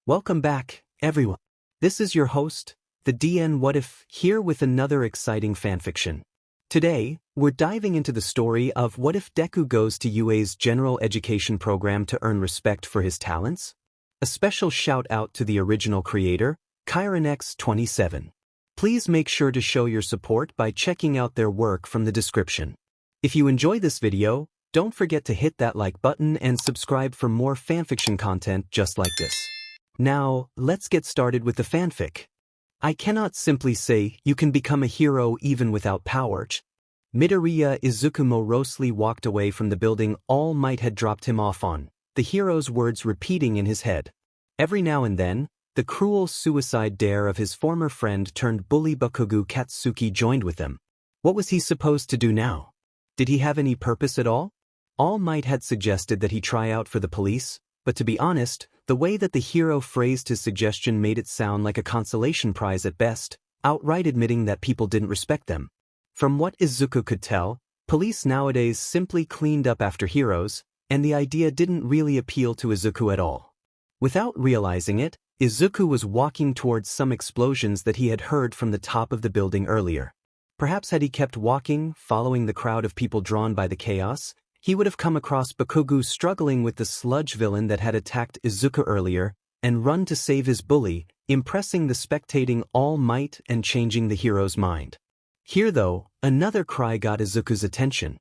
Welcome back, everyone. This is your host, the DN What If, here with another exciting fanfiction. Today, we're diving into the story of what if Deku goes to UA's general education program to earn respect for his talents? A special shout out to the original creator, KyronX27. Please make sure to show your support by checking out their work from the description. If you enjoy this video, don't forget to hit that like button and subscribe for more fanfiction content just like this. Now, let's get started with the fanfic. I cannot simply say you can become a hero even without power. Midoriya Izuku morosely walked away from the building All Might had dropped him off on, the hero's words repeating in his head. Every now and then, the cruel suicide dare of his former friend turned bully Bakugo Katsuki joined with them. What was he supposed to do now? Did he have any purpose at all? All Might had suggested that he try out for the police, but to be honest, the way that the hero phrased his suggestion made it sound like a consolation prize at best, outright admitting that people didn't respect them. From what Izuku could tell, police nowadays simply cleaned up after heroes, and the idea didn't really appeal to Izuku at all. Without realizing it, Izuku was walking towards some explosions that he had heard from the top of the building earlier. Perhaps had he kept walking, following the crowd of people drawn by the chaos, he would have come across Bakugo struggling with the sludge villain that had attacked Izuku earlier, and run to save his bully, impressing the spectating All Might and changing the hero's mind. Here though, another cry got Izuku's attention.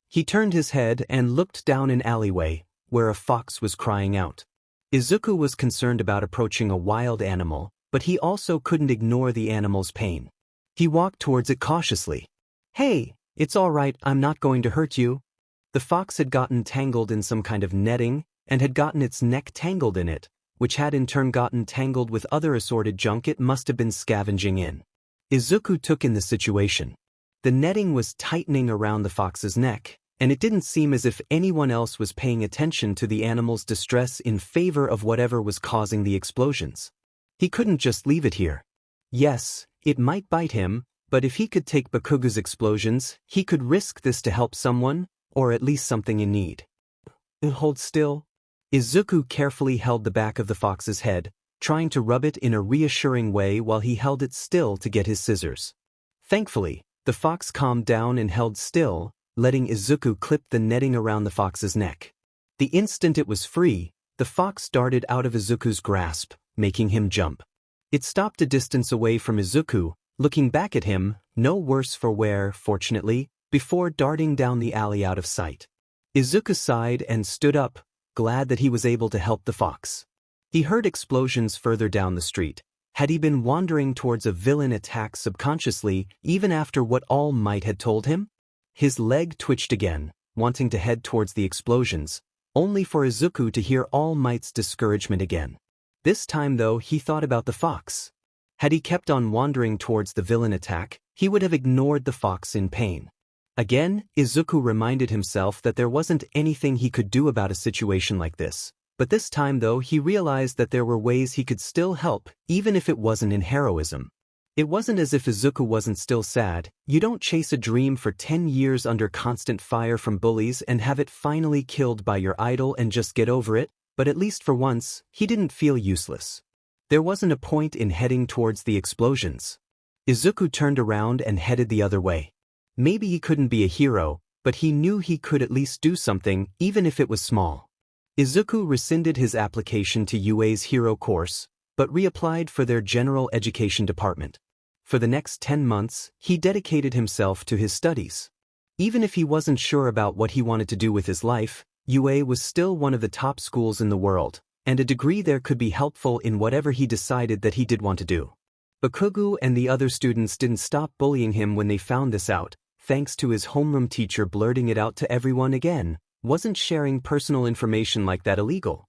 He turned his head and looked down an alleyway, where a fox was crying out. Izuku was concerned about approaching a wild animal, but he also couldn't ignore the animal's pain. He walked towards it cautiously. "Hey, it's all right, I'm not going to hurt you." The fox had gotten tangled in some kind of netting, and had gotten its neck tangled in it, which had in turn gotten tangled with other assorted junk it must have been scavenging in. Izuku took in the situation. The netting was tightening around the fox's neck, and it didn't seem as if anyone else was paying attention to the animal's distress in favor of whatever was causing the explosions. He couldn't just leave it here. Yes, it might bite him, but if he could take Bakugo's explosions, he could risk this to help someone, or at least something in need. Hold still. Izuku carefully held the back of the fox's head, trying to rub it in a reassuring way while he held it still to get his scissors. Thankfully, the fox calmed down and held still, letting Izuku clip the netting around the fox's neck. The instant it was free, the fox darted out of Izuku's grasp, making him jump. It stopped a distance away from Izuku, looking back at him, no worse for wear, fortunately, before darting down the alley out of sight. Izuku sighed and stood up, glad that he was able to help the fox. He heard explosions further down the street. Had he been wandering towards a villain attack subconsciously, even after what All Might had told him? His leg twitched again, wanting to head towards the explosions, only for Izuku to hear All Might's discouragement again. This time though, he thought about the fox. Had he kept on wandering towards the villain attack, he would have ignored the fox in pain. Again, Izuku reminded himself that there wasn't anything he could do about a situation like this, but this time though he realized that there were ways he could still help, even if it wasn't in heroism. It wasn't as if Izuku wasn't still sad. You don't chase a dream for 10 years under constant fire from bullies and have it finally killed by your idol and just get over it, but at least for once, he didn't feel useless. There wasn't a point in heading towards the explosions. Izuku turned around and headed the other way. Maybe he couldn't be a hero, but he knew he could at least do something, even if it was small. Izuku rescinded his application to UA's hero course, but reapplied for their general education department. For the next 10 months, he dedicated himself to his studies. Even if he wasn't sure about what he wanted to do with his life, UA was still one of the top schools in the world, and a degree there could be helpful in whatever he decided that he did want to do. Bakugo and the other students didn't stop bullying him when they found this out. Thanks to his homeroom teacher blurting it out to everyone again. Wasn't sharing personal information like that illegal?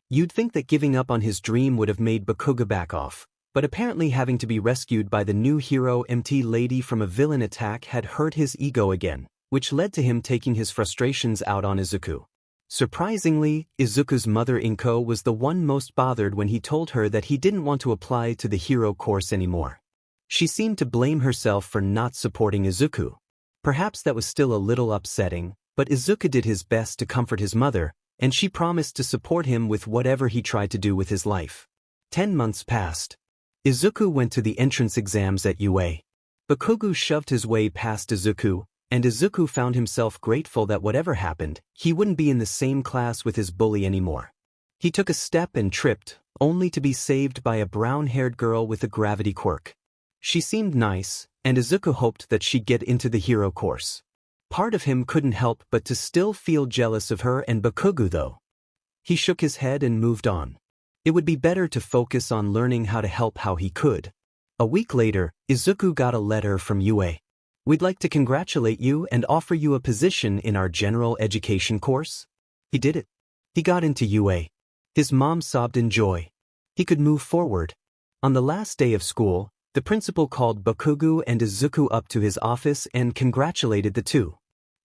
You'd think that giving up on his dream would have made Bakugo back off, but apparently having to be rescued by the new hero MT lady from a villain attack had hurt his ego again, which led to him taking his frustrations out on Izuku. Surprisingly, Izuku's mother Inko was the one most bothered when he told her that he didn't want to apply to the hero course anymore. She seemed to blame herself for not supporting Izuku. Perhaps that was still a little upsetting, but Izuku did his best to comfort his mother, and she promised to support him with whatever he tried to do with his life. 10 months passed. Izuku went to the entrance exams at UA. Bakugo shoved his way past Izuku, and Izuku found himself grateful that whatever happened, he wouldn't be in the same class with his bully anymore. He took a step and tripped, only to be saved by a brown-haired girl with a gravity quirk. She seemed nice, and Izuku hoped that she'd get into the hero course. Part of him couldn't help but to still feel jealous of her and Bakugo though. He shook his head and moved on. It would be better to focus on learning how to help how he could. A week later, Izuku got a letter from UA. "We'd like to congratulate you and offer you a position in our general education course." He did it. He got into UA. His mom sobbed in joy. He could move forward. On the last day of school, the principal called Bakugo and Izuku up to his office and congratulated the two.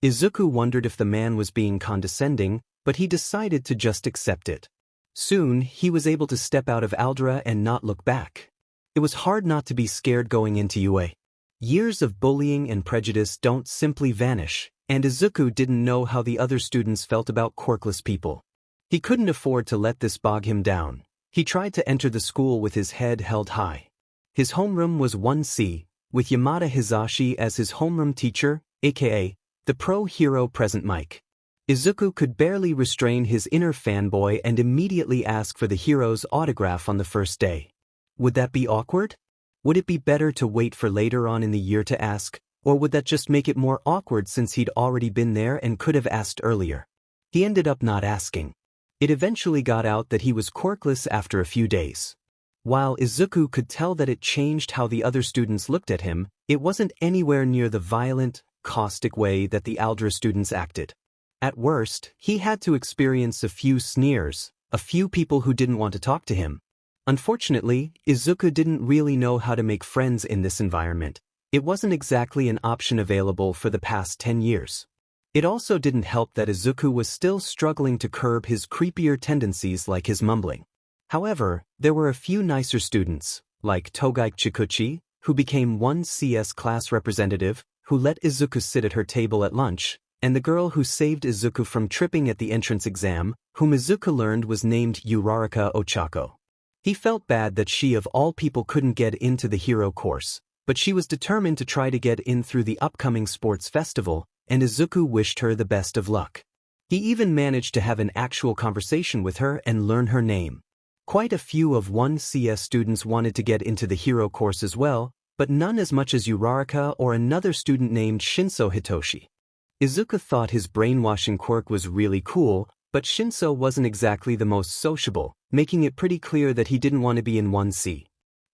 Izuku wondered if the man was being condescending, but he decided to just accept it. Soon, he was able to step out of Aldra and not look back. It was hard not to be scared going into UA. Years of bullying and prejudice don't simply vanish, and Izuku didn't know how the other students felt about quirkless people. He couldn't afford to let this bog him down. He tried to enter the school with his head held high. His homeroom was 1C, with Yamada Hizashi as his homeroom teacher, aka the pro-hero present mic. Izuku could barely restrain his inner fanboy and immediately ask for the hero's autograph on the first day. Would that be awkward? Would it be better to wait for later on in the year to ask, or would that just make it more awkward since he'd already been there and could have asked earlier? He ended up not asking. It eventually got out that he was quirkless after a few days. While Izuku could tell that it changed how the other students looked at him, it wasn't anywhere near the violent, caustic way that the Aldra students acted. At worst, he had to experience a few sneers, a few people who didn't want to talk to him. Unfortunately, Izuku didn't really know how to make friends in this environment. It wasn't exactly an option available for the past 10 years. It also didn't help that Izuku was still struggling to curb his creepier tendencies like his mumbling. However, there were a few nicer students, like Togai Chikuchi, who became 1CS class representative, who let Izuku sit at her table at lunch, and the girl who saved Izuku from tripping at the entrance exam, whom Izuku learned was named Uraraka Ochako. He felt bad that she of all people couldn't get into the hero course, but she was determined to try to get in through the upcoming sports festival, and Izuku wished her the best of luck. He even managed to have an actual conversation with her and learn her name. Quite a few of 1CS students wanted to get into the hero course as well, but none as much as Uraraka or another student named Shinso Hitoshi. Izuku thought his brainwashing quirk was really cool, but Shinso wasn't exactly the most sociable, making it pretty clear that he didn't want to be in 1C.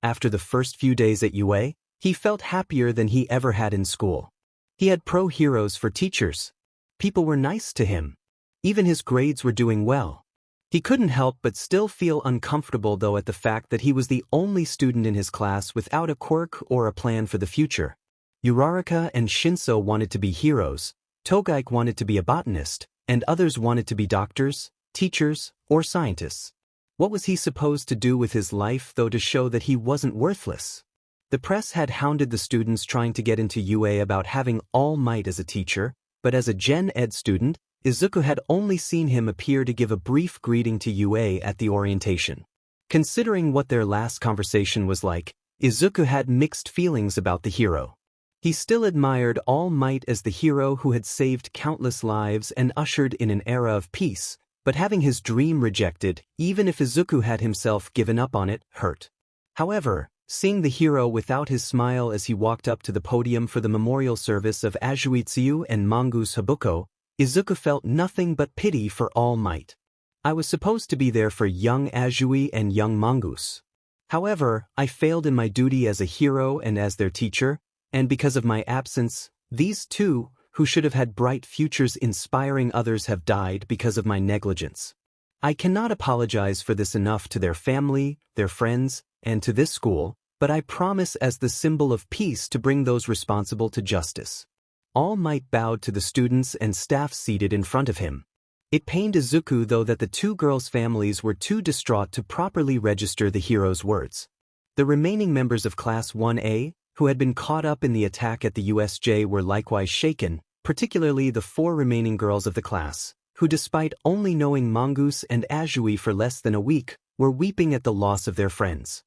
After the first few days at UA, he felt happier than he ever had in school. He had pro-heroes for teachers. People were nice to him. Even his grades were doing well. He couldn't help but still feel uncomfortable though at the fact that he was the only student in his class without a quirk or a plan for the future. Uraraka and Shinso wanted to be heroes, Togaik wanted to be a botanist, and others wanted to be doctors, teachers, or scientists. What was he supposed to do with his life though to show that he wasn't worthless? The press had hounded the students trying to get into UA about having All Might as a teacher, but as a Gen Ed student, Izuku had only seen him appear to give a brief greeting to UA at the orientation. Considering what their last conversation was like, Izuku had mixed feelings about the hero. He still admired All Might as the hero who had saved countless lives and ushered in an era of peace, but having his dream rejected, even if Izuku had himself given up on it, hurt. However, seeing the hero without his smile as he walked up to the podium for the memorial service of Azuitsuyu and Mongoose Habuko, Izuku felt nothing but pity for All Might. I was supposed to be there for young Azui and young Mongoose. However, I failed in my duty as a hero and as their teacher, and because of my absence, these two, who should have had bright futures inspiring others, have died because of my negligence. I cannot apologize for this enough to their family, their friends, and to this school, but I promise as the symbol of peace to bring those responsible to justice. All Might bowed to the students and staff seated in front of him. It pained Izuku though that the two girls' families were too distraught to properly register the hero's words. The remaining members of Class 1A, who had been caught up in the attack at the USJ, were likewise shaken, particularly the 4 remaining girls of the class, who despite only knowing Mongoose and Azui for less than a week, were weeping at the loss of their friends.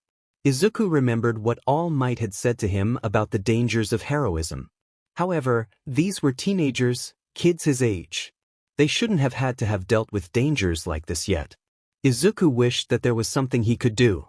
Izuku remembered what All Might had said to him about the dangers of heroism. However, these were teenagers, kids his age. They shouldn't have had to have dealt with dangers like this yet. Izuku wished that there was something he could do.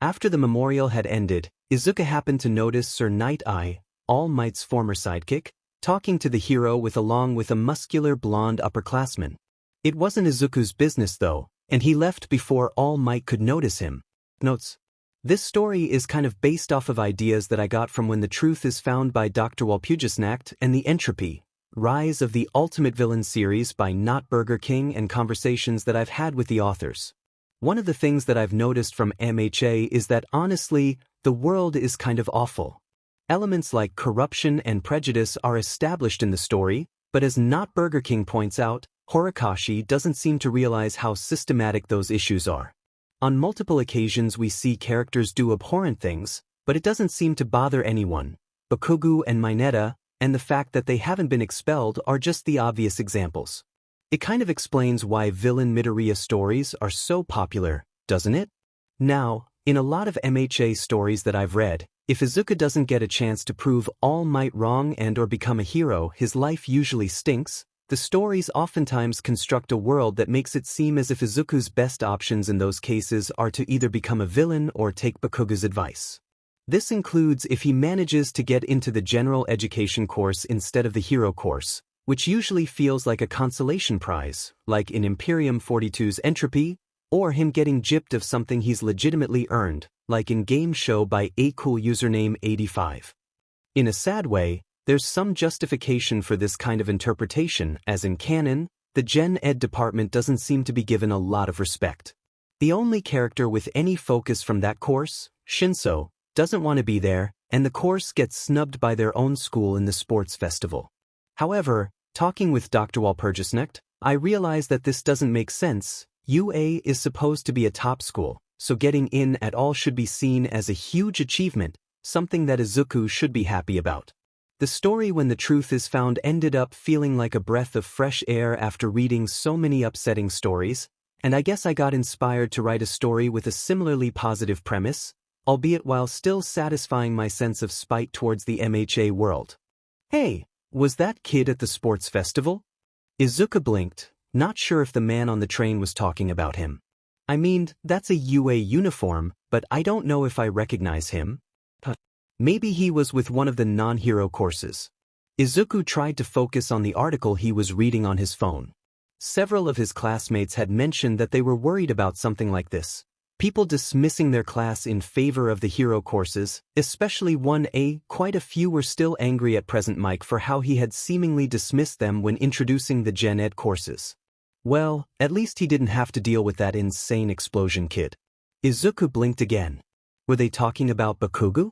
After the memorial had ended, Izuku happened to notice Sir Night Eye, All Might's former sidekick, talking to the hero along with a muscular blonde upperclassman. It wasn't Izuku's business though, and he left before All Might could notice him. Notes: this story is kind of based off of ideas that I got from When the Truth is Found by Dr. Walpurgisnacht and the Entropy, Rise of the Ultimate Villain series by Not Burger King, and conversations that I've had with the authors. One of the things that I've noticed from MHA is that honestly, the world is kind of awful. Elements like corruption and prejudice are established in the story, but as Not Burger King points out, Horikoshi doesn't seem to realize how systematic those issues are. On multiple occasions we see characters do abhorrent things, but it doesn't seem to bother anyone. Bakugo and Mineta, and the fact that they haven't been expelled are just the obvious examples. It kind of explains why villain Midoriya stories are so popular, doesn't it? Now, in a lot of MHA stories that I've read, if Izuku doesn't get a chance to prove All Might wrong and/or become a hero, his life usually stinks. The stories oftentimes construct a world that makes it seem as if Izuku's best options in those cases are to either become a villain or take Bakugo's advice. This includes if he manages to get into the general education course instead of the hero course, which usually feels like a consolation prize, like in Imperium 42's Entropy, or him getting gypped of something he's legitimately earned, like in Game Show by Acool username 85. In a sad way, there's some justification for this kind of interpretation, as in canon, the Gen Ed department doesn't seem to be given a lot of respect. The only character with any focus from that course, Shinso, doesn't want to be there, and the course gets snubbed by their own school in the sports festival. However, talking with Dr. Walpurgisnacht, I realized that this doesn't make sense. UA is supposed to be a top school, so getting in at all should be seen as a huge achievement, something that Izuku should be happy about. The story When the Truth is Found ended up feeling like a breath of fresh air after reading so many upsetting stories, and I guess I got inspired to write a story with a similarly positive premise, albeit while still satisfying my sense of spite towards the MHA world. Hey, was that kid at the sports festival? Izuku blinked, not sure if the man on the train was talking about him. I mean, that's a UA uniform, but I don't know if I recognize him. Maybe he was with one of the non-hero courses. Izuku tried to focus on the article he was reading on his phone. Several of his classmates had mentioned that they were worried about something like this. People dismissing their class in favor of the hero courses, especially 1A. Quite a few were still angry at Present Mike for how he had seemingly dismissed them when introducing the Gen Ed courses. Well, at least he didn't have to deal with that insane explosion kid. Izuku blinked again. Were they talking about Bakugo?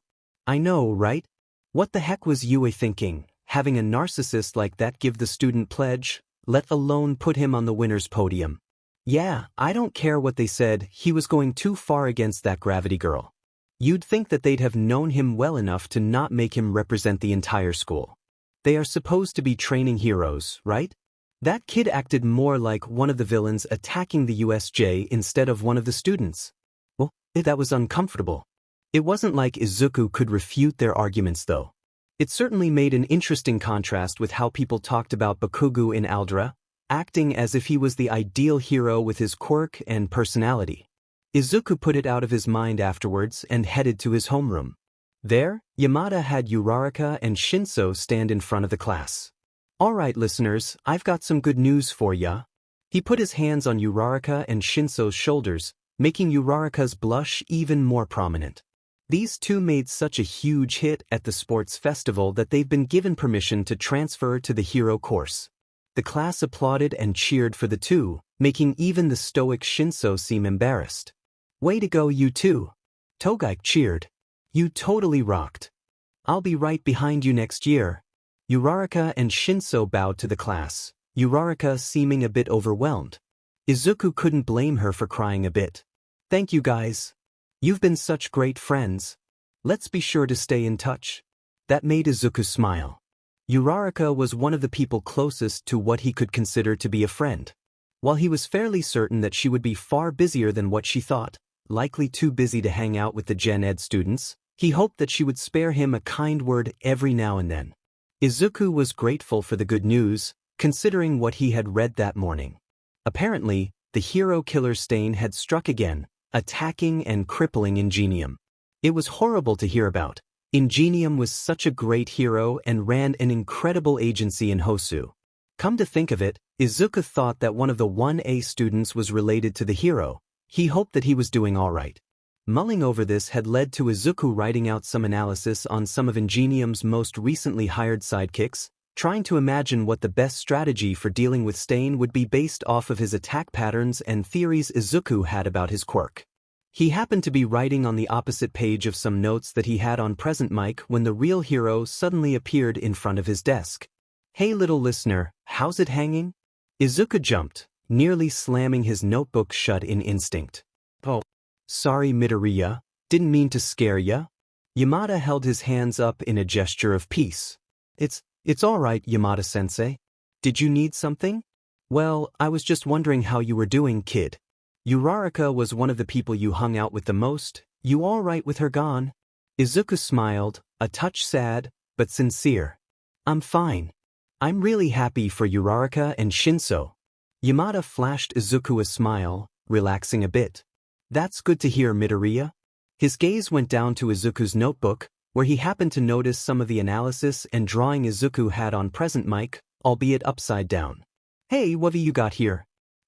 I know, right? What the heck was UA thinking, having a narcissist like that give the student pledge, let alone put him on the winner's podium? Yeah, I don't care what they said, he was going too far against that gravity girl. You'd think that they'd have known him well enough to not make him represent the entire school. They are supposed to be training heroes, right? That kid acted more like one of the villains attacking the USJ instead of one of the students. Well, that was uncomfortable. It wasn't like Izuku could refute their arguments though. It certainly made an interesting contrast with how people talked about Bakugo in Aldra, acting as if he was the ideal hero with his quirk and personality. Izuku put it out of his mind afterwards and headed to his homeroom. There, Yamada had Uraraka and Shinso stand in front of the class. Alright listeners, I've got some good news for ya. He put his hands on Uraraka and Shinso's shoulders, making Uraraka's blush even more prominent. These two made such a huge hit at the sports festival that they've been given permission to transfer to the hero course. The class applauded and cheered for the two, making even the stoic Shinso seem embarrassed. Way to go you two. Togai cheered. You totally rocked. I'll be right behind you next year. Uraraka and Shinso bowed to the class, Uraraka seeming a bit overwhelmed. Izuku couldn't blame her for crying a bit. Thank you guys. You've been such great friends. Let's be sure to stay in touch. That made Izuku smile. Uraraka was one of the people closest to what he could consider to be a friend. While he was fairly certain that she would be far busier than what she thought, likely too busy to hang out with the Gen Ed students. He hoped that she would spare him a kind word every now and then. Izuku was grateful for the good news, considering what he had read that morning. Apparently, the hero killer stain had struck again, attacking and crippling Ingenium. It was horrible to hear about. Ingenium was such a great hero and ran an incredible agency in Hosu. Come to think of it, Izuku thought that one of the 1A students was related to the hero. He hoped that he was doing all right. Mulling over this had led to Izuku writing out some analysis on some of Ingenium's most recently hired sidekicks, trying to imagine what the best strategy for dealing with Stain would be based off of his attack patterns and theories Izuku had about his quirk. He happened to be writing on the opposite page of some notes that he had on present mic when the real hero suddenly appeared in front of his desk. "Hey little listener, how's it hanging?" Izuku jumped, nearly slamming his notebook shut in instinct. "Oh, sorry Midoriya, didn't mean to scare ya." Yamada held his hands up in a gesture of peace. It's all right, Yamada-sensei. Did you need something?" "Well, I was just wondering how you were doing, kid. Uraraka was one of the people you hung out with the most. You all right with her gone?" Izuku smiled, a touch sad, but sincere. "I'm fine. I'm really happy for Uraraka and Shinso." Yamada flashed Izuku a smile, relaxing a bit. "That's good to hear, Midoriya." His gaze went down to Izuku's notebook, where he happened to notice some of the analysis and drawing Izuku had on present mic, albeit upside down. "Hey, what've you got here?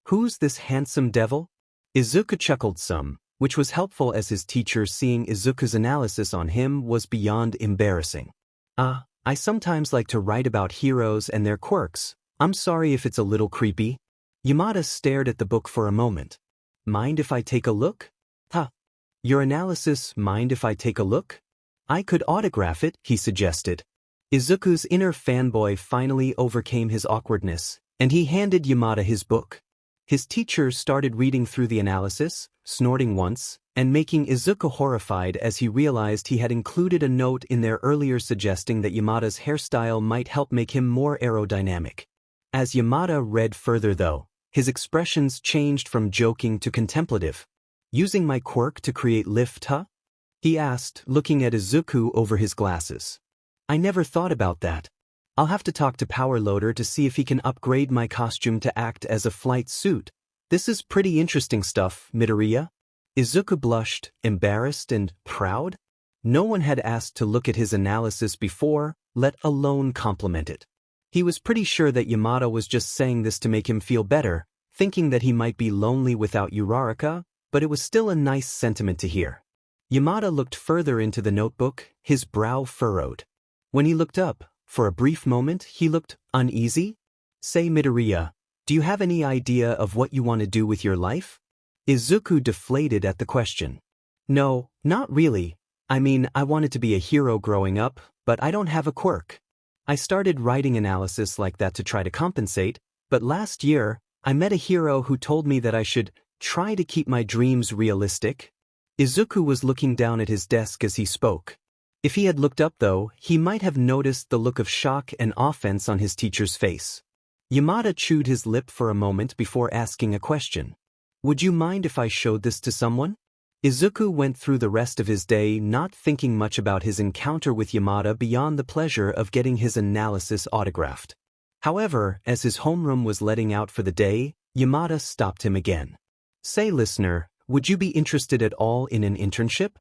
Who's this handsome devil?" Izuku chuckled some, which was helpful as his teacher seeing Izuku's analysis on him was beyond embarrassing. I sometimes like to write about heroes and their quirks. I'm sorry if it's a little creepy." Yamada stared at the book for a moment. "Mind if I take a look?" Your analysis, mind if I take a look?" "I could autograph it," he suggested. Izuku's inner fanboy finally overcame his awkwardness, and he handed Yamada his book. His teacher started reading through the analysis, snorting once, and making Izuku horrified as he realized he had included a note in there earlier suggesting that Yamada's hairstyle might help make him more aerodynamic. As Yamada read further though, his expressions changed from joking to contemplative. "Using my quirk to create lift, huh?" he asked, looking at Izuku over his glasses. "I never thought about that. I'll have to talk to Power Loader to see if he can upgrade my costume to act as a flight suit. This is pretty interesting stuff, Midoriya." Izuku blushed, embarrassed and proud. No one had asked to look at his analysis before, let alone compliment it. He was pretty sure that Yamada was just saying this to make him feel better, thinking that he might be lonely without Uraraka, but it was still a nice sentiment to hear. Yamada looked further into the notebook, his brow furrowed. When he looked up, for a brief moment he looked uneasy. "Say Midoriya, do you have any idea of what you want to do with your life?" Izuku deflated at the question. "No, not really. I mean, I wanted to be a hero growing up, but I don't have a quirk. I started writing analysis like that to try to compensate, but last year, I met a hero who told me that I should try to keep my dreams realistic." Izuku was looking down at his desk as he spoke. If he had looked up though, he might have noticed the look of shock and offense on his teacher's face. Yamada chewed his lip for a moment before asking a question. "Would you mind if I showed this to someone?" Izuku went through the rest of his day not thinking much about his encounter with Yamada beyond the pleasure of getting his analysis autographed. However, as his homeroom was letting out for the day, Yamada stopped him again. "Say listener, would you be interested at all in an internship?"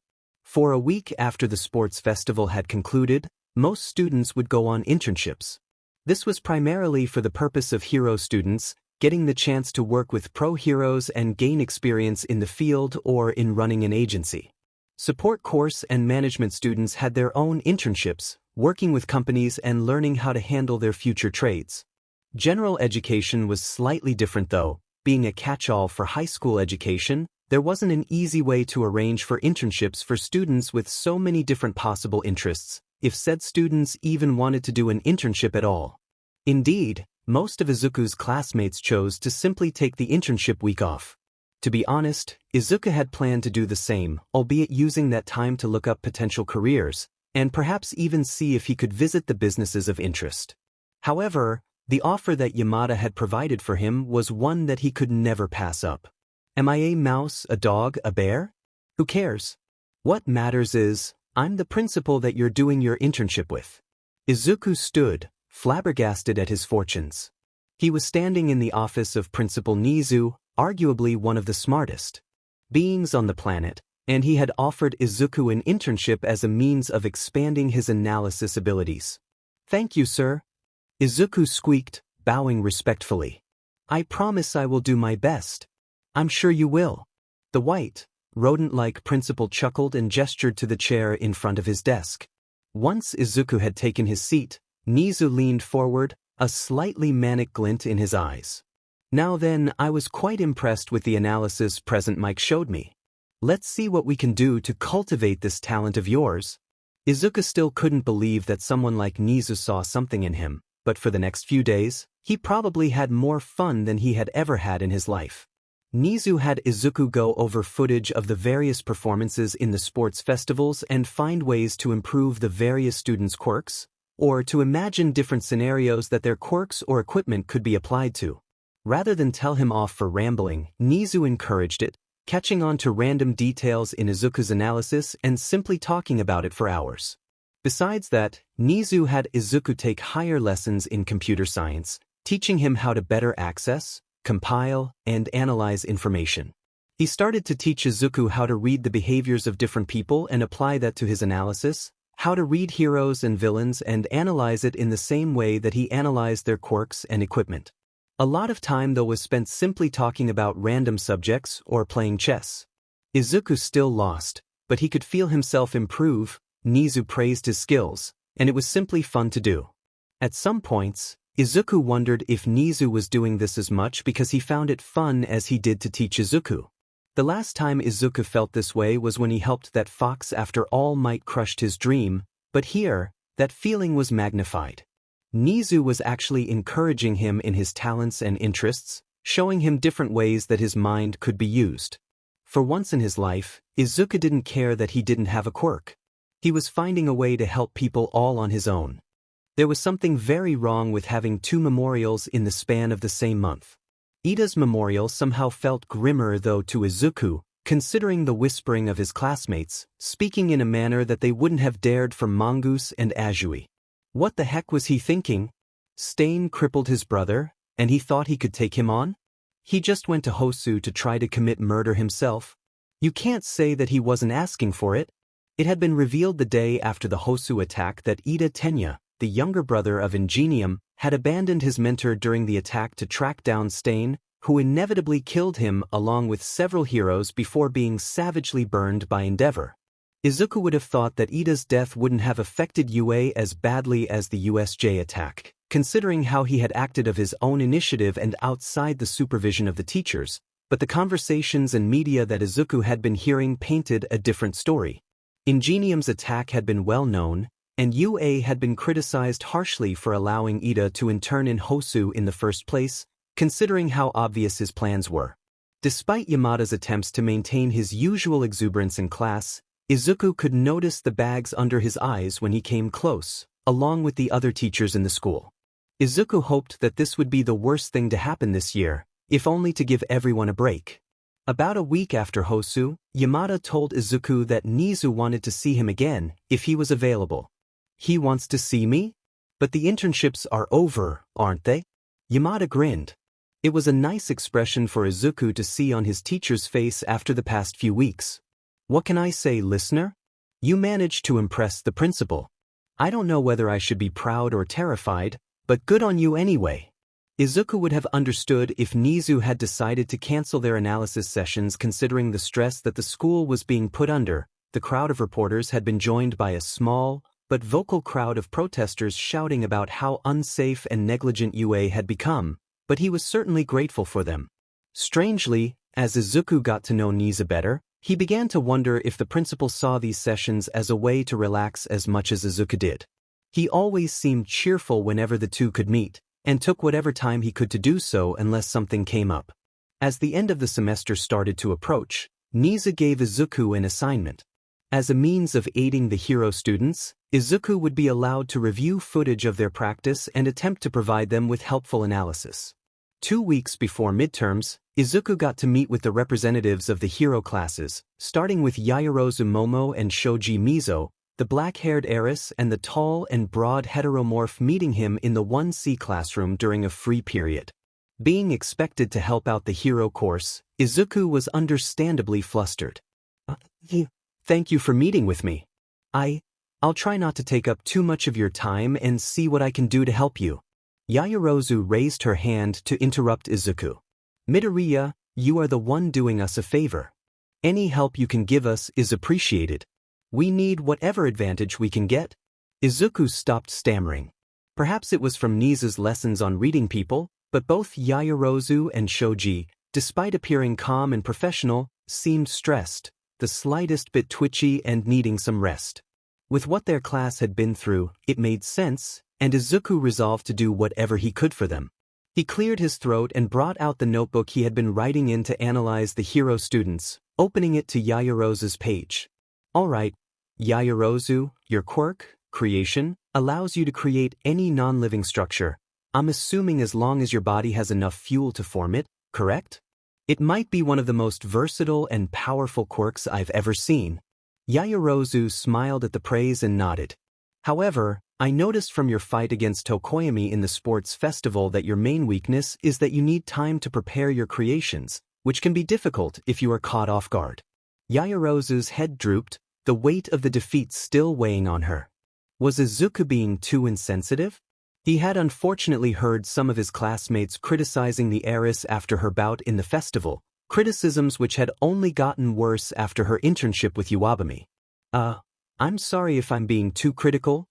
For a week after the sports festival had concluded, most students would go on internships. This was primarily for the purpose of hero students, getting the chance to work with pro heroes and gain experience in the field or in running an agency. Support course and management students had their own internships, working with companies and learning how to handle their future trades. General education was slightly different though, being a catch-all for high school education. There wasn't an easy way to arrange for internships for students with so many different possible interests, if said students even wanted to do an internship at all. Indeed, most of Izuku's classmates chose to simply take the internship week off. To be honest, Izuku had planned to do the same, albeit using that time to look up potential careers, and perhaps even see if he could visit the businesses of interest. However, the offer that Yamada had provided for him was one that he could never pass up. "Am I a mouse, a dog, a bear?" Who cares? What matters is, I'm the principal that you're doing your internship with. Izuku stood, flabbergasted at his fortunes. He was standing in the office of Principal Nezu, arguably one of the smartest beings on the planet, and he had offered Izuku an internship as a means of expanding his analysis abilities. Thank you, sir. Izuku squeaked, bowing respectfully. I promise I will do my best. I'm sure you will. The white, rodent-like principal chuckled and gestured to the chair in front of his desk. Once Izuku had taken his seat, Nezu leaned forward, a slightly manic glint in his eyes. Now then, I was quite impressed with the analysis Present Mike showed me. Let's see what we can do to cultivate this talent of yours. Izuku still couldn't believe that someone like Nezu saw something in him, but for the next few days, he probably had more fun than he had ever had in his life. Nezu had Izuku go over footage of the various performances in the sports festivals and find ways to improve the various students' quirks, or to imagine different scenarios that their quirks or equipment could be applied to. Rather than tell him off for rambling, Nezu encouraged it, catching on to random details in Izuku's analysis and simply talking about it for hours. Besides that, Nezu had Izuku take higher lessons in computer science, teaching him how to better access, compile, and analyze information. He started to teach Izuku how to read the behaviors of different people and apply that to his analysis, how to read heroes and villains and analyze it in the same way that he analyzed their quirks and equipment. A lot of time though was spent simply talking about random subjects or playing chess. Izuku still lost, but he could feel himself improve. Nezu praised his skills, and it was simply fun to do. At some points, Izuku wondered if Nezu was doing this as much because he found it fun as he did to teach Izuku. The last time Izuku felt this way was when he helped that fox after All Might crushed his dream, but here, that feeling was magnified. Nezu was actually encouraging him in his talents and interests, showing him different ways that his mind could be used. For once in his life, Izuku didn't care that he didn't have a quirk. He was finding a way to help people all on his own. There was something very wrong with having two memorials in the span of the same month. Ida's memorial somehow felt grimmer though to Izuku, considering the whispering of his classmates, speaking in a manner that they wouldn't have dared for Mongoose and Azui. What the heck was he thinking? Stain crippled his brother, and he thought he could take him on? He just went to Hosu to try to commit murder himself? You can't say that he wasn't asking for it. It had been revealed the day after the Hosu attack that Ida Tenya, the younger brother of Ingenium, had abandoned his mentor during the attack to track down Stain, who inevitably killed him along with several heroes before being savagely burned by Endeavor. Izuku would have thought that Ida's death wouldn't have affected UA as badly as the USJ attack, considering how he had acted of his own initiative and outside the supervision of the teachers, but the conversations and media that Izuku had been hearing painted a different story. Ingenium's attack had been well known, and UA had been criticized harshly for allowing Ida to intern in Hosu in the first place, considering how obvious his plans were. Despite Yamada's attempts to maintain his usual exuberance in class, Izuku could notice the bags under his eyes when he came close, along with the other teachers in the school. Izuku hoped that this would be the worst thing to happen this year, if only to give everyone a break. About a week after Hosu, Yamada told Izuku that Nezu wanted to see him again, if he was available. He wants to see me? But the internships are over, aren't they? Yamada grinned. It was a nice expression for Izuku to see on his teacher's face after the past few weeks. What can I say, listener? You managed to impress the principal. I don't know whether I should be proud or terrified, but good on you anyway. Izuku would have understood if Nezu had decided to cancel their analysis sessions considering the stress that the school was being put under. The crowd of reporters had been joined by a small, but vocal crowd of protesters shouting about how unsafe and negligent UA had become, but he was certainly grateful for them. Strangely, as Izuku got to know Nezu better, he began to wonder if the principal saw these sessions as a way to relax as much as Izuku did. He always seemed cheerful whenever the two could meet, and took whatever time he could to do so unless something came up. As the end of the semester started to approach, Nezu gave Izuku an assignment. As a means of aiding the hero students, Izuku would be allowed to review footage of their practice and attempt to provide them with helpful analysis. 2 weeks before midterms, Izuku got to meet with the representatives of the hero classes, starting with Yaoyorozu Momo and Shoji Mizo, the black-haired heiress and the tall and broad heteromorph meeting him in the 1C classroom during a free period. Being expected to help out the hero course, Izuku was understandably flustered. Thank you for meeting with me. I'll try not to take up too much of your time and see what I can do to help you. Yaoyorozu raised her hand to interrupt Izuku. Midoriya, you are the one doing us a favor. Any help you can give us is appreciated. We need whatever advantage we can get. Izuku stopped stammering. Perhaps it was from Nezu's lessons on reading people, but both Yaoyorozu and Shoji, despite appearing calm and professional, seemed stressed, the slightest bit twitchy and needing some rest. With what their class had been through, it made sense, and Izuku resolved to do whatever he could for them. He cleared his throat and brought out the notebook he had been writing in to analyze the hero students, opening it to Yaoyorozu's page. Alright, Yaoyorozu, your quirk, creation, allows you to create any non-living structure. I'm assuming as long as your body has enough fuel to form it, correct? It might be one of the most versatile and powerful quirks I've ever seen. Yaoyorozu smiled at the praise and nodded. However, I noticed from your fight against Tokoyami in the sports festival that your main weakness is that you need time to prepare your creations, which can be difficult if you are caught off guard. Yaoyorozu's head drooped, the weight of the defeat still weighing on her. Was Izuku being too insensitive? He had unfortunately heard some of his classmates criticizing the heiress after her bout in the festival, criticisms which had only gotten worse after her internship with Iwabami. I'm sorry if I'm being too critical.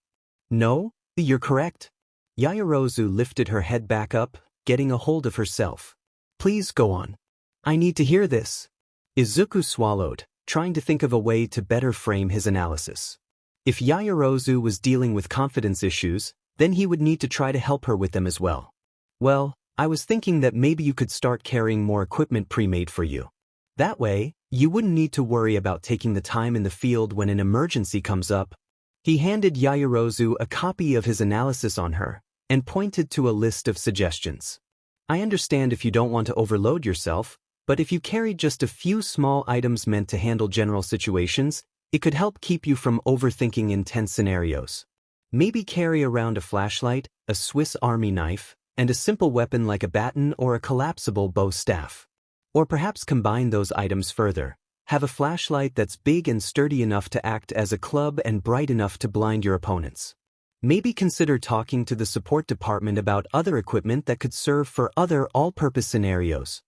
No, you're correct. Yaoyorozu lifted her head back up, getting a hold of herself. Please go on. I need to hear this. Izuku swallowed, trying to think of a way to better frame his analysis. If Yaoyorozu was dealing with confidence issues, then he would need to try to help her with them as well. Well, I was thinking that maybe you could start carrying more equipment pre-made for you. That way, you wouldn't need to worry about taking the time in the field when an emergency comes up. He handed Yaoyorozu a copy of his analysis on her, and pointed to a list of suggestions. I understand if you don't want to overload yourself, but if you carried just a few small items meant to handle general situations, it could help keep you from overthinking intense scenarios. Maybe carry around a flashlight, a Swiss Army knife, and a simple weapon like a baton or a collapsible bow staff. Or perhaps combine those items further. Have a flashlight that's big and sturdy enough to act as a club and bright enough to blind your opponents. Maybe consider talking to the support department about other equipment that could serve for other all-purpose scenarios.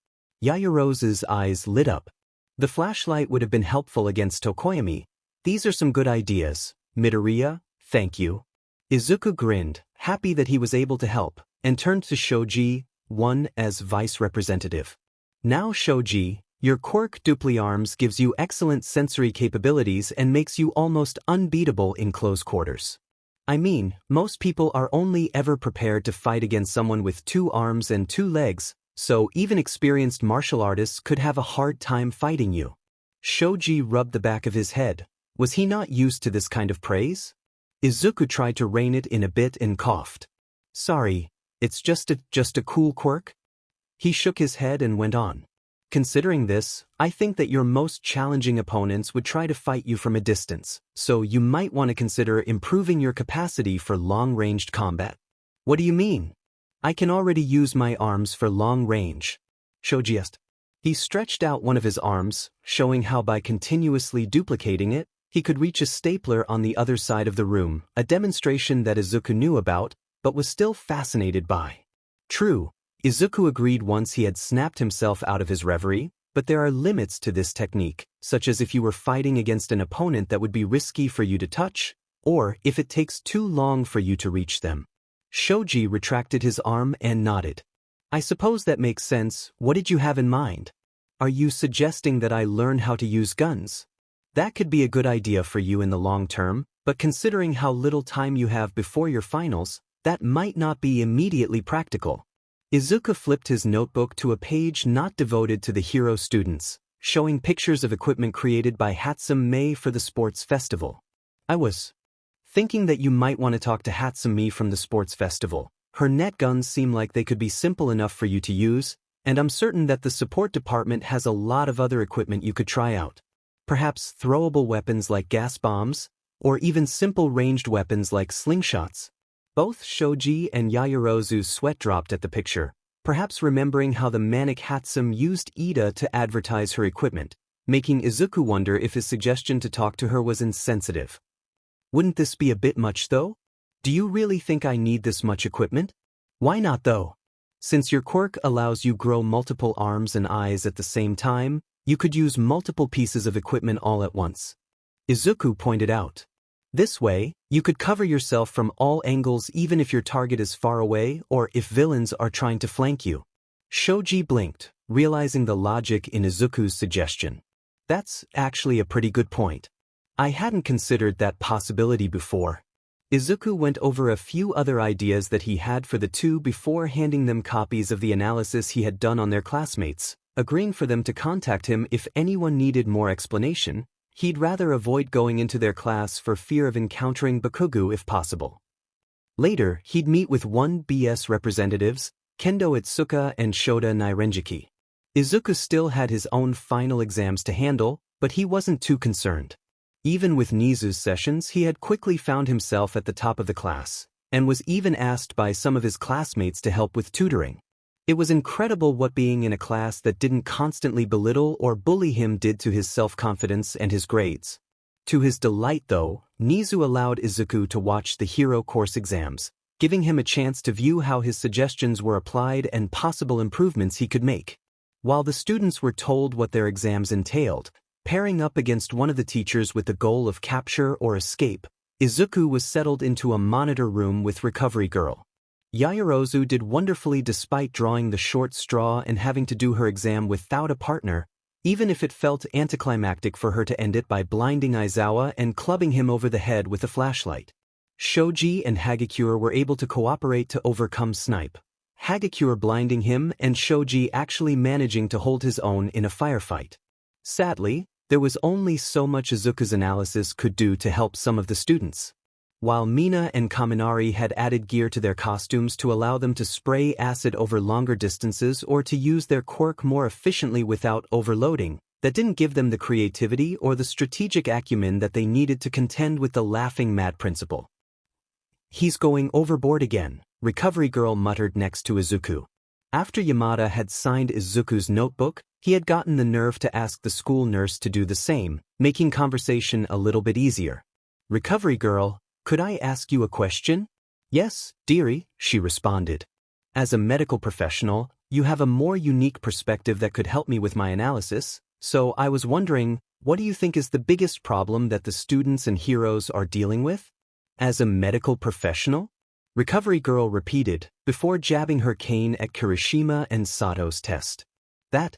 Yaoyorozu's eyes lit up. The flashlight would have been helpful against Tokoyami. These are some good ideas. Midoriya, thank you. Izuku grinned, happy that he was able to help, and turned to Shoji, one as vice representative. Now Shoji, your quirk Dupli Arms gives you excellent sensory capabilities and makes you almost unbeatable in close quarters. I mean, most people are only ever prepared to fight against someone with 2 arms and 2 legs, so even experienced martial artists could have a hard time fighting you. Shoji rubbed the back of his head. Was he not used to this kind of praise? Izuku tried to rein it in a bit and coughed. Sorry, it's just a cool quirk? He shook his head and went on. Considering this, I think that your most challenging opponents would try to fight you from a distance, so you might want to consider improving your capacity for long-ranged combat. What do you mean? I can already use my arms for long range. Shoji asked. He stretched out one of his arms, showing how by continuously duplicating it, he could reach a stapler on the other side of the room, a demonstration that Izuku knew about, but was still fascinated by. True, Izuku agreed once he had snapped himself out of his reverie, but there are limits to this technique, such as if you were fighting against an opponent that would be risky for you to touch, or if it takes too long for you to reach them. Shoji retracted his arm and nodded. I suppose that makes sense. What did you have in mind? Are you suggesting that I learn how to use guns? That could be a good idea for you in the long term, but considering how little time you have before your finals, that might not be immediately practical. Izuku flipped his notebook to a page not devoted to the hero students, showing pictures of equipment created by Hatsum Mei for the sports festival. I was thinking that you might want to talk to Hatsum Mei from the sports festival. Her net guns seem like they could be simple enough for you to use, And I'm certain that the support department has a lot of other equipment you could try out. Perhaps throwable weapons like gas bombs, or even simple ranged weapons like slingshots. Both Shoji and Yaoyorozu's sweat dropped at the picture, perhaps remembering how the manic Hatsum used Ida to advertise her equipment, making Izuku wonder if his suggestion to talk to her was insensitive. Wouldn't this be a bit much though? Do you really think I need this much equipment? Why not though? Since your quirk allows you grow multiple arms and eyes at the same time, you could use multiple pieces of equipment all at once. Izuku pointed out. This way, you could cover yourself from all angles even if your target is far away or if villains are trying to flank you. Shoji blinked, realizing the logic in Izuku's suggestion. That's actually a pretty good point. I hadn't considered that possibility before. Izuku went over a few other ideas that he had for the two before handing them copies of the analysis he had done on their classmates, agreeing for them to contact him if anyone needed more explanation. He'd rather avoid going into their class for fear of encountering Bakugo if possible. Later, he'd meet with 1BS representatives, Kendo Itsuka and Shota Nairenjiki. Izuku still had his own final exams to handle, but he wasn't too concerned. Even with Nezu's sessions, he had quickly found himself at the top of the class, and was even asked by some of his classmates to help with tutoring. It was incredible what being in a class that didn't constantly belittle or bully him did to his self-confidence and his grades. To his delight though, Nezu allowed Izuku to watch the hero course exams, giving him a chance to view how his suggestions were applied and possible improvements he could make. While the students were told what their exams entailed, pairing up against one of the teachers with the goal of capture or escape, Izuku was settled into a monitor room with Recovery Girl. Yaoyorozu did wonderfully despite drawing the short straw and having to do her exam without a partner, even if it felt anticlimactic for her to end it by blinding Aizawa and clubbing him over the head with a flashlight. Shoji and Hagakure were able to cooperate to overcome Snipe, Hagakure blinding him and Shoji actually managing to hold his own in a firefight. Sadly, there was only so much Izuku's analysis could do to help some of the students. While Mina and Kaminari had added gear to their costumes to allow them to spray acid over longer distances or to use their quirk more efficiently without overloading, that didn't give them the creativity or the strategic acumen that they needed to contend with the laughing mad principal. "He's going overboard again," Recovery Girl muttered next to Izuku. After Yamada had signed Izuku's notebook, he had gotten the nerve to ask the school nurse to do the same, making conversation a little bit easier. "Recovery Girl, could I ask you a question?" "Yes, dearie," she responded. "As a medical professional, you have a more unique perspective that could help me with my analysis, so I was wondering, what do you think is the biggest problem that the students and heroes are dealing with?" "As a medical professional?" Recovery Girl repeated, before jabbing her cane at Kirishima and Sato's test. "That?"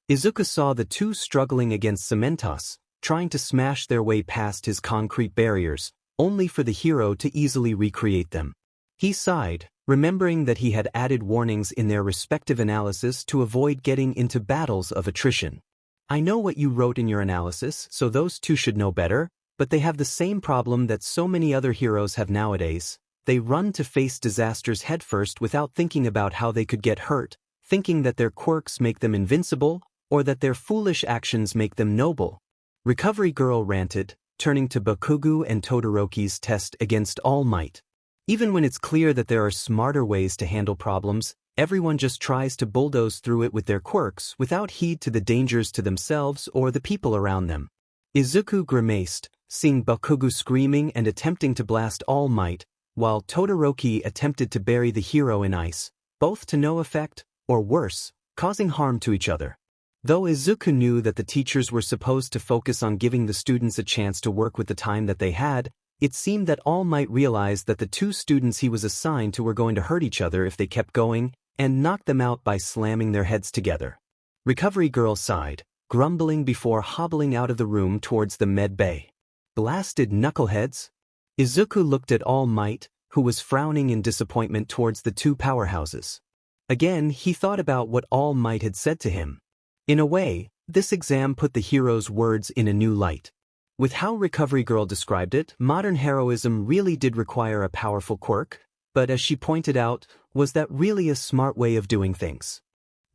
Izuku saw the two struggling against Cementos, trying to smash their way past his concrete barriers, only for the hero to easily recreate them. He sighed, remembering that he had added warnings in their respective analysis to avoid getting into battles of attrition. "I know what you wrote in your analysis, so those two should know better, but they have the same problem that so many other heroes have nowadays. They run to face disasters headfirst without thinking about how they could get hurt, thinking that their quirks make them invincible, or that their foolish actions make them noble." Recovery Girl ranted, turning to Bakugo and Todoroki's test against All Might. "Even when it's clear that there are smarter ways to handle problems, everyone just tries to bulldoze through it with their quirks without heed to the dangers to themselves or the people around them." Izuku grimaced, seeing Bakugo screaming and attempting to blast All Might, while Todoroki attempted to bury the hero in ice, both to no effect, or worse, causing harm to each other. Though Izuku knew that the teachers were supposed to focus on giving the students a chance to work with the time that they had, it seemed that All Might realized that the two students he was assigned to were going to hurt each other if they kept going, and knock them out by slamming their heads together. Recovery Girl sighed, grumbling before hobbling out of the room towards the med bay. "Blasted knuckleheads." Izuku looked at All Might, who was frowning in disappointment towards the two powerhouses. Again, he thought about what All Might had said to him. In a way, this exam put the hero's words in a new light. With how Recovery Girl described it, modern heroism really did require a powerful quirk, but as she pointed out, was that really a smart way of doing things?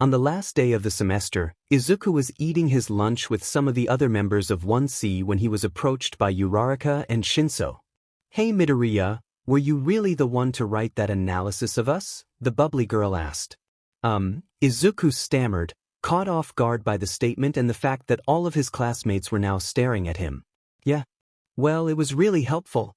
On the last day of the semester, Izuku was eating his lunch with some of the other members of 1C when he was approached by Uraraka and Shinso. "Hey Midoriya, were you really the one to write that analysis of us?" the bubbly girl asked. Izuku stammered, caught off guard by the statement and the fact that all of his classmates were now staring at him. "Yeah. Well, it was really helpful."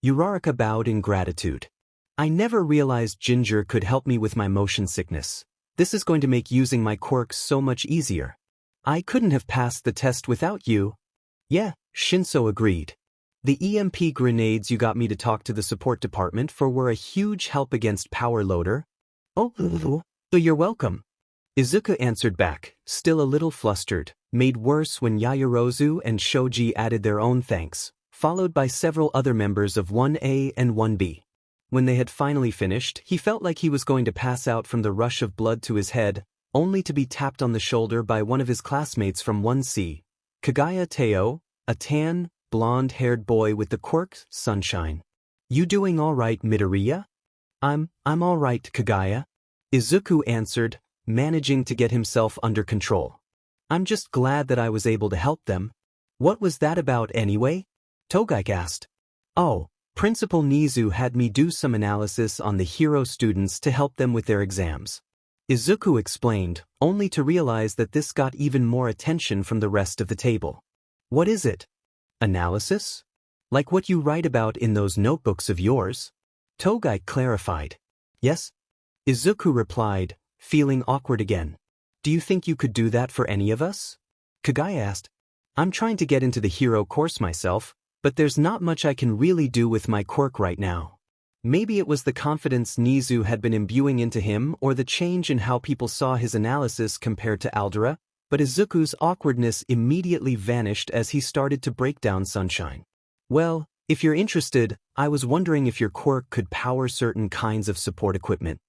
Uraraka bowed in gratitude. "I never realized Ginger could help me with my motion sickness. This is going to make using my quirks so much easier. I couldn't have passed the test without you." "Yeah," Shinso agreed. "The EMP grenades you got me to talk to the support department for were a huge help against Power Loader." "Oh, so you're welcome." Izuku answered back, still a little flustered, made worse when Yaoyorozu and Shoji added their own thanks, followed by several other members of 1A and 1B. When they had finally finished, he felt like he was going to pass out from the rush of blood to his head, only to be tapped on the shoulder by one of his classmates from 1C, Kagaya Teo, a tan, blonde-haired boy with the quirk, Sunshine. "You doing all right, Midoriya?" I'm all right, Kagaya," Izuku answered, managing to get himself under control. "I'm just glad that I was able to help them." "What was that about anyway?" Togaik asked. "Oh, Principal Nezu had me do some analysis on the hero students to help them with their exams," Izuku explained, only to realize that this got even more attention from the rest of the table. "What is it? Analysis? Like what you write about in those notebooks of yours?" Togai clarified. "Yes," Izuku replied, feeling awkward again. "Do you think you could do that for any of us?" Kagai asked. "I'm trying to get into the hero course myself, but there's not much I can really do with my quirk right now." Maybe it was the confidence Nezu had been imbuing into him or the change in how people saw his analysis compared to Aldera, but Izuku's awkwardness immediately vanished as he started to break down Sunshine. "Well, if you're interested, I was wondering if your quirk could power certain kinds of support equipment."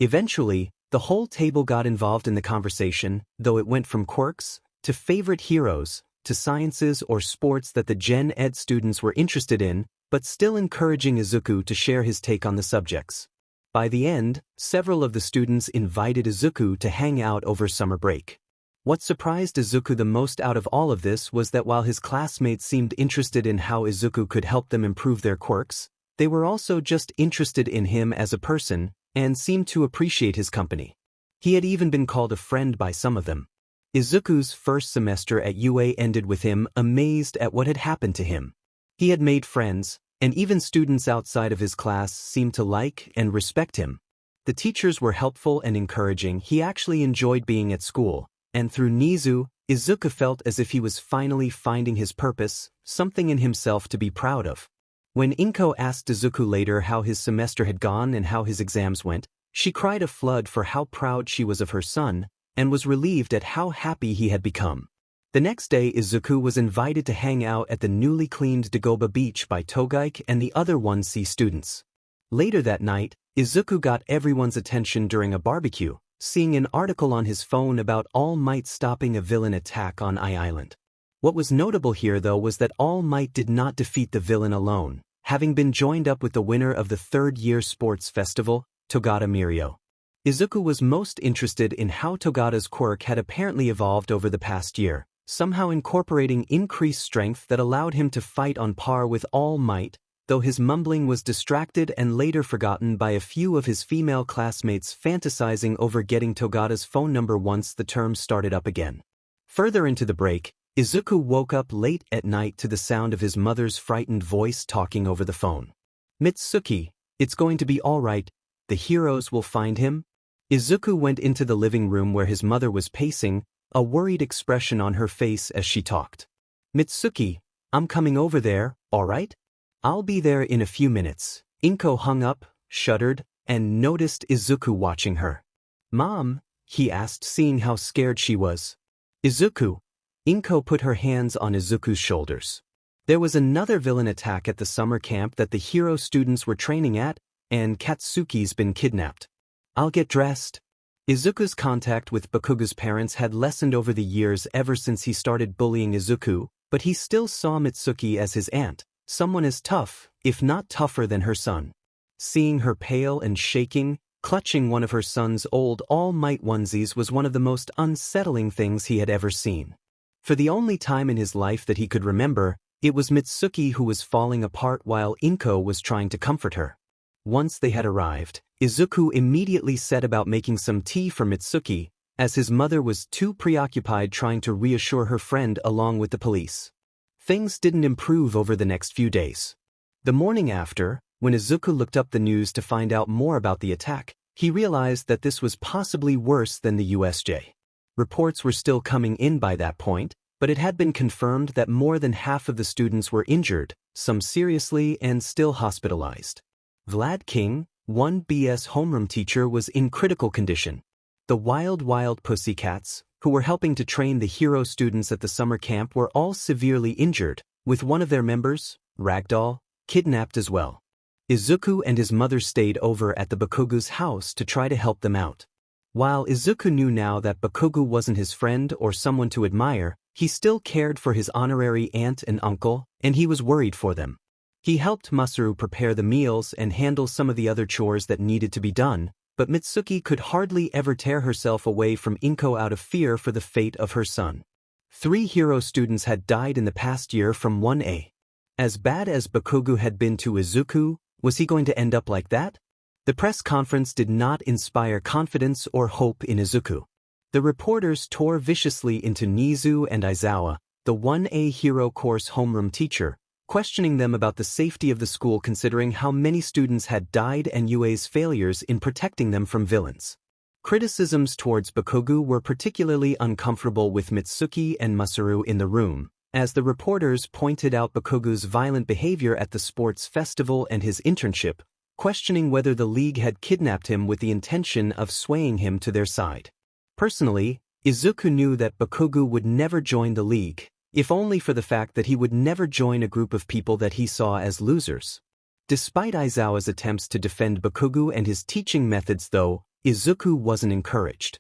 Eventually, the whole table got involved in the conversation, though it went from quirks, to favorite heroes, to sciences or sports that the Gen Ed students were interested in, but still encouraging Izuku to share his take on the subjects. By the end, several of the students invited Izuku to hang out over summer break. What surprised Izuku the most out of all of this was that while his classmates seemed interested in how Izuku could help them improve their quirks, they were also just interested in him as a person, and seemed to appreciate his company. He had even been called a friend by some of them. Izuku's first semester at UA ended with him amazed at what had happened to him. He had made friends, and even students outside of his class seemed to like and respect him. The teachers were helpful and encouraging. He actually enjoyed being at school, and through Nezu, Izuku felt as if he was finally finding his purpose, something in himself to be proud of. When Inko asked Izuku later how his semester had gone and how his exams went, she cried a flood for how proud she was of her son, and was relieved at how happy he had become. The next day Izuku was invited to hang out at the newly cleaned Dagoba beach by Togaik and the other 1C students. Later that night, Izuku got everyone's attention during a barbecue, seeing an article on his phone about All Might stopping a villain attack on Ai Island. What was notable here though was that All Might did not defeat the villain alone, having been joined up with the winner of the third-year sports festival, Togata Mirio. Izuku was most interested in how Togata's quirk had apparently evolved over the past year, somehow incorporating increased strength that allowed him to fight on par with All Might, though his mumbling was distracted and later forgotten by a few of his female classmates fantasizing over getting Togata's phone number once the term started up again. Further into the break, Izuku woke up late at night to the sound of his mother's frightened voice talking over the phone. "Mitsuki, it's going to be all right. The heroes will find him." Izuku went into the living room where his mother was pacing, a worried expression on her face as she talked. "Mitsuki, I'm coming over there, all right? I'll be there in a few minutes." Inko hung up, shuddered, and noticed Izuku watching her. "Mom?" he asked, seeing how scared she was. "Izuku." Inko put her hands on Izuku's shoulders. "There was another villain attack at the summer camp that the hero students were training at, and Katsuki's been kidnapped. I'll get dressed." Izuku's contact with Bakuga's parents had lessened over the years ever since he started bullying Izuku, but he still saw Mitsuki as his aunt, someone as tough, if not tougher than her son. Seeing her pale and shaking, Clutching one of her son's old All Might onesies was one of the most unsettling things he had ever seen. For the only time in his life that he could remember, it was Mitsuki who was falling apart while Inko was trying to comfort her. Once they had arrived, Izuku immediately set about making some tea for Mitsuki, as his mother was too preoccupied trying to reassure her friend along with the police. Things didn't improve over the next few days. The morning after, when Izuku looked up the news to find out more about the attack, he realized that this was possibly worse than the USJ. Reports were still coming in by that point, but it had been confirmed that more than half of the students were injured, some seriously and still hospitalized. Vlad King, one BS homeroom teacher, was in critical condition. The Wild Pussycats, who were helping to train the hero students at the summer camp, were all severely injured, with one of their members, Ragdoll, kidnapped as well. Izuku and his mother stayed over at the Bakugu's house to try to help them out. While Izuku knew now that Bakugu wasn't his friend or someone to admire, he still cared for his honorary aunt and uncle, and he was worried for them. He helped Masaru prepare the meals and handle some of the other chores that needed to be done, but Mitsuki could hardly ever tear herself away from Inko out of fear for the fate of her son. 3 hero students had died in the past year from 1A. As bad as Bakugu had been to Izuku, was he going to end up like that? The press conference did not inspire confidence or hope in Izuku. The reporters tore viciously into Nezu and Aizawa, the 1A hero course homeroom teacher, questioning them about the safety of the school considering how many students had died and UA's failures in protecting them from villains. Criticisms towards Bakugu were particularly uncomfortable with Mitsuki and Masaru in the room, as the reporters pointed out Bakugu's violent behavior at the sports festival and his internship, questioning whether the league had kidnapped him with the intention of swaying him to their side. Personally, Izuku knew that Bakugu would never join the league, if only for the fact that he would never join a group of people that he saw as losers. Despite Aizawa's attempts to defend Bakugu and his teaching methods though, Izuku wasn't encouraged.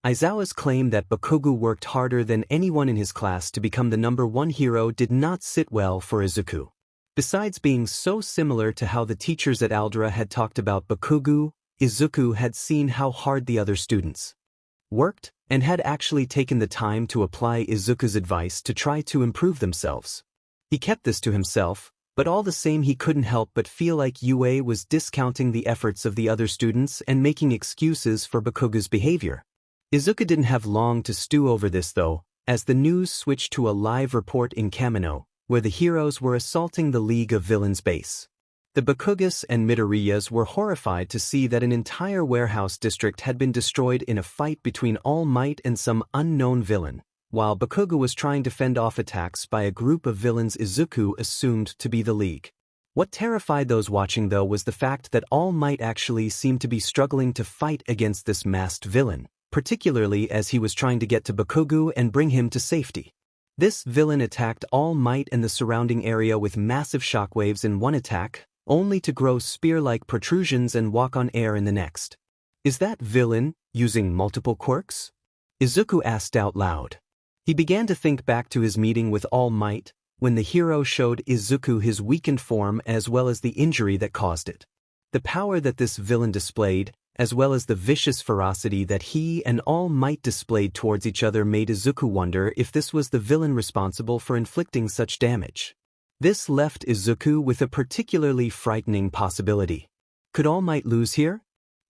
Aizawa's claim that Bakugu worked harder than anyone in his class to become the #1 hero did not sit well for Izuku. Besides being so similar to how the teachers at Aldera had talked about Bakugu, Izuku had seen how hard the other students worked, and had actually taken the time to apply Izuku's advice to try to improve themselves. He kept this to himself, but all the same he couldn't help but feel like UA was discounting the efforts of the other students and making excuses for Bakugu's behavior. Izuku didn't have long to stew over this though, as the news switched to a live report in Kamino, where the heroes were assaulting the League of Villains base. The Bakugas and Midoriyas were horrified to see that an entire warehouse district had been destroyed in a fight between All Might and some unknown villain, while Bakugu was trying to fend off attacks by a group of villains Izuku assumed to be the League. What terrified those watching though was the fact that All Might actually seemed to be struggling to fight against this masked villain, particularly as he was trying to get to Bakugu and bring him to safety. This villain attacked All Might and the surrounding area with massive shockwaves in one attack, only to grow spear-like protrusions and walk on air in the next. Is that villain using multiple quirks? Izuku asked out loud. He began to think back to his meeting with All Might, when the hero showed Izuku his weakened form as well as the injury that caused it. The power that this villain displayed, as well as the vicious ferocity that he and All Might displayed towards each other, made Izuku wonder if this was the villain responsible for inflicting such damage. This left Izuku with a particularly frightening possibility. Could All Might lose here?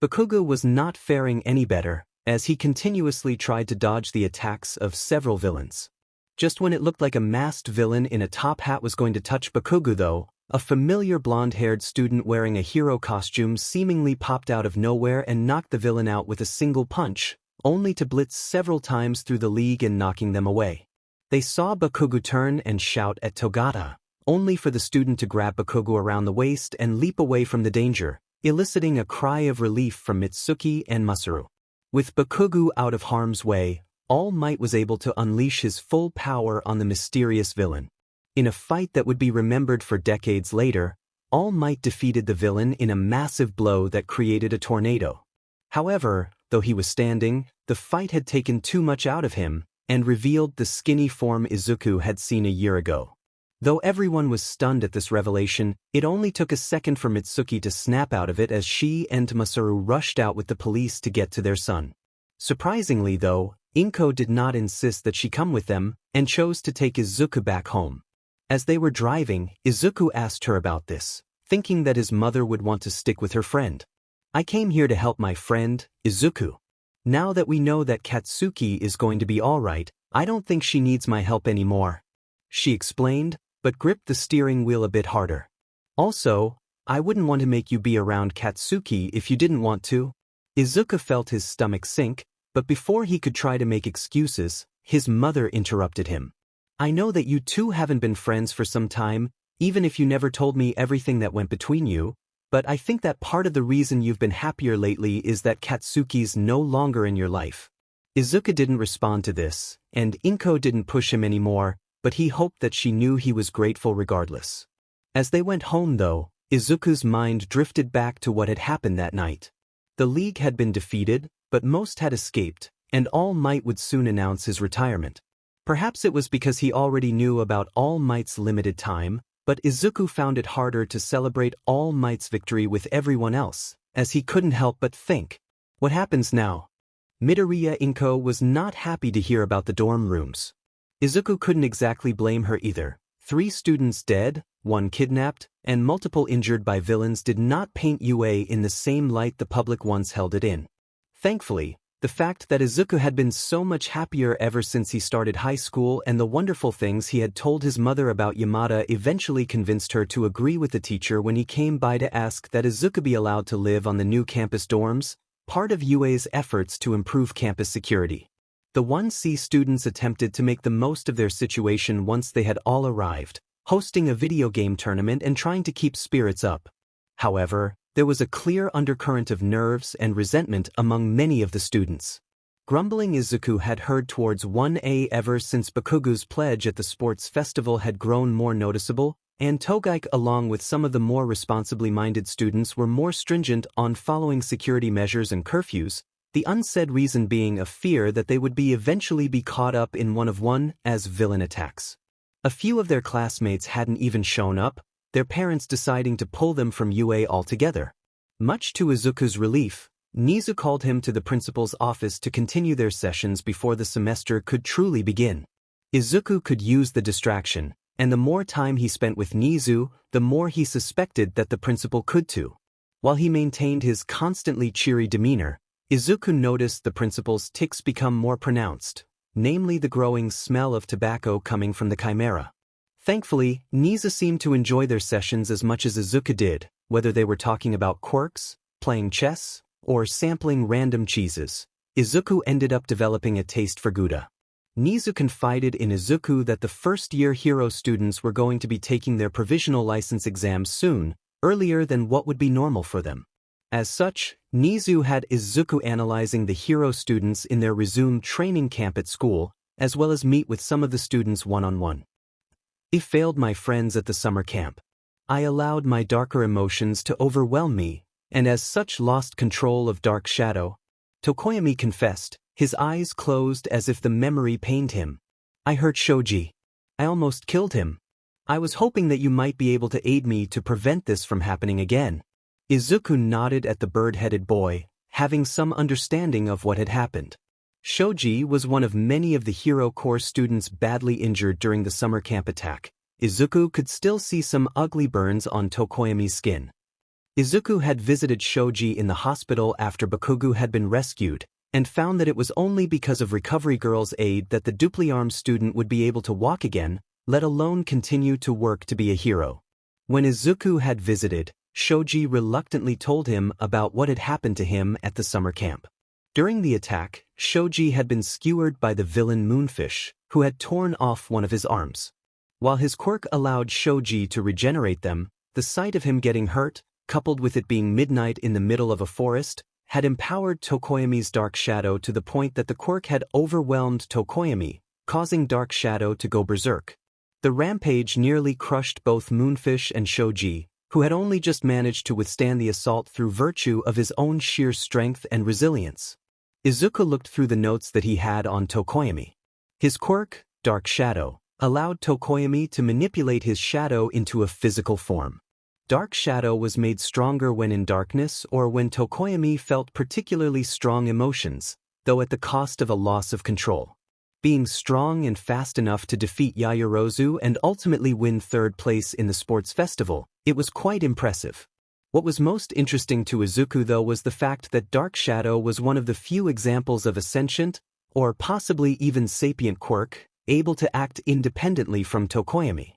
Bakugu was not faring any better, as he continuously tried to dodge the attacks of several villains. Just when it looked like a masked villain in a top hat was going to touch Bakugu though, a familiar blonde-haired student wearing a hero costume seemingly popped out of nowhere and knocked the villain out with a single punch, only to blitz several times through the league and knocking them away. They saw Bakugu turn and shout at Togata, only for the student to grab Bakugu around the waist and leap away from the danger, eliciting a cry of relief from Mitsuki and Masaru. With Bakugu out of harm's way, All Might was able to unleash his full power on the mysterious villain. In a fight that would be remembered for decades later, All Might defeated the villain in a massive blow that created a tornado. However, though he was standing, the fight had taken too much out of him, and revealed the skinny form Izuku had seen a year ago. Though everyone was stunned at this revelation, it only took a second for Mitsuki to snap out of it as she and Masaru rushed out with the police to get to their son. Surprisingly though, Inko did not insist that she come with them, and chose to take Izuku back home. As they were driving, Izuku asked her about this, thinking that his mother would want to stick with her friend. "I came here to help my friend, Izuku. Now that we know that Katsuki is going to be alright, I don't think she needs my help anymore," she explained, but gripped the steering wheel a bit harder. "Also, I wouldn't want to make you be around Katsuki if you didn't want to." Izuku felt his stomach sink, but before he could try to make excuses, his mother interrupted him. "I know that you two haven't been friends for some time, even if you never told me everything that went between you, but I think that part of the reason you've been happier lately is that Katsuki's no longer in your life." Izuku didn't respond to this, and Inko didn't push him anymore, but he hoped that she knew he was grateful regardless. As they went home though, Izuku's mind drifted back to what had happened that night. The League had been defeated, but most had escaped, and All Might would soon announce his retirement. Perhaps it was because he already knew about All Might's limited time, but Izuku found it harder to celebrate All Might's victory with everyone else, as he couldn't help but think, what happens now? Midoriya Inko was not happy to hear about the dorm rooms. Izuku couldn't exactly blame her either. 3 students dead, 1 kidnapped, and multiple injured by villains did not paint UA in the same light the public once held it in. Thankfully, the fact that Izuku had been so much happier ever since he started high school and the wonderful things he had told his mother about Yamada eventually convinced her to agree with the teacher when he came by to ask that Izuku be allowed to live on the new campus dorms, part of UA's efforts to improve campus security. The 1C students attempted to make the most of their situation once they had all arrived, hosting a video game tournament and trying to keep spirits up. However, there was a clear undercurrent of nerves and resentment among many of the students. Grumbling Izuku had heard towards 1A ever since Bakugu's pledge at the sports festival had grown more noticeable, and Togaik along with some of the more responsibly minded students were more stringent on following security measures and curfews, the unsaid reason being a fear that they would eventually be caught up in one of 1A's villain attacks. A few of their classmates hadn't even shown up, their parents deciding to pull them from UA altogether. Much to Izuku's relief, Nezu called him to the principal's office to continue their sessions before the semester could truly begin. Izuku could use the distraction, and the more time he spent with Nezu, the more he suspected that the principal could too. While he maintained his constantly cheery demeanor, Izuku noticed the principal's tics become more pronounced, namely the growing smell of tobacco coming from the chimera. Thankfully, Nezu seemed to enjoy their sessions as much as Izuku did, whether they were talking about quirks, playing chess, or sampling random cheeses. Izuku ended up developing a taste for Gouda. Nezu confided in Izuku that the first-year hero students were going to be taking their provisional license exams soon, earlier than what would be normal for them. As such, Nezu had Izuku analyzing the hero students in their resumed training camp at school, as well as meet with some of the students one-on-one. "I failed my friends at the summer camp. I allowed my darker emotions to overwhelm me, and as such lost control of Dark Shadow," Tokoyami confessed, his eyes closed as if the memory pained him. "I hurt Shoji. I almost killed him. I was hoping that you might be able to aid me to prevent this from happening again." Izuku nodded at the bird-headed boy, having some understanding of what had happened. Shoji was one of many of the Hero Corps students badly injured during the summer camp attack. Izuku could still see some ugly burns on Tokoyami's skin. Izuku had visited Shoji in the hospital after Bakugu had been rescued, and found that it was only because of Recovery Girl's aid that the dupli-armed student would be able to walk again, let alone continue to work to be a hero. When Izuku had visited, Shoji reluctantly told him about what had happened to him at the summer camp. During the attack, Shoji had been skewered by the villain Moonfish, who had torn off one of his arms. While his quirk allowed Shoji to regenerate them, the sight of him getting hurt, coupled with it being midnight in the middle of a forest, had empowered Tokoyami's Dark Shadow to the point that the quirk had overwhelmed Tokoyami, causing Dark Shadow to go berserk. The rampage nearly crushed both Moonfish and Shoji, who had only just managed to withstand the assault through virtue of his own sheer strength and resilience. Izuku looked through the notes that he had on Tokoyami. His quirk, Dark Shadow, allowed Tokoyami to manipulate his shadow into a physical form. Dark shadow was made stronger when in darkness or when Tokoyami felt particularly strong emotions, though at the cost of a loss of control. Being strong and fast enough to defeat Yaoyorozu and ultimately win third place in the sports festival, it was quite impressive. What was most interesting to Izuku though was the fact that Dark Shadow was one of the few examples of a sentient, or possibly even sapient quirk, able to act independently from Tokoyami.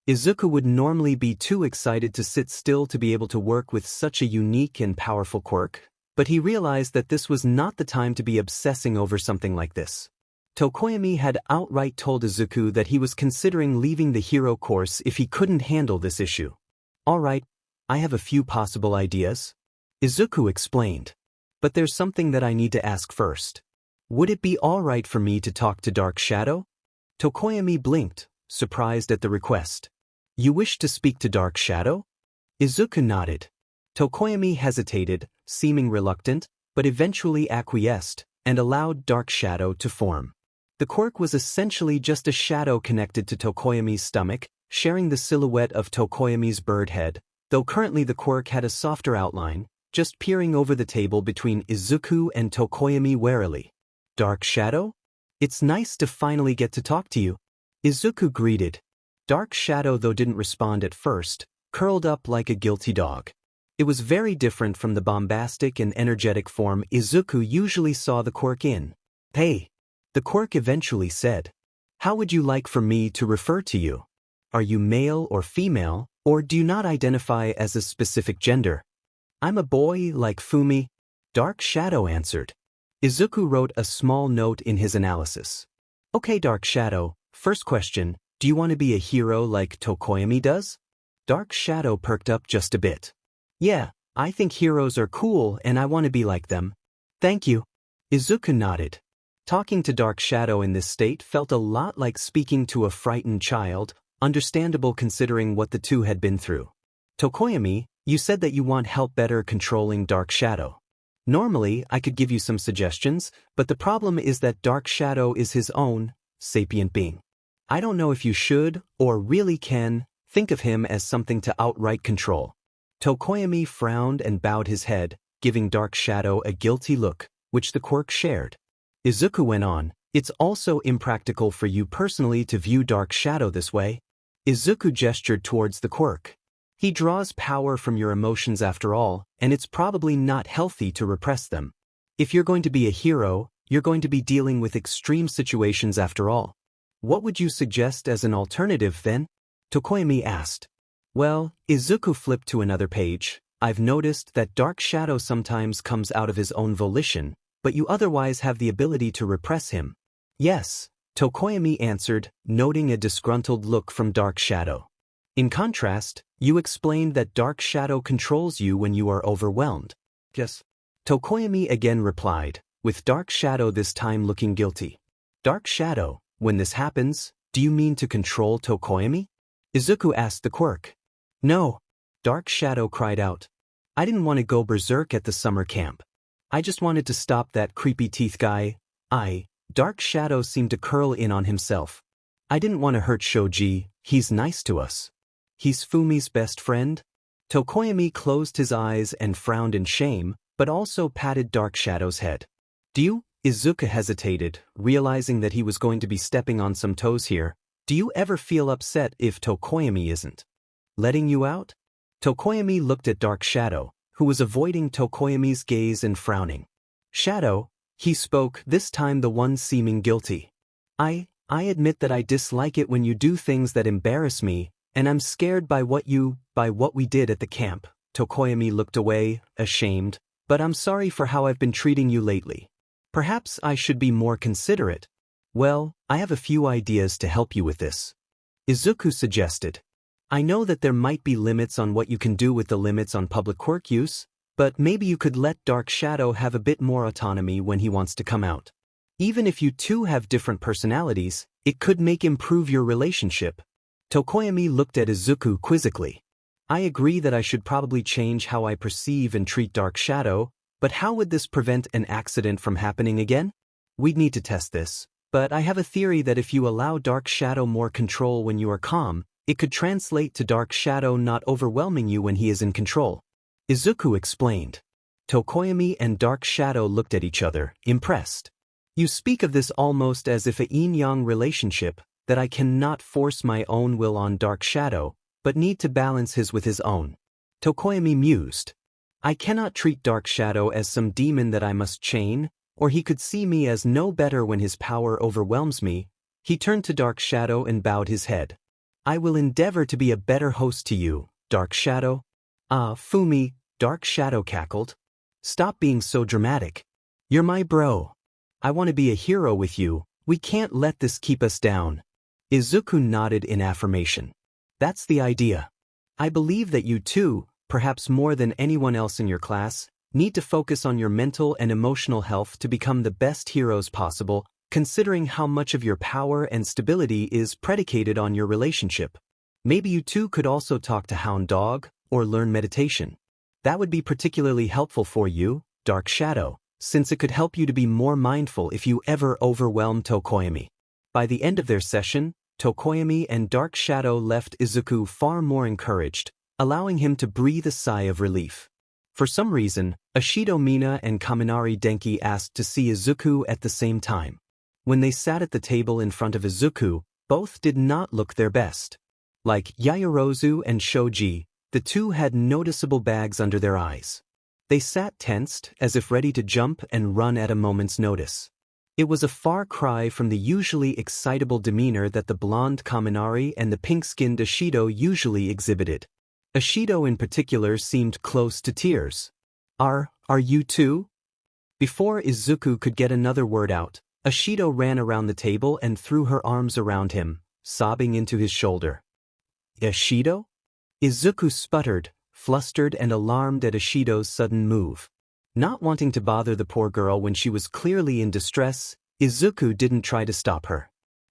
Izuku would normally be too excited to sit still to be able to work with such a unique and powerful quirk, but he realized that this was not the time to be obsessing over something like this. Tokoyami had outright told Izuku that he was considering leaving the hero course if he couldn't handle this issue. "Alright, I have a few possible ideas," Izuku explained. "But there's something that I need to ask first. Would it be alright for me to talk to Dark Shadow?" Tokoyami blinked, surprised at the request. "You wish to speak to Dark Shadow?" Izuku nodded. Tokoyami hesitated, seeming reluctant, but eventually acquiesced, and allowed Dark Shadow to form. The quirk was essentially just a shadow connected to Tokoyami's stomach, sharing the silhouette of Tokoyami's bird head, though currently the quirk had a softer outline, just peering over the table between Izuku and Tokoyami warily. "Dark Shadow? It's nice to finally get to talk to you," Izuku greeted. Dark Shadow though didn't respond at first, curled up like a guilty dog. It was very different from the bombastic and energetic form Izuku usually saw the quirk in. "Hey," the quirk eventually said. "How would you like for me to refer to you? Are you male or female, or do you not identify as a specific gender?" "I'm a boy like Fumi," Dark Shadow answered. Izuku wrote a small note in his analysis. "Okay, Dark Shadow, first question, do you want to be a hero like Tokoyami does?" Dark Shadow perked up just a bit. "Yeah, I think heroes are cool and I want to be like them." "Thank you." Izuku nodded. Talking to Dark Shadow in this state felt a lot like speaking to a frightened child, understandable considering what the two had been through. "Tokoyami, you said that you want help better controlling Dark Shadow. Normally, I could give you some suggestions, but the problem is that Dark Shadow is his own, sapient being. I don't know if you should, or really can, think of him as something to outright control." Tokoyami frowned and bowed his head, giving Dark Shadow a guilty look, which the quirk shared. Izuku went on, "It's also impractical for you personally to view Dark Shadow this way." Izuku gestured towards the quirk. "He draws power from your emotions after all, and it's probably not healthy to repress them. If you're going to be a hero, you're going to be dealing with extreme situations after all. What would you suggest as an alternative then?" Tokoyami asked. "Well," Izuku flipped to another page, "I've noticed that Dark Shadow sometimes comes out of his own volition, but you otherwise have the ability to repress him." "Yes," Tokoyami answered, noting a disgruntled look from Dark Shadow. "In contrast, you explained that Dark Shadow controls you when you are overwhelmed." "Yes," Tokoyami again replied, with Dark Shadow this time looking guilty. "Dark Shadow, when this happens, do you mean to control Tokoyami?" Izuku asked the quirk. "No," Dark Shadow cried out. "I didn't want to go berserk at the summer camp. I just wanted to stop that creepy teeth guy. Dark Shadow seemed to curl in on himself. "I didn't want to hurt Shoji, he's nice to us. He's Fumi's best friend." Tokoyami closed his eyes and frowned in shame, but also patted Dark Shadow's head. "Do you?" Izuku hesitated, realizing that he was going to be stepping on some toes here. "Do you ever feel upset if Tokoyami isn't letting you out?" Tokoyami looked at Dark Shadow, who was avoiding Tokoyami's gaze and frowning. "Shadow," he spoke, this time the one seeming guilty. I admit that I dislike it when you do things that embarrass me, and I'm scared by what we did at the camp." Tokoyami looked away, ashamed. "But I'm sorry for how I've been treating you lately. Perhaps I should be more considerate." "Well, I have a few ideas to help you with this," Izuku suggested. "I know that there might be limits on what you can do with the limits on public quirk use, but maybe you could let Dark Shadow have a bit more autonomy when he wants to come out. Even if you two have different personalities, it could improve your relationship." Tokoyami looked at Izuku quizzically. "I agree that I should probably change how I perceive and treat Dark Shadow, but how would this prevent an accident from happening again? We'd need to test this. But I have a theory that if you allow Dark Shadow more control when you are calm, it could translate to Dark Shadow not overwhelming you when he is in control. Izuku explained. Tokoyami and Dark Shadow looked at each other, impressed. You speak of this almost as if a yin-yang relationship, that I cannot force my own will on Dark Shadow, but need to balance his with his own. Tokoyami mused. I cannot treat Dark Shadow as some demon that I must chain, or he could see me as no better when his power overwhelms me. He turned to Dark Shadow and bowed his head. I will endeavor to be a better host to you, Dark Shadow. Ah, Fumi, Dark Shadow cackled. Stop being so dramatic. You're my bro. I want to be a hero with you. We can't let this keep us down. Izuku nodded in affirmation. That's the idea. I believe that you too, perhaps more than anyone else in your class, need to focus on your mental and emotional health to become the best heroes possible, considering how much of your power and stability is predicated on your relationship. Maybe you too could also talk to Hound Dog, or learn meditation. That would be particularly helpful for you, Dark Shadow, since it could help you to be more mindful if you ever overwhelm Tokoyami. By the end of their session, Tokoyami and Dark Shadow left Izuku far more encouraged, allowing him to breathe a sigh of relief. For some reason, Ashido Mina and Kaminari Denki asked to see Izuku at the same time. When they sat at the table in front of Izuku, both did not look their best. Like Yaoyorozu and Shoji, the two had noticeable bags under their eyes. They sat tensed, as if ready to jump and run at a moment's notice. It was a far cry from the usually excitable demeanor that the blonde Kaminari and the pink-skinned Ashido usually exhibited. Ashido in particular seemed close to tears. Are you too? Before Izuku could get another word out, Ashido ran around the table and threw her arms around him, sobbing into his shoulder. Ashido? Izuku sputtered, flustered and alarmed at Ashido's sudden move. Not wanting to bother the poor girl when she was clearly in distress, Izuku didn't try to stop her.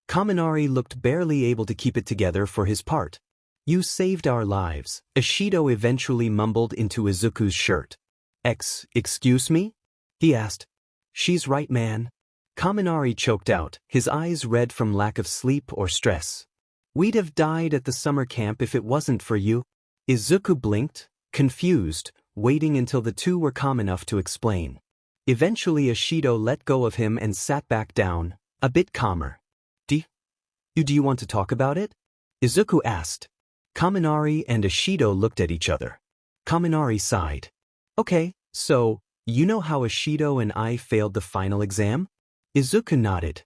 Kaminari looked barely able to keep it together for his part. You saved our lives, Ashido eventually mumbled into Izuku's shirt. Excuse me? He asked. She's right, man. Kaminari choked out, his eyes red from lack of sleep or stress. We'd have died at the summer camp if it wasn't for you. Izuku blinked, confused, waiting until the two were calm enough to explain. Eventually Ashido let go of him and sat back down, a bit calmer. Do you want to talk about it? Izuku asked. Kaminari and Ashido looked at each other. Kaminari sighed. Okay, so, you know how Ashido and I failed the final exam? Izuku nodded.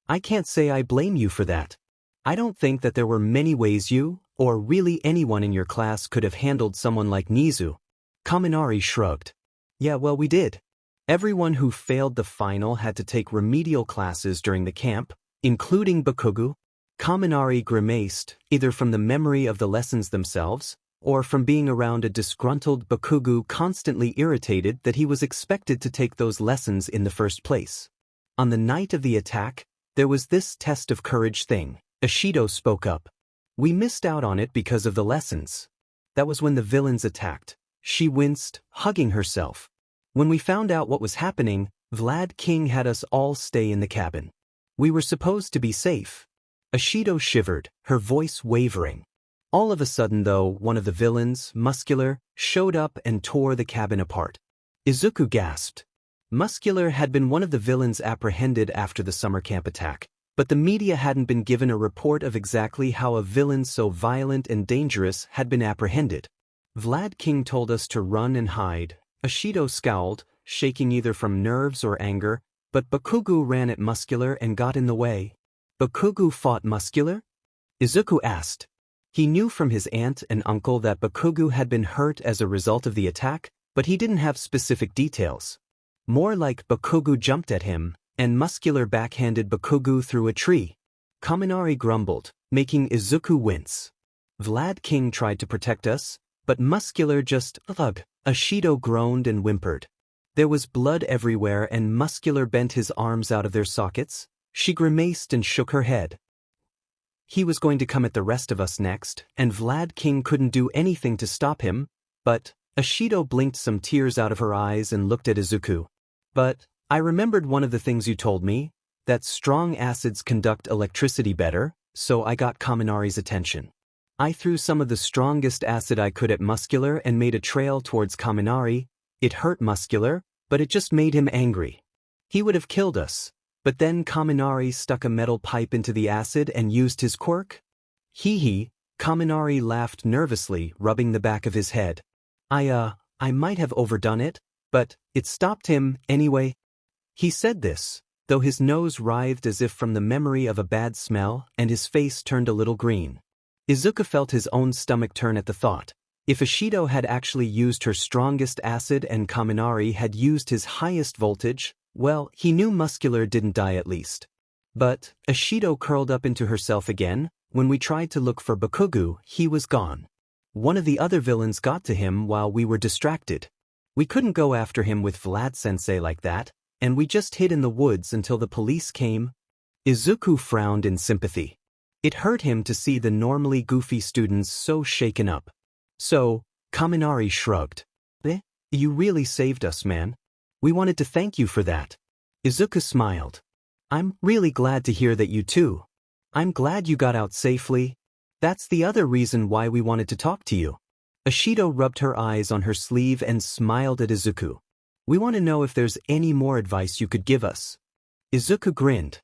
I can't say I blame you for that. I don't think that there were many ways you, or really anyone in your class could have handled someone like Nezu. Kaminari shrugged. Yeah, well, we did. Everyone who failed the final had to take remedial classes during the camp, including Bakugu. Kaminari grimaced, either from the memory of the lessons themselves, or from being around a disgruntled Bakugu constantly irritated that he was expected to take those lessons in the first place. On the night of the attack, there was this test of courage thing. Ashido spoke up. We missed out on it because of the lessons. That was when the villains attacked. She winced, hugging herself. When we found out what was happening, Vlad King had us all stay in the cabin. We were supposed to be safe. Ashido shivered, her voice wavering. All of a sudden though, one of the villains, Muscular, showed up and tore the cabin apart. Izuku gasped. Muscular had been one of the villains apprehended after the summer camp attack, but the media hadn't been given a report of exactly how a villain so violent and dangerous had been apprehended. Vlad King told us to run and hide. Ashido scowled, shaking either from nerves or anger, but Bakugu ran at Muscular and got in the way. Bakugu fought Muscular? Izuku asked. He knew from his aunt and uncle that Bakugu had been hurt as a result of the attack, but he didn't have specific details. More like Bakugu jumped at him, and Muscular backhanded Bakugu through a tree. Kaminari grumbled, making Izuku wince. Vlad King tried to protect us, but Muscular just ugh. Ashido groaned and whimpered. There was blood everywhere and Muscular bent his arms out of their sockets. She grimaced and shook her head. He was going to come at the rest of us next, and Vlad King couldn't do anything to stop him, but Ashido blinked some tears out of her eyes and looked at Izuku. But I remembered one of the things you told me. that strong acids conduct electricity better, so I got Kaminari's attention. I threw some of the strongest acid I could at Muscular and made a trail towards Kaminari. It hurt Muscular, but it just made him angry. He would have killed us, but then Kaminari stuck a metal pipe into the acid and used his quirk. Hee hee, Kaminari laughed nervously, rubbing the back of his head. I might have overdone it, but it stopped him anyway. He said this, though his nose writhed as if from the memory of a bad smell and his face turned a little green. Izuku felt his own stomach turn at the thought. If Ashido had actually used her strongest acid and Kaminari had used his highest voltage, well, he knew Muscular didn't die at least. But Ashido curled up into herself again. When we tried to look for Bakugu, he was gone. One of the other villains got to him while we were distracted. We couldn't go after him with Vlad-sensei like that, and we just hid in the woods until the police came. Izuku frowned in sympathy. It hurt him to see the normally goofy students so shaken up. So, Kaminari shrugged. You really saved us, man. We wanted to thank you for that. Izuku smiled. I'm really glad to hear that you too. I'm glad you got out safely. That's the other reason why we wanted to talk to you. Ashido rubbed her eyes on her sleeve and smiled at Izuku. We want to know if there's any more advice you could give us. Izuku grinned.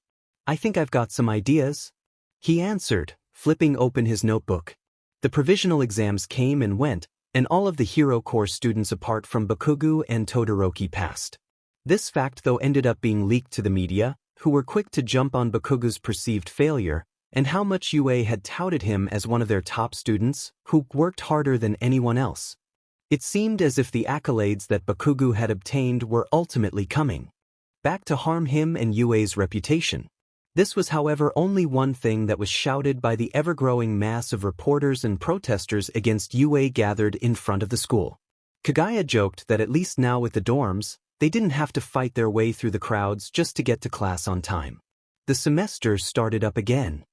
I think I've got some ideas. He answered, flipping open his notebook. The provisional exams came and went, and all of the Hero Corps students apart from Bakugu and Todoroki passed. This fact though ended up being leaked to the media, who were quick to jump on Bakugu's perceived failure, and how much UA had touted him as one of their top students, who worked harder than anyone else. It seemed as if the accolades that Bakugu had obtained were ultimately coming back to harm him and UA's reputation. This was however only one thing that was shouted by the ever-growing mass of reporters and protesters against UA gathered in front of the school. Kagaya joked that at least now with the dorms, they didn't have to fight their way through the crowds just to get to class on time. The semester started up again.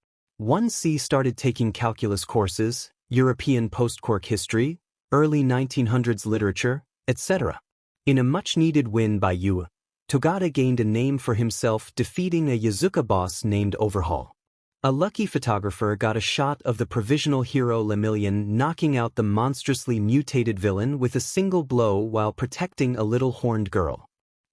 1C started taking calculus courses, European post-quirk history, early 1900s literature, etc. In a much-needed win by UA, Togata gained a name for himself defeating a Yazuka boss named Overhaul. A lucky photographer got a shot of the provisional hero Lemillion knocking out the monstrously mutated villain with a single blow while protecting a little horned girl.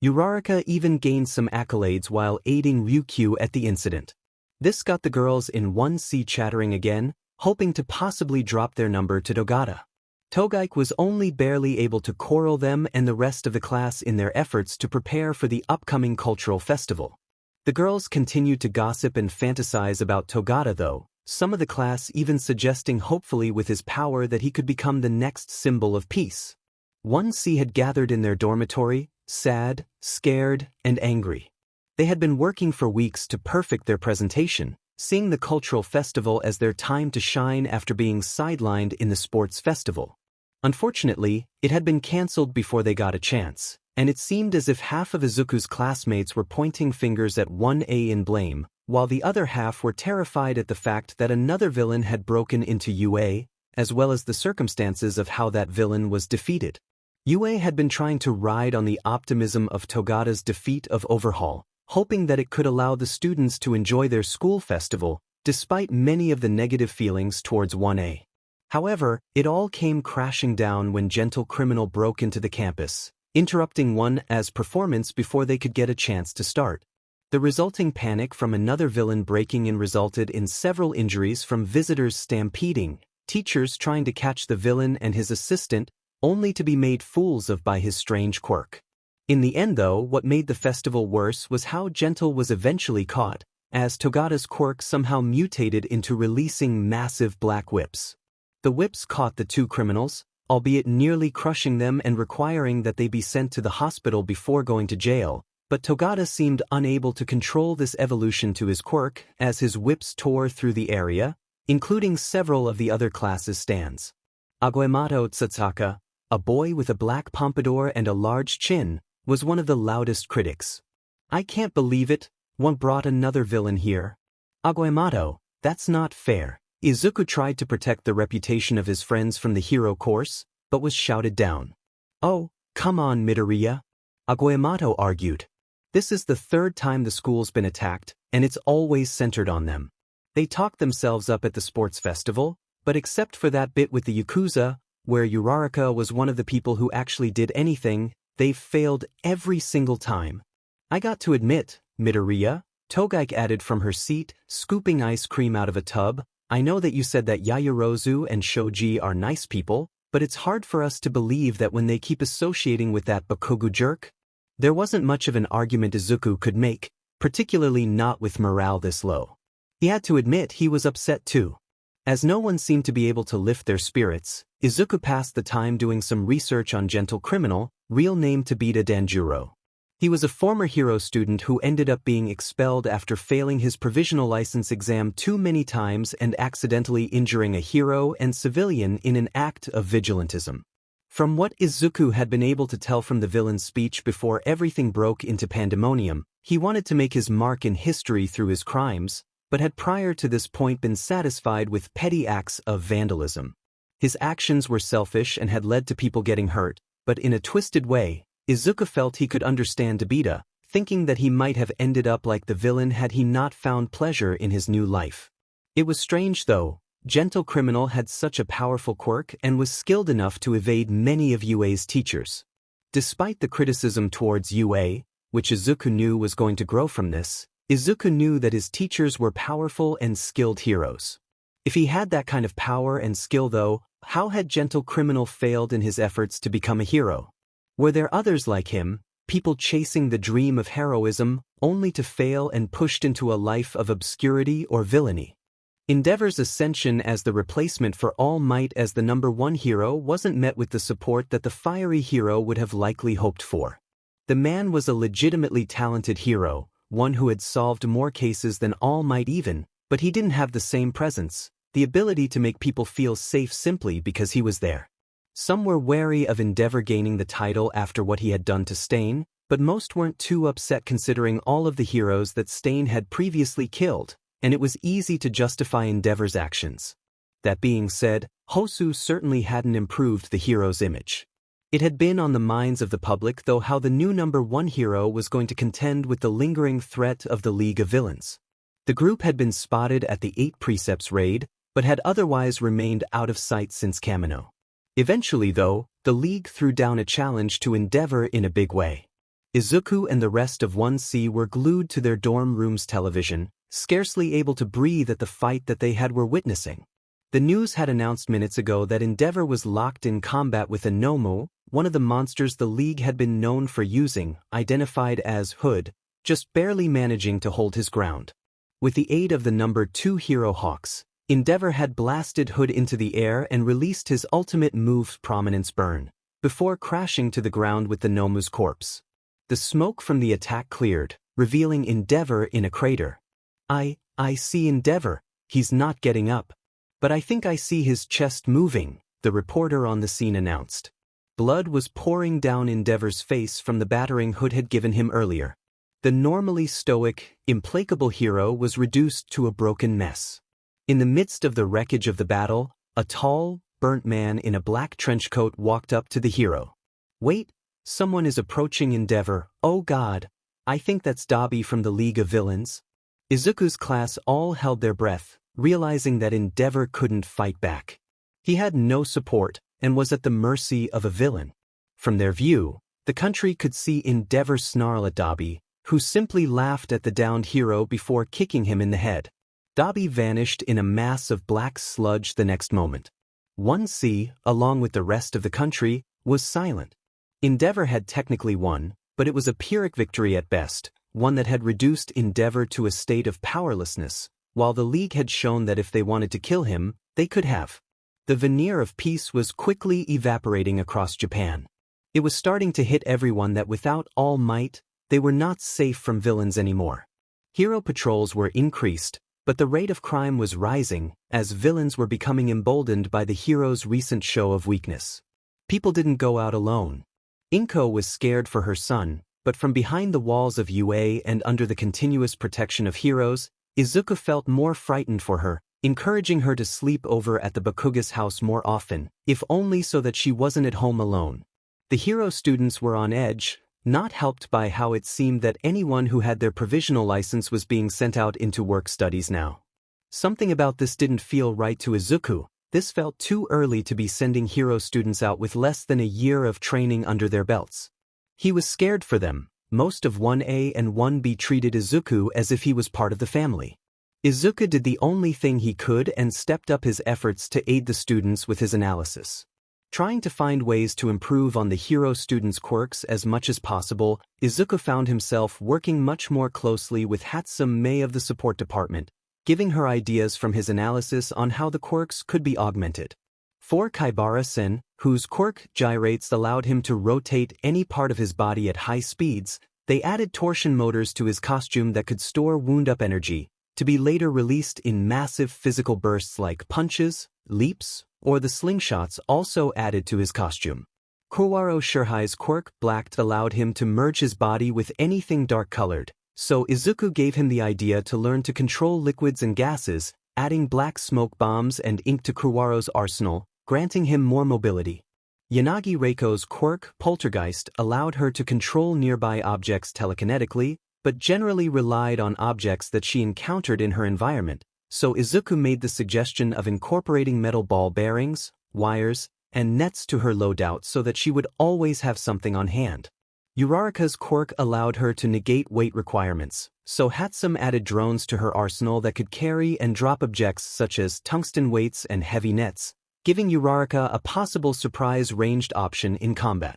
Uraraka even gained some accolades while aiding Ryukyu at the incident. This got the girls in 1C chattering again, hoping to possibly drop their number to Togata. Togaik was only barely able to corral them and the rest of the class in their efforts to prepare for the upcoming cultural festival. The girls continued to gossip and fantasize about Togata though, some of the class even suggesting hopefully with his power that he could become the next symbol of peace. 1C had gathered in their dormitory, sad, scared, and angry. They had been working for weeks to perfect their presentation, seeing the cultural festival as their time to shine after being sidelined in the sports festival. Unfortunately, it had been cancelled before they got a chance, and it seemed as if half of Izuku's classmates were pointing fingers at 1A in blame, while the other half were terrified at the fact that another villain had broken into UA, as well as the circumstances of how that villain was defeated. UA had been trying to ride on the optimism of Togata's defeat of Overhaul, hoping that it could allow the students to enjoy their school festival, despite many of the negative feelings towards 1A. However, it all came crashing down when Gentle Criminal broke into the campus, interrupting 1A's performance before they could get a chance to start. The resulting panic from another villain breaking in resulted in several injuries from visitors stampeding, teachers trying to catch the villain and his assistant, only to be made fools of by his strange quirk. In the end though, what made the festival worse was how Gentle was eventually caught, as Togata's quirk somehow mutated into releasing massive black whips. The whips caught the two criminals, albeit nearly crushing them and requiring that they be sent to the hospital before going to jail, but Togata seemed unable to control this evolution to his quirk as his whips tore through the area, including several of the other class's stands. Aguemato Tsutsaka, a boy with a black pompadour and a large chin, was one of the loudest critics. I can't believe it, one brought another villain here. Aguemato, that's not fair. Izuku tried to protect the reputation of his friends from the hero course, but was shouted down. Oh, come on Midoriya. Aguemato argued. This is the third time the school's been attacked, and it's always centered on them. They talked themselves up at the sports festival, but except for that bit with the Yakuza, where Uraraka was one of the people who actually did anything, they've failed every single time. I got to admit, Midoriya, Togaike added from her seat, scooping ice cream out of a tub, I know that you said that Yaoyorozu and Shoji are nice people, but it's hard for us to believe that when they keep associating with that Bakugo jerk. There wasn't much of an argument Izuku could make, particularly not with morale this low. He had to admit he was upset too. As no one seemed to be able to lift their spirits, Izuku passed the time doing some research on Gentle Criminal, real name Tobita Danjuro. He was a former hero student who ended up being expelled after failing his provisional license exam too many times and accidentally injuring a hero and civilian in an act of vigilantism. From what Izuku had been able to tell from the villain's speech before everything broke into pandemonium, he wanted to make his mark in history through his crimes, but had prior to this point been satisfied with petty acts of vandalism. His actions were selfish and had led to people getting hurt, but in a twisted way, Izuku felt he could understand Tobita, thinking that he might have ended up like the villain had he not found pleasure in his new life. It was strange though. Gentle Criminal had such a powerful quirk and was skilled enough to evade many of Yue's teachers. Despite the criticism towards Yue, which Izuku knew was going to grow from this, Izuku knew that his teachers were powerful and skilled heroes. If he had that kind of power and skill though, how had Gentle Criminal failed in his efforts to become a hero? Were there others like him, people chasing the dream of heroism, only to fail and pushed into a life of obscurity or villainy? Endeavor's ascension as the replacement for All Might as the #1 hero wasn't met with the support that the fiery hero would have likely hoped for. The man was a legitimately talented hero, one who had solved more cases than All Might even, but he didn't have the same presence, the ability to make people feel safe simply because he was there. Some were wary of Endeavor gaining the title after what he had done to Stain, but most weren't too upset considering all of the heroes that Stain had previously killed, and it was easy to justify Endeavor's actions. That being said, Hosu certainly hadn't improved the hero's image. It had been on the minds of the public though how the new #1 hero was going to contend with the lingering threat of the League of Villains. The group had been spotted at the 8 Precepts raid, but had otherwise remained out of sight since Kamino. Eventually though, the League threw down a challenge to Endeavor in a big way. Izuku and the rest of 1C were glued to their dorm room's television, scarcely able to breathe at the fight that they were witnessing. The news had announced minutes ago that Endeavor was locked in combat with a Nomu, one of the monsters the League had been known for using, identified as Hood, just barely managing to hold his ground. With the aid of the #2 hero Hawks, Endeavor had blasted Hood into the air and released his ultimate move Prominence Burn, before crashing to the ground with the Nomu's corpse. The smoke from the attack cleared, revealing Endeavor in a crater. I see Endeavor, he's not getting up. But I think I see his chest moving, the reporter on the scene announced. Blood was pouring down Endeavor's face from the battering Hood had given him earlier. The normally stoic, implacable hero was reduced to a broken mess. In the midst of the wreckage of the battle, a tall, burnt man in a black trench coat walked up to the hero. Wait, someone is approaching Endeavor, oh god, I think that's Dabi from the League of Villains. Izuku's class all held their breath, realizing that Endeavor couldn't fight back. He had no support, and was at the mercy of a villain. From their view, the country could see Endeavor snarl at Dabi, who simply laughed at the downed hero before kicking him in the head. Dabi vanished in a mass of black sludge the next moment. 1C, along with the rest of the country, was silent. Endeavor had technically won, but it was a Pyrrhic victory at best, one that had reduced Endeavor to a state of powerlessness, while the League had shown that if they wanted to kill him, they could have. The veneer of peace was quickly evaporating across Japan. It was starting to hit everyone that without All Might, they were not safe from villains anymore. Hero patrols were increased, but the rate of crime was rising, as villains were becoming emboldened by the hero's recent show of weakness. People didn't go out alone. Inko was scared for her son, but from behind the walls of UA and under the continuous protection of heroes, Izuku felt more frightened for her, encouraging her to sleep over at the Bakuga's house more often, if only so that she wasn't at home alone. The hero students were on edge, not helped by how it seemed that anyone who had their provisional license was being sent out into work studies now. Something about this didn't feel right to Izuku. This felt too early to be sending hero students out with less than a year of training under their belts. He was scared for them. Most of 1A and 1B treated Izuku as if he was part of the family. Izuku did the only thing he could and stepped up his efforts to aid the students with his analysis. Trying to find ways to improve on the hero students' quirks as much as possible, Izuku found himself working much more closely with Hatsum Mei of the support department, giving her ideas from his analysis on how the quirks could be augmented. For Kaibara-sen, whose quirk gyrates allowed him to rotate any part of his body at high speeds, they added torsion motors to his costume that could store wound-up energy, to be later released in massive physical bursts like punches, leaps, or the slingshots also added to his costume. Kurwaro Shirai's quirk Blacked allowed him to merge his body with anything dark-colored, so Izuku gave him the idea to learn to control liquids and gases, adding black smoke bombs and ink to Kurwaro's arsenal, granting him more mobility. Yanagi Reiko's quirk Poltergeist allowed her to control nearby objects telekinetically, but generally relied on objects that she encountered in her environment, so Izuku made the suggestion of incorporating metal ball bearings, wires, and nets to her loadout so that she would always have something on hand. Uraraka's quirk allowed her to negate weight requirements, so Hatsum added drones to her arsenal that could carry and drop objects such as tungsten weights and heavy nets, giving Uraraka a possible surprise ranged option in combat.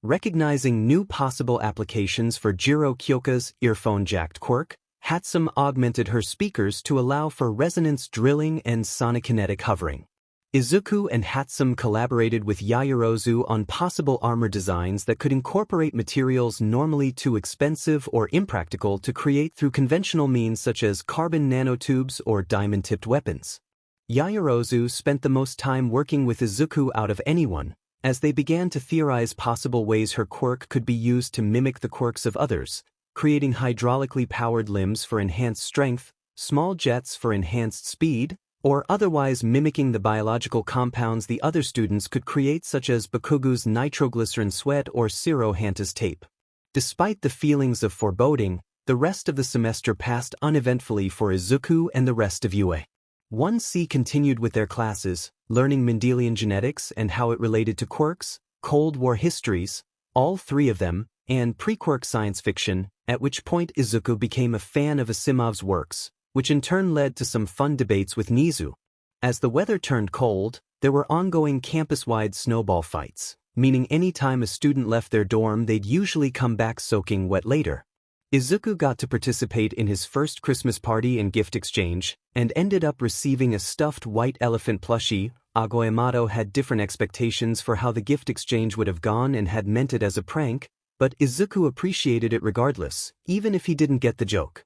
Recognizing new possible applications for Jiro Kyoka's earphone-jacked quirk, Hatsum augmented her speakers to allow for resonance drilling and sonic-kinetic hovering. Izuku and Hatsum collaborated with Yaoyorozu on possible armor designs that could incorporate materials normally too expensive or impractical to create through conventional means such as carbon nanotubes or diamond-tipped weapons. Yaoyorozu spent the most time working with Izuku out of anyone, as they began to theorize possible ways her quirk could be used to mimic the quirks of others, creating hydraulically powered limbs for enhanced strength, small jets for enhanced speed, or otherwise mimicking the biological compounds the other students could create such as Bakugu's nitroglycerin sweat or Sirohanta's tape. Despite the feelings of foreboding, the rest of the semester passed uneventfully for Izuku and the rest of UA. 1C continued with their classes, learning Mendelian genetics and how it related to quirks, Cold War histories, all three of them, and pre-quirk science fiction, at which point Izuku became a fan of Asimov's works, which in turn led to some fun debates with Nezu. As the weather turned cold, there were ongoing campus-wide snowball fights, meaning any time a student left their dorm they'd usually come back soaking wet later. Izuku got to participate in his first Christmas party and gift exchange, and ended up receiving a stuffed white elephant plushie. Yamada had different expectations for how the gift exchange would have gone and had meant it as a prank, but Izuku appreciated it regardless, even if he didn't get the joke.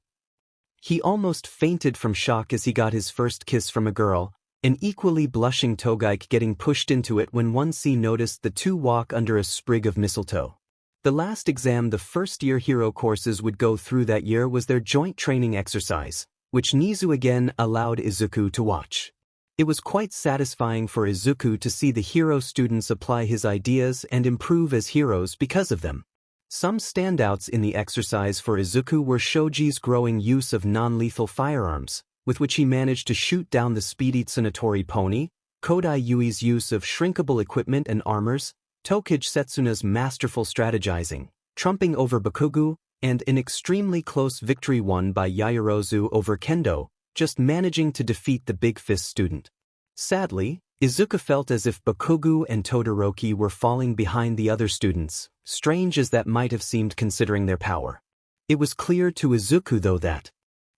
He almost fainted from shock as he got his first kiss from a girl, an equally blushing Togaike getting pushed into it when 1C noticed the two walk under a sprig of mistletoe. The last exam the first-year hero courses would go through that year was their joint training exercise, which Nezu again allowed Izuku to watch. It was quite satisfying for Izuku to see the hero students apply his ideas and improve as heroes because of them. Some standouts in the exercise for Izuku were Shoji's growing use of non-lethal firearms, with which he managed to shoot down the speedy Tsunatori pony, Kodai Yui's use of shrinkable equipment and armors, Tokage Setsuna's masterful strategizing, trumping over Bakugu, and an extremely close victory won by Yaoyorozu over Kendo, just managing to defeat the Big Fist student. Sadly, Izuku felt as if Bakugu and Todoroki were falling behind the other students, strange as that might have seemed considering their power. It was clear to Izuku though that,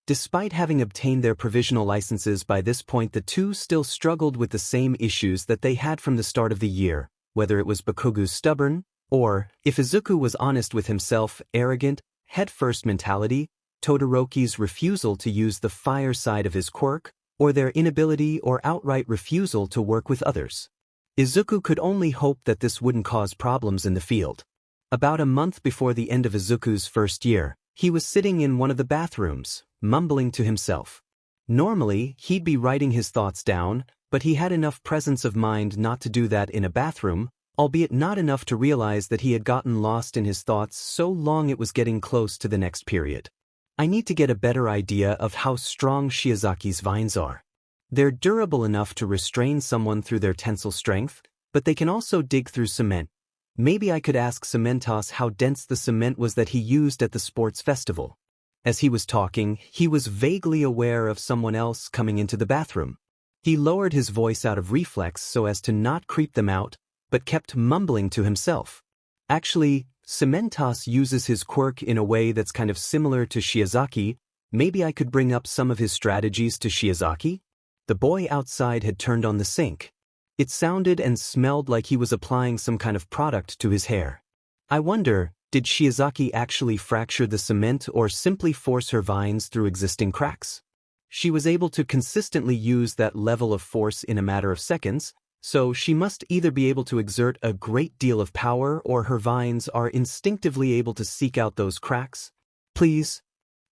despite having obtained their provisional licenses by this point, the two still struggled with the same issues that they had from the start of the year, whether it was Bakugu's stubborn, or, if Izuku was honest with himself, arrogant, head-first mentality, Todoroki's refusal to use the fire side of his quirk, or their inability or outright refusal to work with others. Izuku could only hope that this wouldn't cause problems in the field. About a month before the end of Izuku's first year, he was sitting in one of the bathrooms, mumbling to himself. Normally, he'd be writing his thoughts down, but he had enough presence of mind not to do that in a bathroom, albeit not enough to realize that he had gotten lost in his thoughts so long it was getting close to the next period. I need to get a better idea of how strong Shiozaki's vines are. They're durable enough to restrain someone through their tensile strength, but they can also dig through cement. Maybe I could ask Cementos how dense the cement was that he used at the sports festival. As he was talking, he was vaguely aware of someone else coming into the bathroom. He lowered his voice out of reflex so as to not creep them out, but kept mumbling to himself. Actually, Cementos uses his quirk in a way that's kind of similar to Shiozaki. Maybe I could bring up some of his strategies to Shiozaki? The boy outside had turned on the sink. It sounded and smelled like he was applying some kind of product to his hair. I wonder, did Shiozaki actually fracture the cement or simply force her vines through existing cracks? She was able to consistently use that level of force in a matter of seconds, so she must either be able to exert a great deal of power or her vines are instinctively able to seek out those cracks. Please?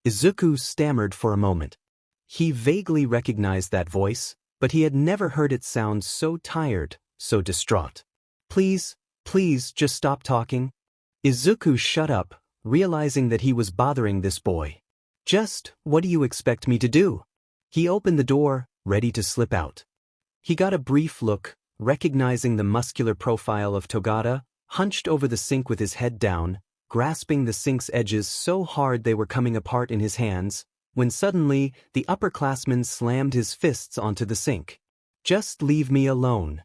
Izuku stammered for a moment. He vaguely recognized that voice, but he had never heard it sound so tired, so distraught. Please, just stop talking. Izuku shut up, realizing that he was bothering this boy. Just, what do you expect me to do? He opened the door, ready to slip out. He got a brief look, recognizing the muscular profile of Togata, hunched over the sink with his head down, grasping the sink's edges so hard they were coming apart in his hands, when suddenly the upperclassman slammed his fists onto the sink. Just leave me alone.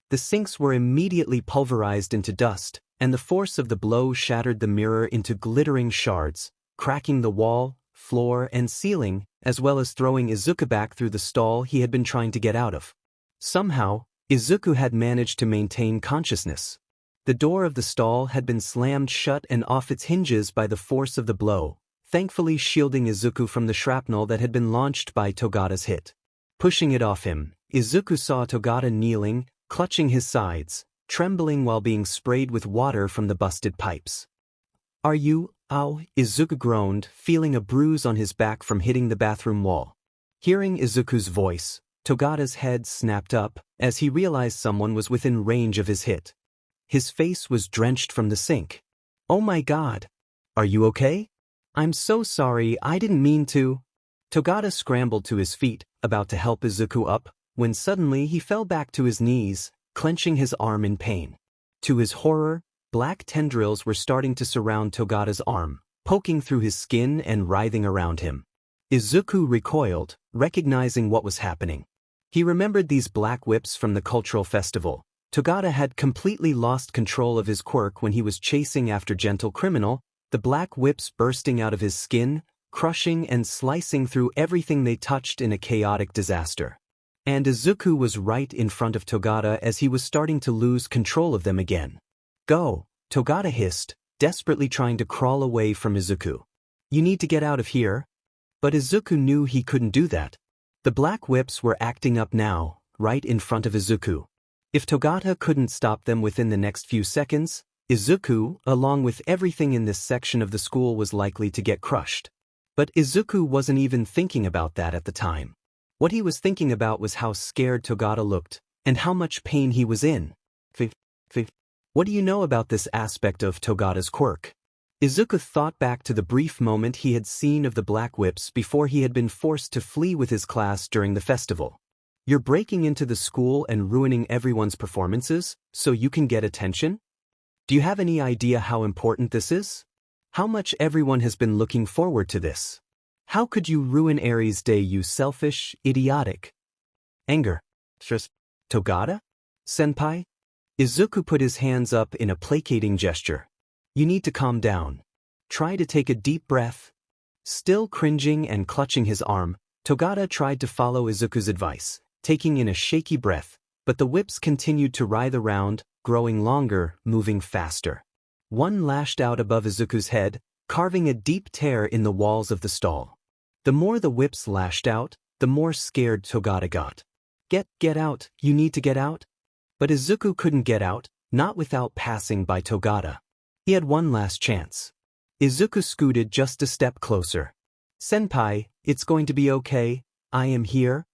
The sinks were immediately pulverized into dust, and the force of the blow shattered the mirror into glittering shards, cracking the wall, floor, and ceiling, as well as throwing Izuku back through the stall he had been trying to get out of. Somehow, Izuku had managed to maintain consciousness. The door of the stall had been slammed shut and off its hinges by the force of the blow, thankfully shielding Izuku from the shrapnel that had been launched by Togata's hit. Pushing it off him, Izuku saw Togata kneeling, clutching his sides, trembling while being sprayed with water from the busted pipes. Are you, ow? Izuku groaned, feeling a bruise on his back from hitting the bathroom wall. Hearing Izuku's voice, Togata's head snapped up, as he realized someone was within range of his hit. His face was drenched from the sink. Oh my god! Are you okay? I'm so sorry, I didn't mean to. Togata scrambled to his feet, about to help Izuku up, when suddenly he fell back to his knees, clenching his arm in pain. To his horror, black tendrils were starting to surround Togata's arm, poking through his skin and writhing around him. Izuku recoiled, recognizing what was happening. He remembered these black whips from the cultural festival. Togata had completely lost control of his quirk when he was chasing after Gentle Criminal, the black whips bursting out of his skin, crushing and slicing through everything they touched in a chaotic disaster. And Izuku was right in front of Togata as he was starting to lose control of them again. Go, Togata hissed, desperately trying to crawl away from Izuku. You need to get out of here. But Izuku knew he couldn't do that. The black whips were acting up now, right in front of Izuku. If Togata couldn't stop them within the next few seconds, Izuku, along with everything in this section of the school, was likely to get crushed. But Izuku wasn't even thinking about that at the time. What he was thinking about was how scared Togata looked, and how much pain he was in. What do you know about this aspect of Togata's quirk? Izuku thought back to the brief moment he had seen of the black whips before he had been forced to flee with his class during the festival. You're breaking into the school and ruining everyone's performances, so you can get attention? Do you have any idea how important this is? How much everyone has been looking forward to this? How could you ruin Aries' day, you selfish, idiotic? Anger. Togata? Senpai? Izuku put his hands up in a placating gesture. You need to calm down. Try to take a deep breath. Still cringing and clutching his arm, Togata tried to follow Izuku's advice, taking in a shaky breath, but the whips continued to writhe around, growing longer, moving faster. One lashed out above Izuku's head, carving a deep tear in the walls of the stall. The more the whips lashed out, the more scared Togata got. Get out, you need to get out. But Izuku couldn't get out, not without passing by Togata. He had one last chance. Izuku scooted just a step closer. Senpai, it's going to be okay, I am here.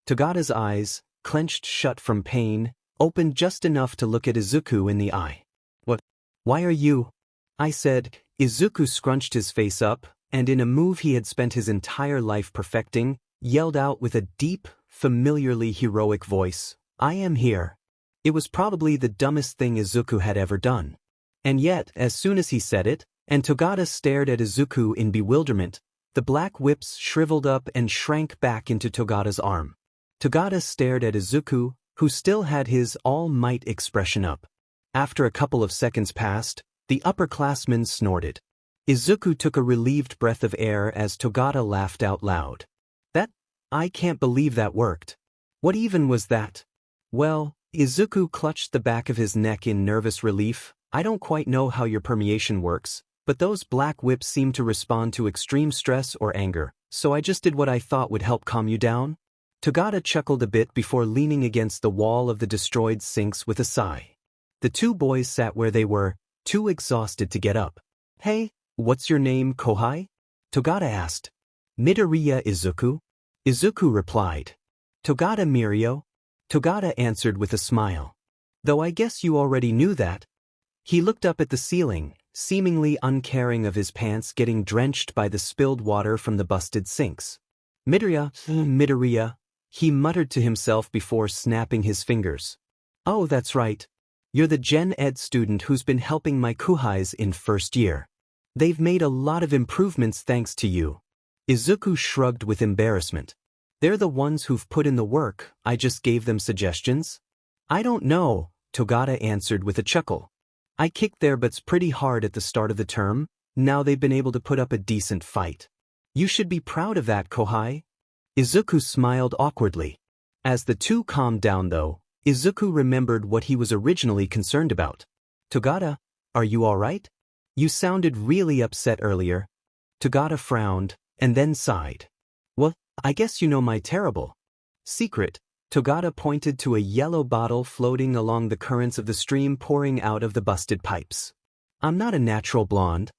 Togata's eyes, clenched shut from pain, opened just enough to look at Izuku in the eye. "What? Why are you?" I said. Izuku scrunched his face up, and in a move he had spent his entire life perfecting, yelled out with a deep, familiarly heroic voice, "I am here." It was probably the dumbest thing Izuku had ever done. And yet, as soon as he said it, and Togata stared at Izuku in bewilderment, the black whips shriveled up and shrank back into Togata's arm. Togata stared at Izuku, who still had his all-might expression up. After a couple of seconds passed, the upperclassman snorted. Izuku took a relieved breath of air as Togata laughed out loud. I can't believe that worked. What even was that?" "Well," Izuku clutched the back of his neck in nervous relief, "I don't quite know how your permeation works, but those black whips seem to respond to extreme stress or anger, so I just did what I thought would help calm you down." Togata chuckled a bit before leaning against the wall of the destroyed sphinx with a sigh. The two boys sat where they were, too exhausted to get up. "Hey, what's your name, Kohai?" Togata asked. "Midoriya Izuku." Izuku replied. "Togata Mirio?" Togata answered with a smile. "Though I guess you already knew that." He looked up at the ceiling, seemingly uncaring of his pants getting drenched by the spilled water from the busted sinks. Midoriya, he muttered to himself before snapping his fingers. "Oh, that's right. You're the Gen Ed student who's been helping my kuhais in first year. They've made a lot of improvements thanks to you." Izuku shrugged with embarrassment. "They're the ones who've put in the work, I just gave them suggestions." "I don't know," Togata answered with a chuckle. "I kicked their butts pretty hard at the start of the term, now they've been able to put up a decent fight. You should be proud of that, Kohai." Izuku smiled awkwardly. As the two calmed down though, Izuku remembered what he was originally concerned about. "Togata, are you alright? You sounded really upset earlier." Togata frowned, and then sighed. "Well, I guess you know my terrible secret." Togata pointed to a yellow bottle floating along the currents of the stream pouring out of the busted pipes. "I'm not a natural blonde."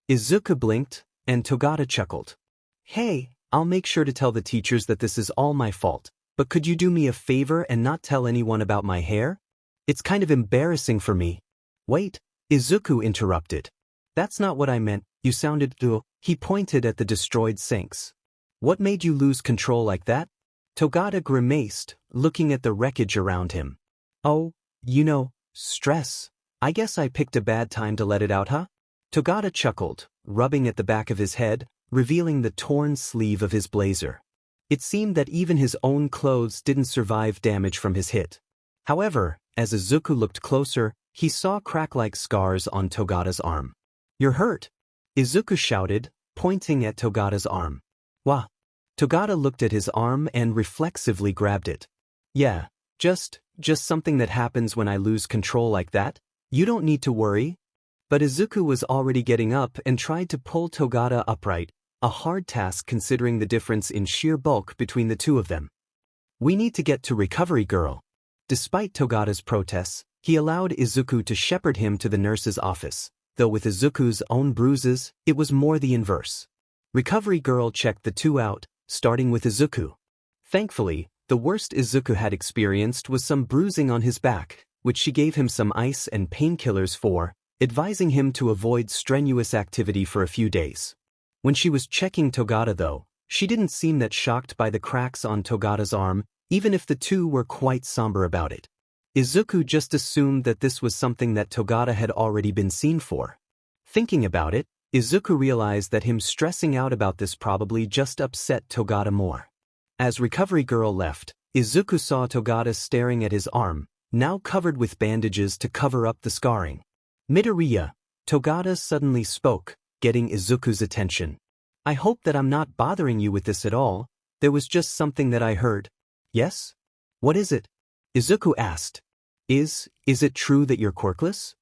Izuku blinked, and Togata chuckled. "Hey, I'll make sure to tell the teachers that this is all my fault, but could you do me a favor and not tell anyone about my hair? It's kind of embarrassing for me." "Wait," Izuku interrupted. "That's not what I meant, you sounded dull." He pointed at the destroyed sinks. "What made you lose control like that?" Togata grimaced, looking at the wreckage around him. "Oh, stress. I guess I picked a bad time to let it out, huh?" Togata chuckled, rubbing at the back of his head, revealing the torn sleeve of his blazer. It seemed that even his own clothes didn't survive damage from his hit. However, as Izuku looked closer, he saw crack-like scars on Togata's arm. "You're hurt," Izuku shouted, pointing at Togata's arm. "Wah." Togata looked at his arm and reflexively grabbed it. "Yeah, just something that happens when I lose control like that. You don't need to worry." But Izuku was already getting up and tried to pull Togata upright, a hard task considering the difference in sheer bulk between the two of them. "We need to get to Recovery Girl." Despite Togata's protests, he allowed Izuku to shepherd him to the nurse's office, though with Izuku's own bruises, it was more the inverse. Recovery Girl checked the two out, starting with Izuku. Thankfully, the worst Izuku had experienced was some bruising on his back, which she gave him some ice and painkillers for, advising him to avoid strenuous activity for a few days. When she was checking Togata though, she didn't seem that shocked by the cracks on Togata's arm, even if the two were quite somber about it. Izuku just assumed that this was something that Togata had already been seen for. Thinking about it, Izuku realized that him stressing out about this probably just upset Togata more. As Recovery Girl left, Izuku saw Togata staring at his arm, now covered with bandages to cover up the scarring. "Midoriya," Togata suddenly spoke, getting Izuku's attention. "I hope that I'm not bothering you with this at all. There was just something that I heard." "Yes? What is it?" Izuku asked. Is it true that you're quirkless?"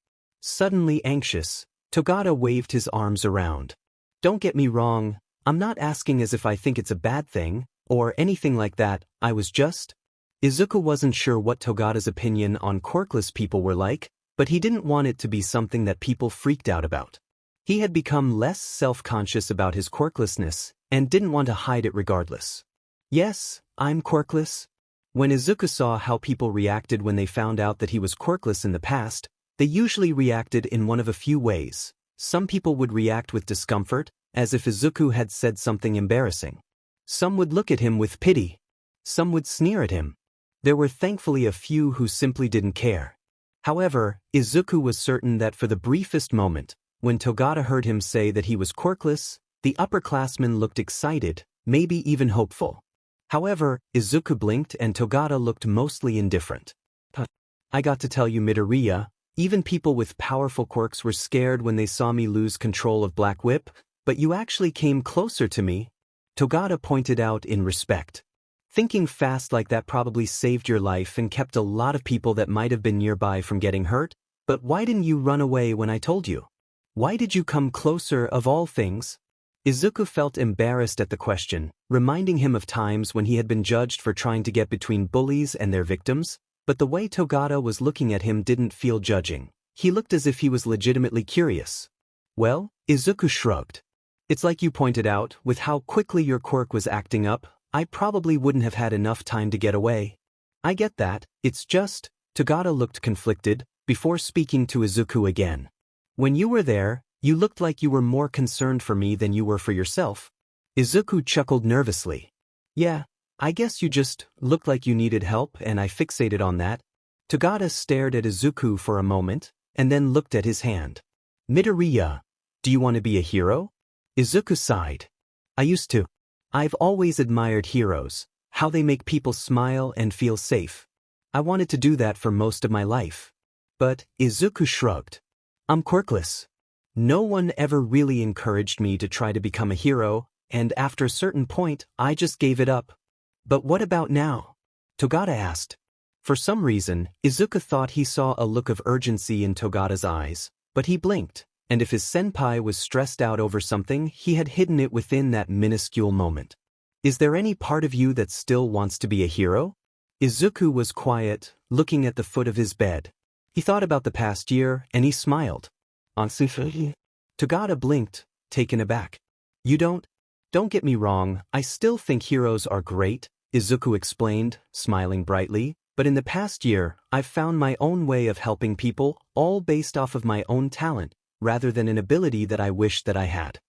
Suddenly anxious, Togata waved his arms around. "Don't get me wrong, I'm not asking as if I think it's a bad thing, or anything like that, I was just..." Izuku wasn't sure what Togata's opinion on quirkless people were like, but he didn't want it to be something that people freaked out about. He had become less self-conscious about his quirklessness, and didn't want to hide it regardless. "Yes, I'm quirkless." When Izuku saw how people reacted when they found out that he was quirkless in the past, they usually reacted in one of a few ways. Some people would react with discomfort, as if Izuku had said something embarrassing. Some would look at him with pity. Some would sneer at him. There were thankfully a few who simply didn't care. However, Izuku was certain that for the briefest moment, when Togata heard him say that he was quirkless, the upperclassman looked excited, maybe even hopeful. However, Izuku blinked and Togata looked mostly indifferent. I got to tell you, Midoriya, even people with powerful quirks were scared when they saw me lose control of Black Whip, but you actually came closer to me, Togata pointed out in respect. Thinking fast like that probably saved your life and kept a lot of people that might have been nearby from getting hurt, but why didn't you run away when I told you? Why did you come closer of all things? Izuku felt embarrassed at the question, reminding him of times when he had been judged for trying to get between bullies and their victims, but the way Togata was looking at him didn't feel judging. He looked as if he was legitimately curious. Well, Izuku shrugged. It's like you pointed out, with how quickly your quirk was acting up, I probably wouldn't have had enough time to get away. I get that, it's just, Togata looked conflicted, before speaking to Izuku again. When you were there, you looked like you were more concerned for me than you were for yourself. Izuku chuckled nervously. Yeah, I guess you just looked like you needed help and I fixated on that. Togata stared at Izuku for a moment, and then looked at his hand. Midoriya, do you want to be a hero? Izuku sighed. I used to. I've always admired heroes, how they make people smile and feel safe. I wanted to do that for most of my life. But, Izuku shrugged. I'm quirkless. No one ever really encouraged me to try to become a hero, and after a certain point, I just gave it up. But what about now? Togata asked. For some reason, Izuku thought he saw a look of urgency in Togata's eyes, but he blinked, and if his senpai was stressed out over something, he had hidden it within that minuscule moment. Is there any part of you that still wants to be a hero? Izuku was quiet, looking at the foot of his bed. He thought about the past year, and he smiled. Togata blinked, taken aback. You don't get me wrong, I still think heroes are great, Izuku explained, smiling brightly, but in the past year, I've found my own way of helping people, all based off of my own talent, rather than an ability that I wish that I had.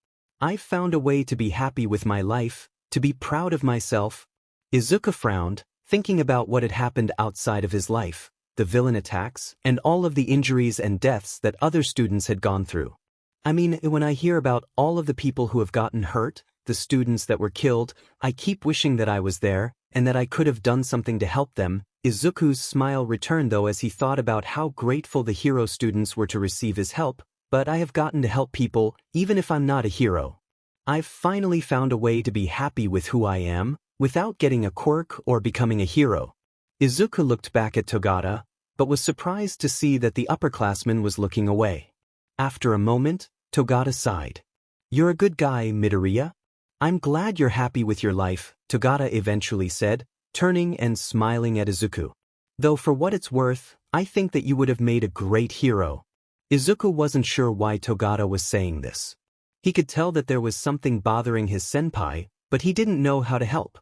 I've found a way to be happy with my life, to be proud of myself. Izuku frowned, thinking about what had happened outside of his life, the villain attacks, and all of the injuries and deaths that other students had gone through. I mean, when I hear about all of the people who have gotten hurt, the students that were killed, I keep wishing that I was there, and that I could have done something to help them. Izuku's smile returned though as he thought about how grateful the hero students were to receive his help, but I have gotten to help people, even if I'm not a hero. I've finally found a way to be happy with who I am, without getting a quirk or becoming a hero. Izuku looked back at Togata, but was surprised to see that the upperclassman was looking away. After a moment, Togata sighed. You're a good guy, Midoriya. I'm glad you're happy with your life, Togata eventually said, turning and smiling at Izuku. Though for what it's worth, I think that you would have made a great hero. Izuku wasn't sure why Togata was saying this. He could tell that there was something bothering his senpai, but he didn't know how to help.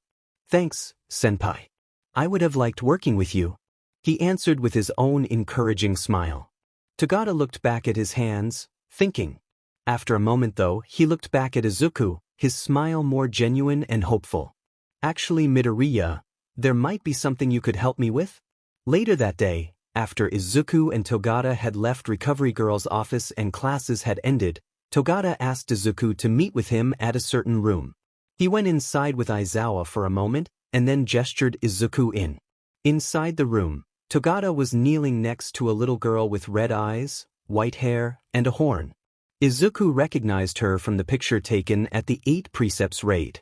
Thanks, senpai. I would have liked working with you, he answered with his own encouraging smile. Togata looked back at his hands, thinking. After a moment though, he looked back at Izuku, his smile more genuine and hopeful. Actually, Midoriya, there might be something you could help me with? Later that day, after Izuku and Togata had left Recovery Girl's office and classes had ended, Togata asked Izuku to meet with him at a certain room. He went inside with Aizawa for a moment, and then gestured Izuku in. Inside the room, Togata was kneeling next to a little girl with red eyes, white hair, and a horn. Izuku recognized her from the picture taken at the 8 Precepts raid.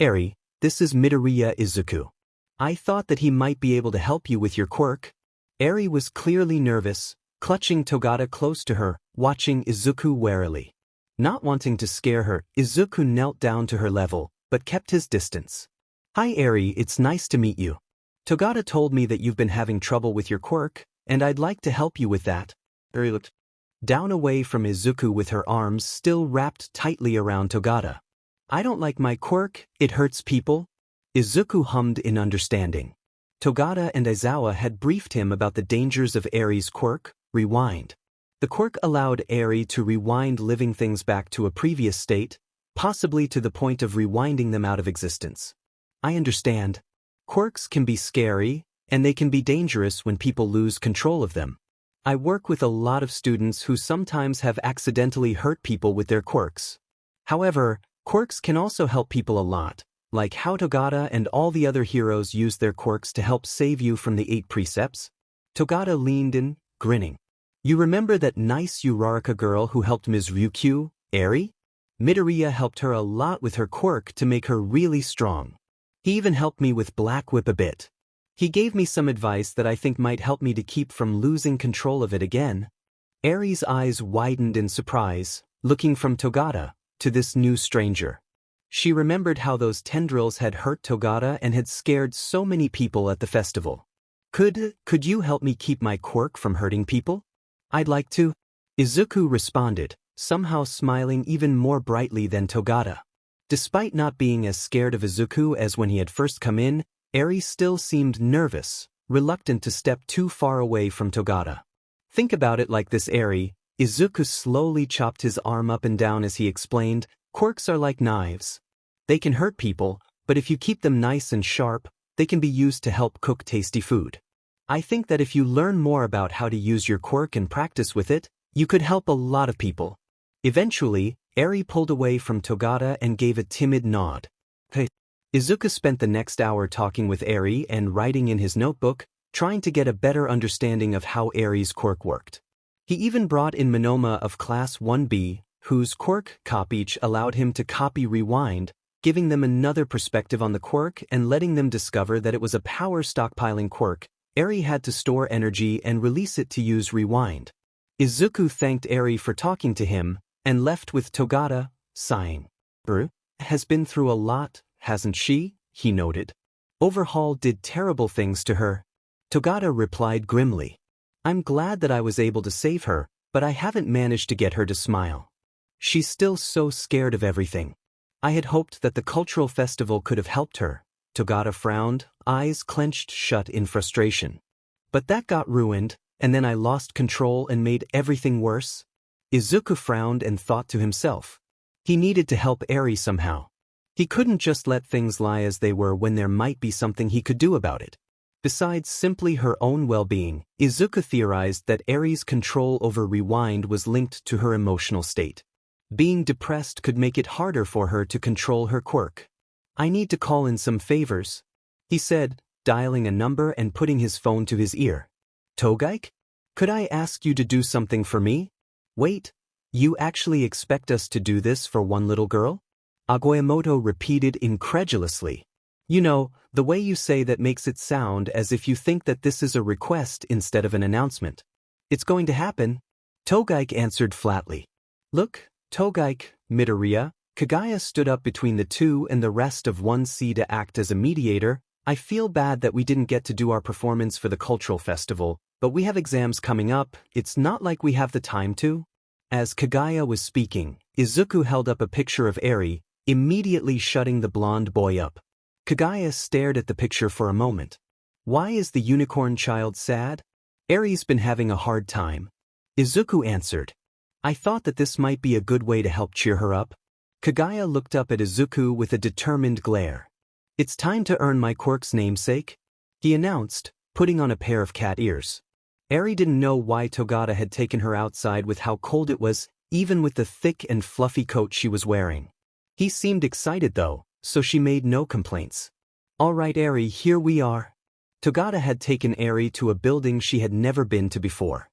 Eri, this is Midoriya Izuku. I thought that he might be able to help you with your quirk. Eri was clearly nervous, clutching Togata close to her, watching Izuku warily. Not wanting to scare her, Izuku knelt down to her level, but kept his distance. Hi Eri, it's nice to meet you. Togata told me that you've been having trouble with your quirk, and I'd like to help you with that. Eri looked down away from Izuku with her arms still wrapped tightly around Togata. I don't like my quirk, it hurts people. Izuku hummed in understanding. Togata and Aizawa had briefed him about the dangers of Eri's quirk, rewind. The quirk allowed Eri to rewind living things back to a previous state, possibly to the point of rewinding them out of existence. I understand. Quirks can be scary, and they can be dangerous when people lose control of them. I work with a lot of students who sometimes have accidentally hurt people with their quirks. However, quirks can also help people a lot, like how Togata and all the other heroes use their quirks to help save you from the 8 precepts. Togata leaned in, grinning. You remember that nice Uraraka girl who helped Ms. Ryukyu, Eri? Midoriya helped her a lot with her quirk to make her really strong. He even helped me with Black Whip a bit. He gave me some advice that I think might help me to keep from losing control of it again. Eri's eyes widened in surprise, looking from Togata to this new stranger. She remembered how those tendrils had hurt Togata and had scared so many people at the festival. Could you help me keep my quirk from hurting people? I'd like to. Izuku responded, somehow smiling even more brightly than Togata. Despite not being as scared of Izuku as when he had first come in, Eri still seemed nervous, reluctant to step too far away from Togata. Think about it like this, Eri. Izuku slowly chopped his arm up and down as he explained, quirks are like knives. They can hurt people, but if you keep them nice and sharp, they can be used to help cook tasty food. I think that if you learn more about how to use your quirk and practice with it, you could help a lot of people. Eventually, Eri pulled away from Togata and gave a timid nod. Hey. Izuku spent the next hour talking with Eri and writing in his notebook, trying to get a better understanding of how Eri's quirk worked. He even brought in Monoma of Class 1B, whose quirk copyage allowed him to copy rewind, giving them another perspective on the quirk and letting them discover that it was a power stockpiling quirk. Eri had to store energy and release it to use rewind. Izuku thanked Eri for talking to him, and left with Togata, sighing. Has been through a lot, hasn't she? He noted. Overhaul did terrible things to her. Togata replied grimly. I'm glad that I was able to save her, but I haven't managed to get her to smile. She's still so scared of everything. I had hoped that the cultural festival could have helped her. Togata frowned, eyes clenched shut in frustration. But that got ruined, and then I lost control and made everything worse. Izuku frowned and thought to himself. He needed to help Eri somehow. He couldn't just let things lie as they were when there might be something he could do about it. Besides simply her own well-being, Izuku theorized that Eri's control over rewind was linked to her emotional state. Being depressed could make it harder for her to control her quirk. I need to call in some favors, he said, dialing a number and putting his phone to his ear. Togaike? Could I ask you to do something for me? Wait, you actually expect us to do this for one little girl? Agoyamoto repeated incredulously. You know, the way you say that makes it sound as if you think that this is a request instead of an announcement. It's going to happen. Togaike answered flatly. Look, Togaike, Midoriya. Kagaya stood up between the two and the rest of 1C to act as a mediator. I feel bad that we didn't get to do our performance for the cultural festival, but we have exams coming up, it's not like we have the time to. As Kagaya was speaking, Izuku held up a picture of Eri, immediately shutting the blonde boy up. Kagaya stared at the picture for a moment. Why is the unicorn child sad? Eri's been having a hard time. Izuku answered. I thought that this might be a good way to help cheer her up. Kagaya looked up at Izuku with a determined glare. It's time to earn my quirk's namesake, he announced, putting on a pair of cat ears. Eri didn't know why Togata had taken her outside with how cold it was, even with the thick and fluffy coat she was wearing. He seemed excited though, so she made no complaints. All right, Eri, here we are. Togata had taken Eri to a building she had never been to before.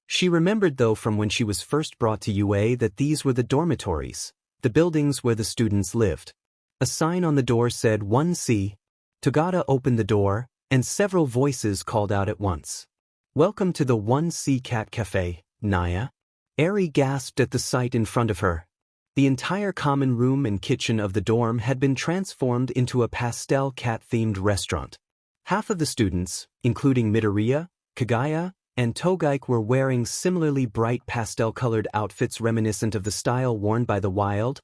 She remembered though from when she was first brought to UA that these were the dormitories, the buildings where the students lived. A sign on the door said 1C. Togata opened the door, and several voices called out at once. Welcome to the 1C Cat Cafe, Naya. Eri gasped at the sight in front of her. The entire common room and kitchen of the dorm had been transformed into a pastel cat-themed restaurant. Half of the students, including Midoriya, Kagaya, and Togaike, were wearing similarly bright pastel-colored outfits reminiscent of the style worn by the wild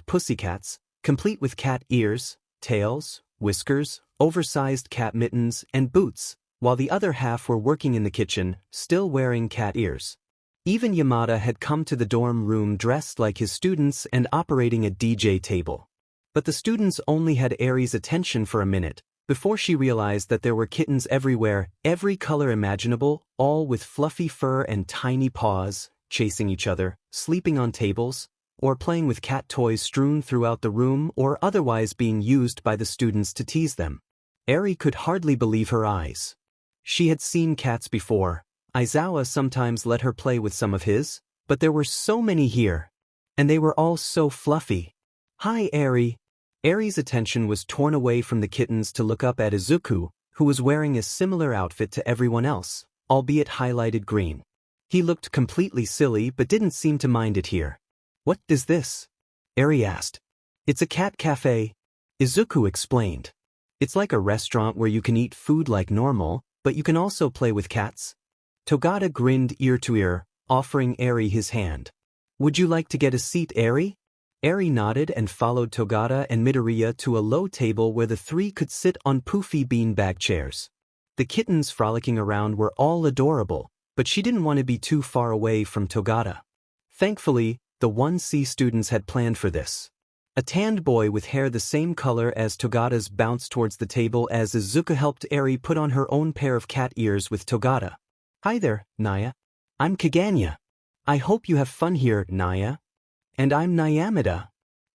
pussycats, complete with cat ears, tails, whiskers, oversized cat mittens, and boots, while the other half were working in the kitchen, still wearing cat ears. Even Yamada had come to the dorm room dressed like his students and operating a DJ table. But the students only had Eri's attention for a minute, before she realized that there were kittens everywhere, every color imaginable, all with fluffy fur and tiny paws, chasing each other, sleeping on tables, or playing with cat toys strewn throughout the room or otherwise being used by the students to tease them. Eri could hardly believe her eyes. She had seen cats before. Aizawa sometimes let her play with some of his, but there were so many here. And they were all so fluffy. "Hi, Eri." Eri's attention was torn away from the kittens to look up at Izuku, who was wearing a similar outfit to everyone else, albeit highlighted green. He looked completely silly but didn't seem to mind it here. "What is this?" Eri asked. "It's a cat cafe," Izuku explained. "It's like a restaurant where you can eat food like normal, but you can also play with cats." Togata grinned ear to ear, offering Eri his hand. "Would you like to get a seat, Eri?" Eri nodded and followed Togata and Midoriya to a low table where the three could sit on poofy beanbag chairs. The kittens frolicking around were all adorable, but she didn't want to be too far away from Togata. Thankfully, the 1C students had planned for this. A tanned boy with hair the same color as Togata's bounced towards the table as Izuku helped Eri put on her own pair of cat ears with Togata. "Hi there, Naya. I'm Kaganya. I hope you have fun here, Naya." "And I'm Yamada,"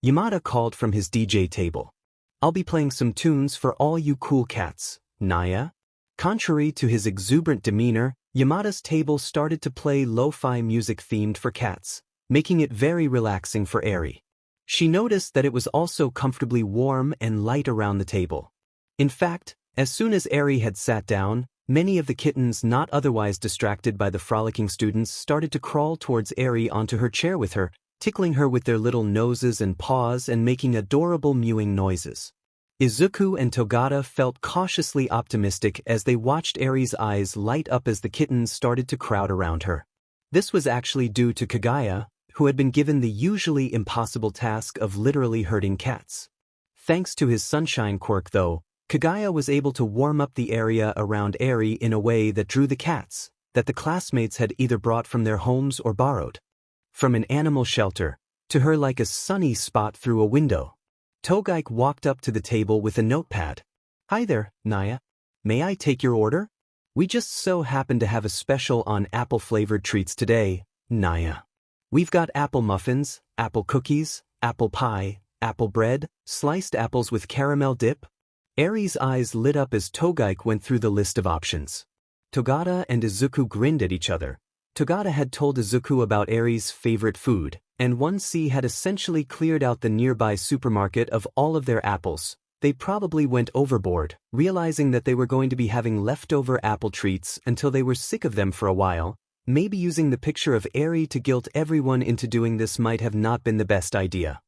Yamada called from his DJ table. "I'll be playing some tunes for all you cool cats, Naya." Contrary to his exuberant demeanor, Yamada's table started to play lo-fi music themed for cats, making it very relaxing for Eri. She noticed that it was also comfortably warm and light around the table. In fact, as soon as Eri had sat down, many of the kittens not otherwise distracted by the frolicking students started to crawl towards Eri onto her chair with her, tickling her with their little noses and paws and making adorable mewing noises. Izuku and Togata felt cautiously optimistic as they watched Eri's eyes light up as the kittens started to crowd around her. This was actually due to Kagaya, who had been given the usually impossible task of literally herding cats. Thanks to his sunshine quirk though, Kagaya was able to warm up the area around Eri in a way that drew the cats, that the classmates had either brought from their homes or borrowed. From an animal shelter, to her like a sunny spot through a window. Togaik walked up to the table with a notepad. "Hi there, Naya. May I take your order? We just so happen to have a special on apple-flavored treats today, Naya. We've got apple muffins, apple cookies, apple pie, apple bread, sliced apples with caramel dip." Eri's eyes lit up as Togaik went through the list of options. Togata and Izuku grinned at each other. Togata had told Izuku about Eri's favorite food, and 1C had essentially cleared out the nearby supermarket of all of their apples. They probably went overboard, realizing that they were going to be having leftover apple treats until they were sick of them for a while. Maybe using the picture of Eri to guilt everyone into doing this might have not been the best idea.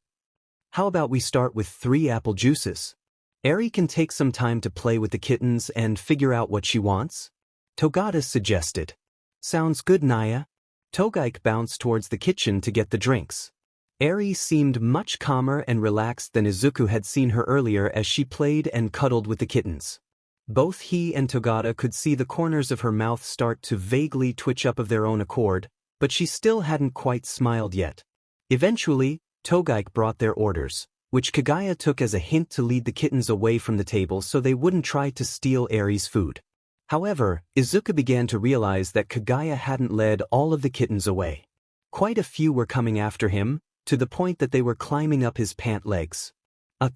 "How about we start with 3 apple juices? Eri can take some time to play with the kittens and figure out what she wants," Togata suggested. "Sounds good, Naya." Togaik bounced towards the kitchen to get the drinks. Eri seemed much calmer and relaxed than Izuku had seen her earlier as she played and cuddled with the kittens. Both he and Togata could see the corners of her mouth start to vaguely twitch up of their own accord, but she still hadn't quite smiled yet. Eventually, Togaik brought their orders, which Kagaya took as a hint to lead the kittens away from the table so they wouldn't try to steal Eri's food. However, Izuku began to realize that Kagaya hadn't led all of the kittens away. Quite a few were coming after him, to the point that they were climbing up his pant legs.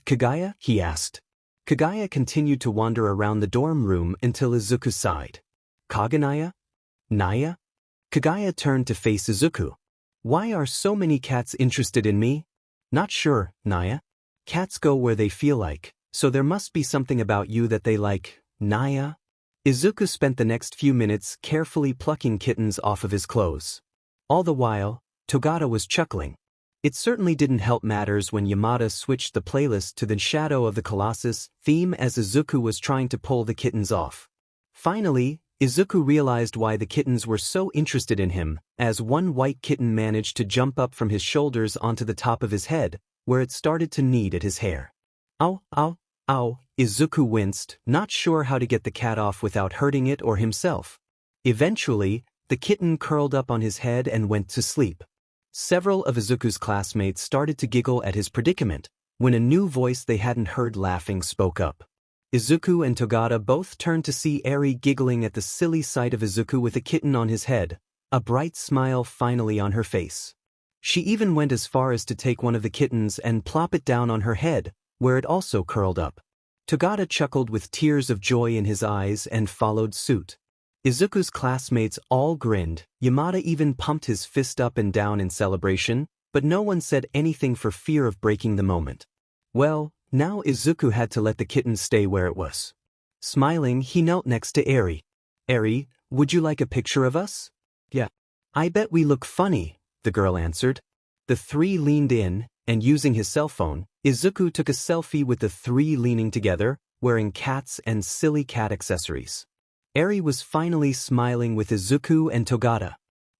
Kagaya?" he asked. Kagaya continued to wander around the dorm room until Izuku sighed. "Kaganaya? Naya?" Kagaya turned to face Izuku. "Why are so many cats interested in me?" "Not sure, Naya. Cats go where they feel like, so there must be something about you that they like, Naya." Izuku spent the next few minutes carefully plucking kittens off of his clothes. All the while, Togata was chuckling. It certainly didn't help matters when Yamada switched the playlist to the Shadow of the Colossus theme as Izuku was trying to pull the kittens off. Finally, Izuku realized why the kittens were so interested in him, as one white kitten managed to jump up from his shoulders onto the top of his head, where it started to knead at his hair. "Ow, ow, Ow, Izuku winced, not sure how to get the cat off without hurting it or himself. Eventually, the kitten curled up on his head and went to sleep. Several of Izuku's classmates started to giggle at his predicament, when a new voice they hadn't heard laughing spoke up. Izuku and Togata both turned to see Eri giggling at the silly sight of Izuku with a kitten on his head, a bright smile finally on her face. She even went as far as to take one of the kittens and plop it down on her head, where it also curled up. Togata chuckled with tears of joy in his eyes and followed suit. Izuku's classmates all grinned, Yamada even pumped his fist up and down in celebration, but no one said anything for fear of breaking the moment. Well, now Izuku had to let the kitten stay where it was. Smiling, he knelt next to Eri. "Eri, would you like a picture of us?" "Yeah. I bet we look funny," the girl answered. The three leaned in, and using his cell phone, Izuku took a selfie with the three leaning together, wearing cats and silly cat accessories. Eri was finally smiling with Izuku and Togata.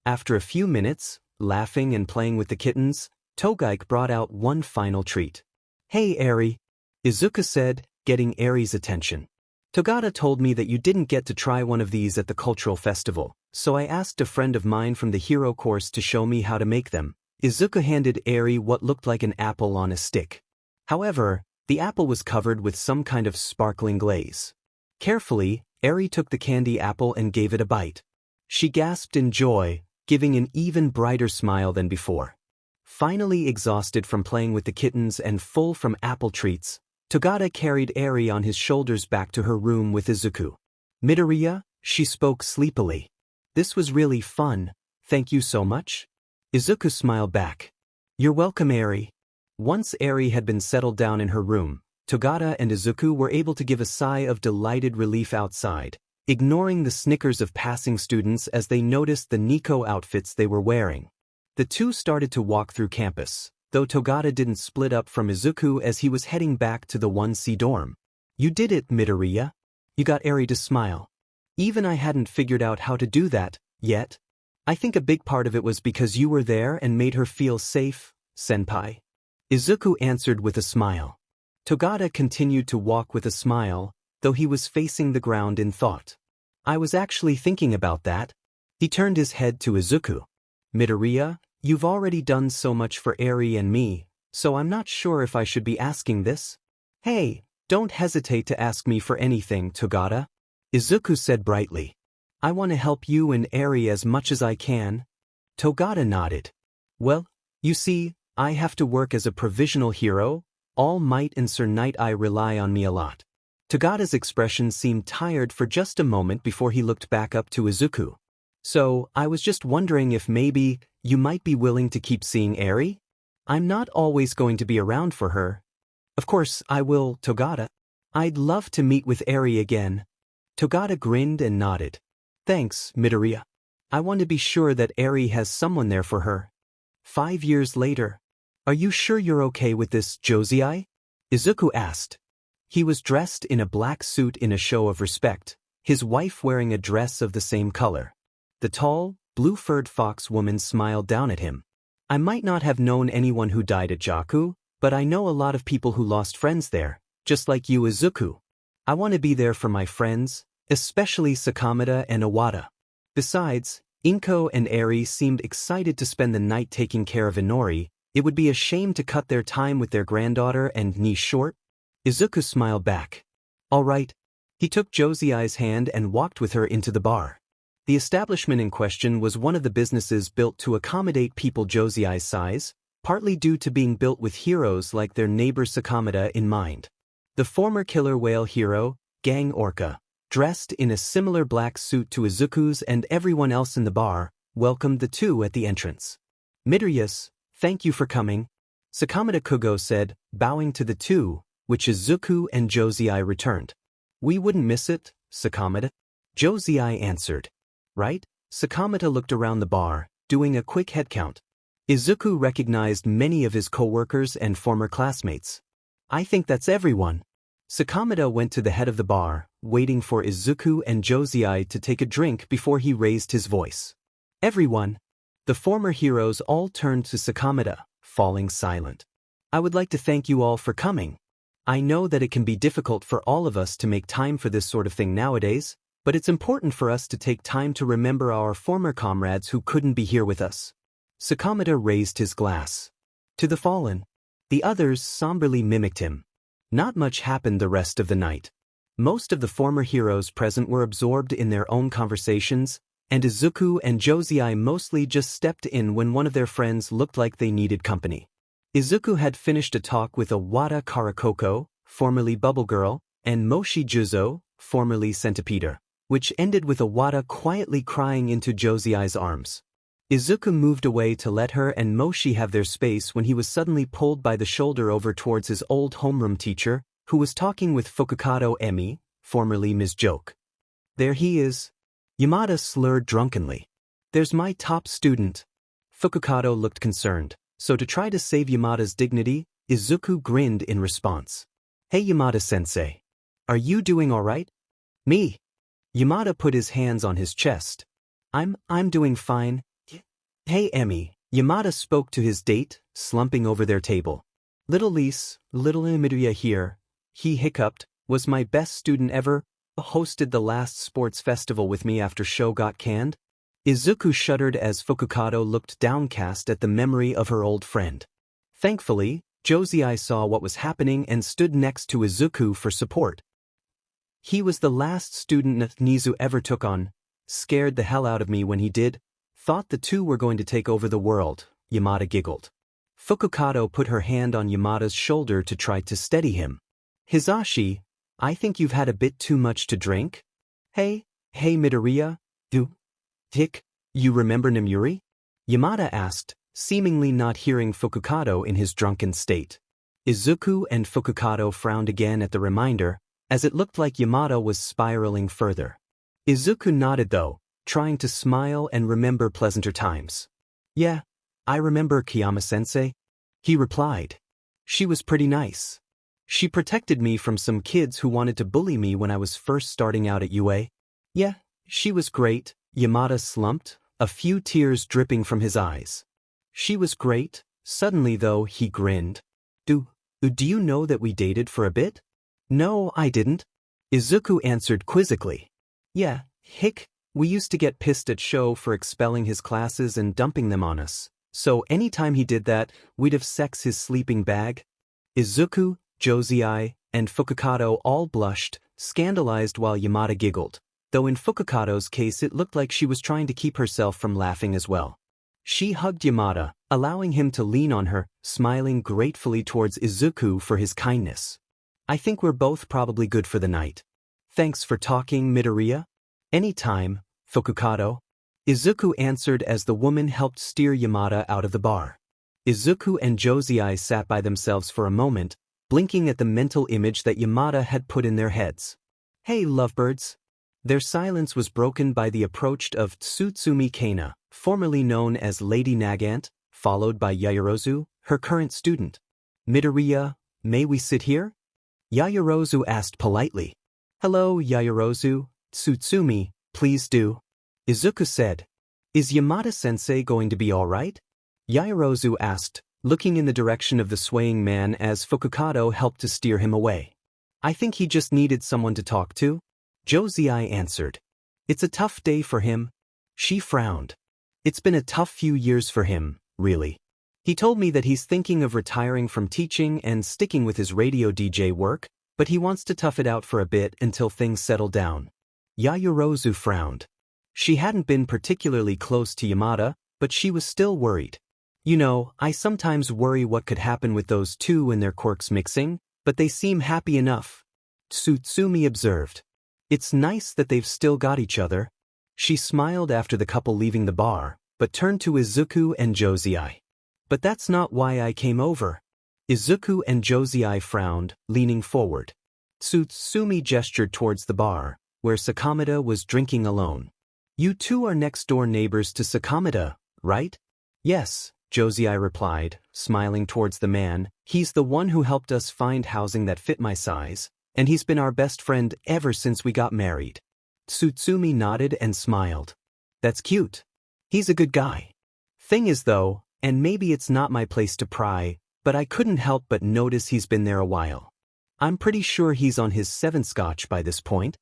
After a few minutes, laughing and playing with the kittens, Togaik brought out one final treat. "Hey Eri," Izuku said, getting Eri's attention. "Togata told me that you didn't get to try one of these at the cultural festival, so I asked a friend of mine from the hero course to show me how to make them." Izuku handed Eri what looked like an apple on a stick. However, the apple was covered with some kind of sparkling glaze. Carefully, Eri took the candy apple and gave it a bite. She gasped in joy, giving an even brighter smile than before. Finally exhausted from playing with the kittens and full from apple treats, Togata carried Eri on his shoulders back to her room with Izuku. "Midoriya," she spoke sleepily. "This was really fun, thank you so much." Izuku smiled back. "You're welcome, Eri." Once Eri had been settled down in her room, Togata and Izuku were able to give a sigh of delighted relief outside, ignoring the snickers of passing students as they noticed the Nico outfits they were wearing. The two started to walk through campus, though Togata didn't split up from Izuku as he was heading back to the 1C dorm. "You did it, Midoriya." You got Eri to smile. "Even I hadn't figured out how to do that yet. I think a big part of it was because you were there and made her feel safe, senpai." Izuku answered with a smile. Togata continued to walk with a smile, though he was facing the ground in thought. "I was actually thinking about that." He turned his head to Izuku. "Midoriya, you've already done so much for Eri and me, so I'm not sure if I should be asking this." "Hey, don't hesitate to ask me for anything, Togata," Izuku said brightly. "I want to help you and Eri as much as I can." Togata nodded. "Well, you see, I have to work as a provisional hero. All Might and Sir Night-Eye rely on me a lot." Togata's expression seemed tired for just a moment before he looked back up to Izuku. "So, I was just wondering if maybe you might be willing to keep seeing Eri? I'm not always going to be around for her." "Of course I will, Togata. I'd love to meet with Eri again." Togata grinned and nodded. "Thanks, Midoriya. I want to be sure that Eri has someone there for her." 5 years later. "Are you sure you're okay with this, Josei?" Izuku asked. He was dressed in a black suit in a show of respect, his wife wearing a dress of the same color. The tall, blue-furred fox woman smiled down at him. "I might not have known anyone who died at Jaku, but I know a lot of people who lost friends there, just like you, Izuku. I want to be there for my friends, especially Sakamata and Iwata. Besides, Inko and Eri seemed excited to spend the night taking care of Inori. It would be a shame to cut their time with their granddaughter and niece short." Izuku smiled back. "All right." He took Josei's hand and walked with her into the bar. The establishment in question was one of the businesses built to accommodate people Josei's size, partly due to being built with heroes like their neighbor Sakamata in mind. The former killer whale hero, Gang Orca, dressed in a similar black suit to Izuku's and everyone else in the bar, welcomed the two at the entrance. "Midoriya, thank you for coming," Sakamata Kugo said, bowing to the two, which Izuku and Josei returned. "We wouldn't miss it, Sakamata," Josei answered. "Right?" Sakamata looked around the bar, doing a quick head count. Izuku recognized many of his co-workers and former classmates. "I think that's everyone." Sakamata went to the head of the bar, waiting for Izuku and Josei to take a drink before he raised his voice. "Everyone." The former heroes all turned to Sakamata, falling silent. "I would like to thank you all for coming. I know that it can be difficult for all of us to make time for this sort of thing nowadays, but it's important for us to take time to remember our former comrades who couldn't be here with us. Sakamata raised his glass. To the fallen. The others somberly mimicked him. Not much happened the rest of the night. Most of the former heroes present were absorbed in their own conversations, and Izuku and Josei mostly just stepped in when one of their friends looked like they needed company. Izuku had finished a talk with Awada Karakoko, formerly Bubble Girl, and Moshi Juzo, formerly Centipeder, which ended with Awada quietly crying into Josei's arms. Izuku moved away to let her and Moshi have their space when he was suddenly pulled by the shoulder over towards his old homeroom teacher, who was talking with Fukukado Emi, formerly Ms. Joke. There he is. Yamada slurred drunkenly. There's my top student. Fukukado looked concerned, so to try to save Yamada's dignity, Izuku grinned in response. Hey Yamada-sensei. Are you doing alright? Me. Yamada put his hands on his chest. I'm doing fine. Hey Emi. Yamada spoke to his date, slumping over their table. Little Lise, little Emiria here. He hiccuped, was my best student ever, hosted the last sports festival with me after show got canned. Izuku shuddered as Fukukado looked downcast at the memory of her old friend. Thankfully, Josei saw what was happening and stood next to Izuku for support. He was the last student Nezu ever took on, scared the hell out of me when he did, thought the two were going to take over the world, Yamada giggled. Fukukado put her hand on Yamada's shoulder to try to steady him. Hisashi, I think you've had a bit too much to drink? Hey Midoriya, you remember Nemuri? Yamada asked, seemingly not hearing Fukukado in his drunken state. Izuku and Fukukado frowned again at the reminder, as it looked like Yamada was spiraling further. Izuku nodded though, trying to smile and remember pleasanter times. Yeah, I remember Kiyama-sensei, he replied. She was pretty nice. She protected me from some kids who wanted to bully me when I was first starting out at UA. Yeah, she was great, Yamada slumped, a few tears dripping from his eyes. She was great. Suddenly though he grinned. Do you know that we dated for a bit? No, I didn't. Izuku answered quizzically. Yeah, we used to get pissed at Sho for expelling his classes and dumping them on us. So anytime he did that, we'd have sex his sleeping bag. Izuku, Josei, and Fukukado all blushed, scandalized while Yamada giggled, though in Fukukado's case it looked like she was trying to keep herself from laughing as well. She hugged Yamada, allowing him to lean on her, smiling gratefully towards Izuku for his kindness. I think we're both probably good for the night. Thanks for talking, Midoriya. Any time, Fukukado. Izuku answered as the woman helped steer Yamada out of the bar. Izuku and Josei sat by themselves for a moment, blinking at the mental image that Yamada had put in their heads. Hey lovebirds. Their silence was broken by the approach of Tsutsumi Kana, formerly known as Lady Nagant, followed by Yaoyorozu, her current student. Midoriya, may we sit here? Yaoyorozu asked politely. Hello Yaoyorozu, Tsutsumi, please do. Izuku said. Is Yamada-sensei going to be alright? Yaoyorozu asked, looking in the direction of the swaying man as Fukukado helped to steer him away. I think he just needed someone to talk to. Josei answered. It's a tough day for him. She frowned. It's been a tough few years for him, really. He told me that he's thinking of retiring from teaching and sticking with his radio DJ work, but he wants to tough it out for a bit until things settle down. Yaoyorozu frowned. She hadn't been particularly close to Yamada, but she was still worried. You know, I sometimes worry what could happen with those two and their quirks mixing, but they seem happy enough. Tsutsumi observed. It's nice that they've still got each other. She smiled after the couple leaving the bar, but turned to Izuku and Josei. But that's not why I came over. Izuku and Josei frowned, leaning forward. Tsutsumi gestured towards the bar, where Sakamata was drinking alone. You two are next-door neighbors to Sakamata, right? Yes, Josei replied, smiling towards the man. He's the one who helped us find housing that fit my size, and he's been our best friend ever since we got married. Tsutsumi nodded and smiled. That's cute. He's a good guy. Thing is though, and maybe it's not my place to pry, but I couldn't help but notice he's been there a while. I'm pretty sure he's on his 7th scotch by this point.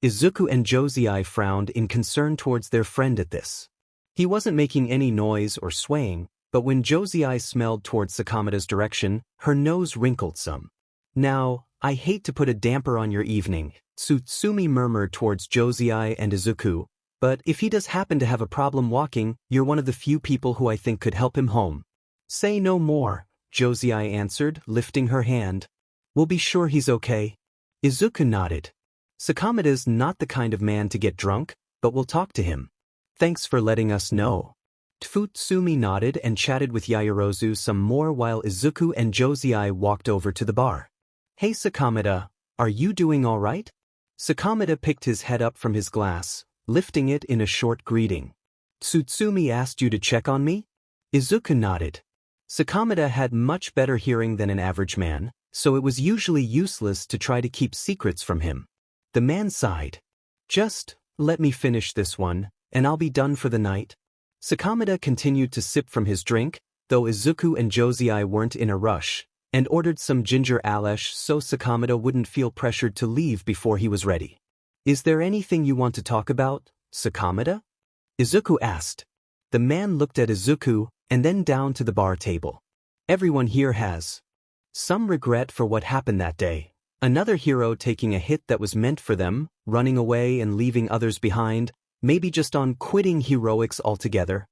Izuku and Josei frowned in concern towards their friend at this. He wasn't making any noise or swaying, but when Josei smelled towards Sakamata's direction, her nose wrinkled some. Now, I hate to put a damper on your evening, Tsutsumi murmured towards Josei and Izuku, but if he does happen to have a problem walking, you're one of the few people who I think could help him home. Say no more, Josei answered, lifting her hand. We'll be sure he's okay. Izuku nodded. Sakamata's not the kind of man to get drunk, but we'll talk to him. Thanks for letting us know. Tsutsumi nodded and chatted with Yaoyorozu some more while Izuku and Josei walked over to the bar. Hey Sakamata, are you doing all right? Sakamata picked his head up from his glass, lifting it in a short greeting. Tsutsumi asked you to check on me? Izuku nodded. Sakamata had much better hearing than an average man, so it was usually useless to try to keep secrets from him. The man sighed. Just let me finish this one, and I'll be done for the night. Sakamata continued to sip from his drink, though Izuku and Josei weren't in a rush, and ordered some ginger alesh so Sakamata wouldn't feel pressured to leave before he was ready. Is there anything you want to talk about, Sakamata? Izuku asked. The man looked at Izuku, and then down to the bar table. Everyone here has some regret for what happened that day. Another hero taking a hit that was meant for them, running away and leaving others behind, maybe just on quitting heroics altogether.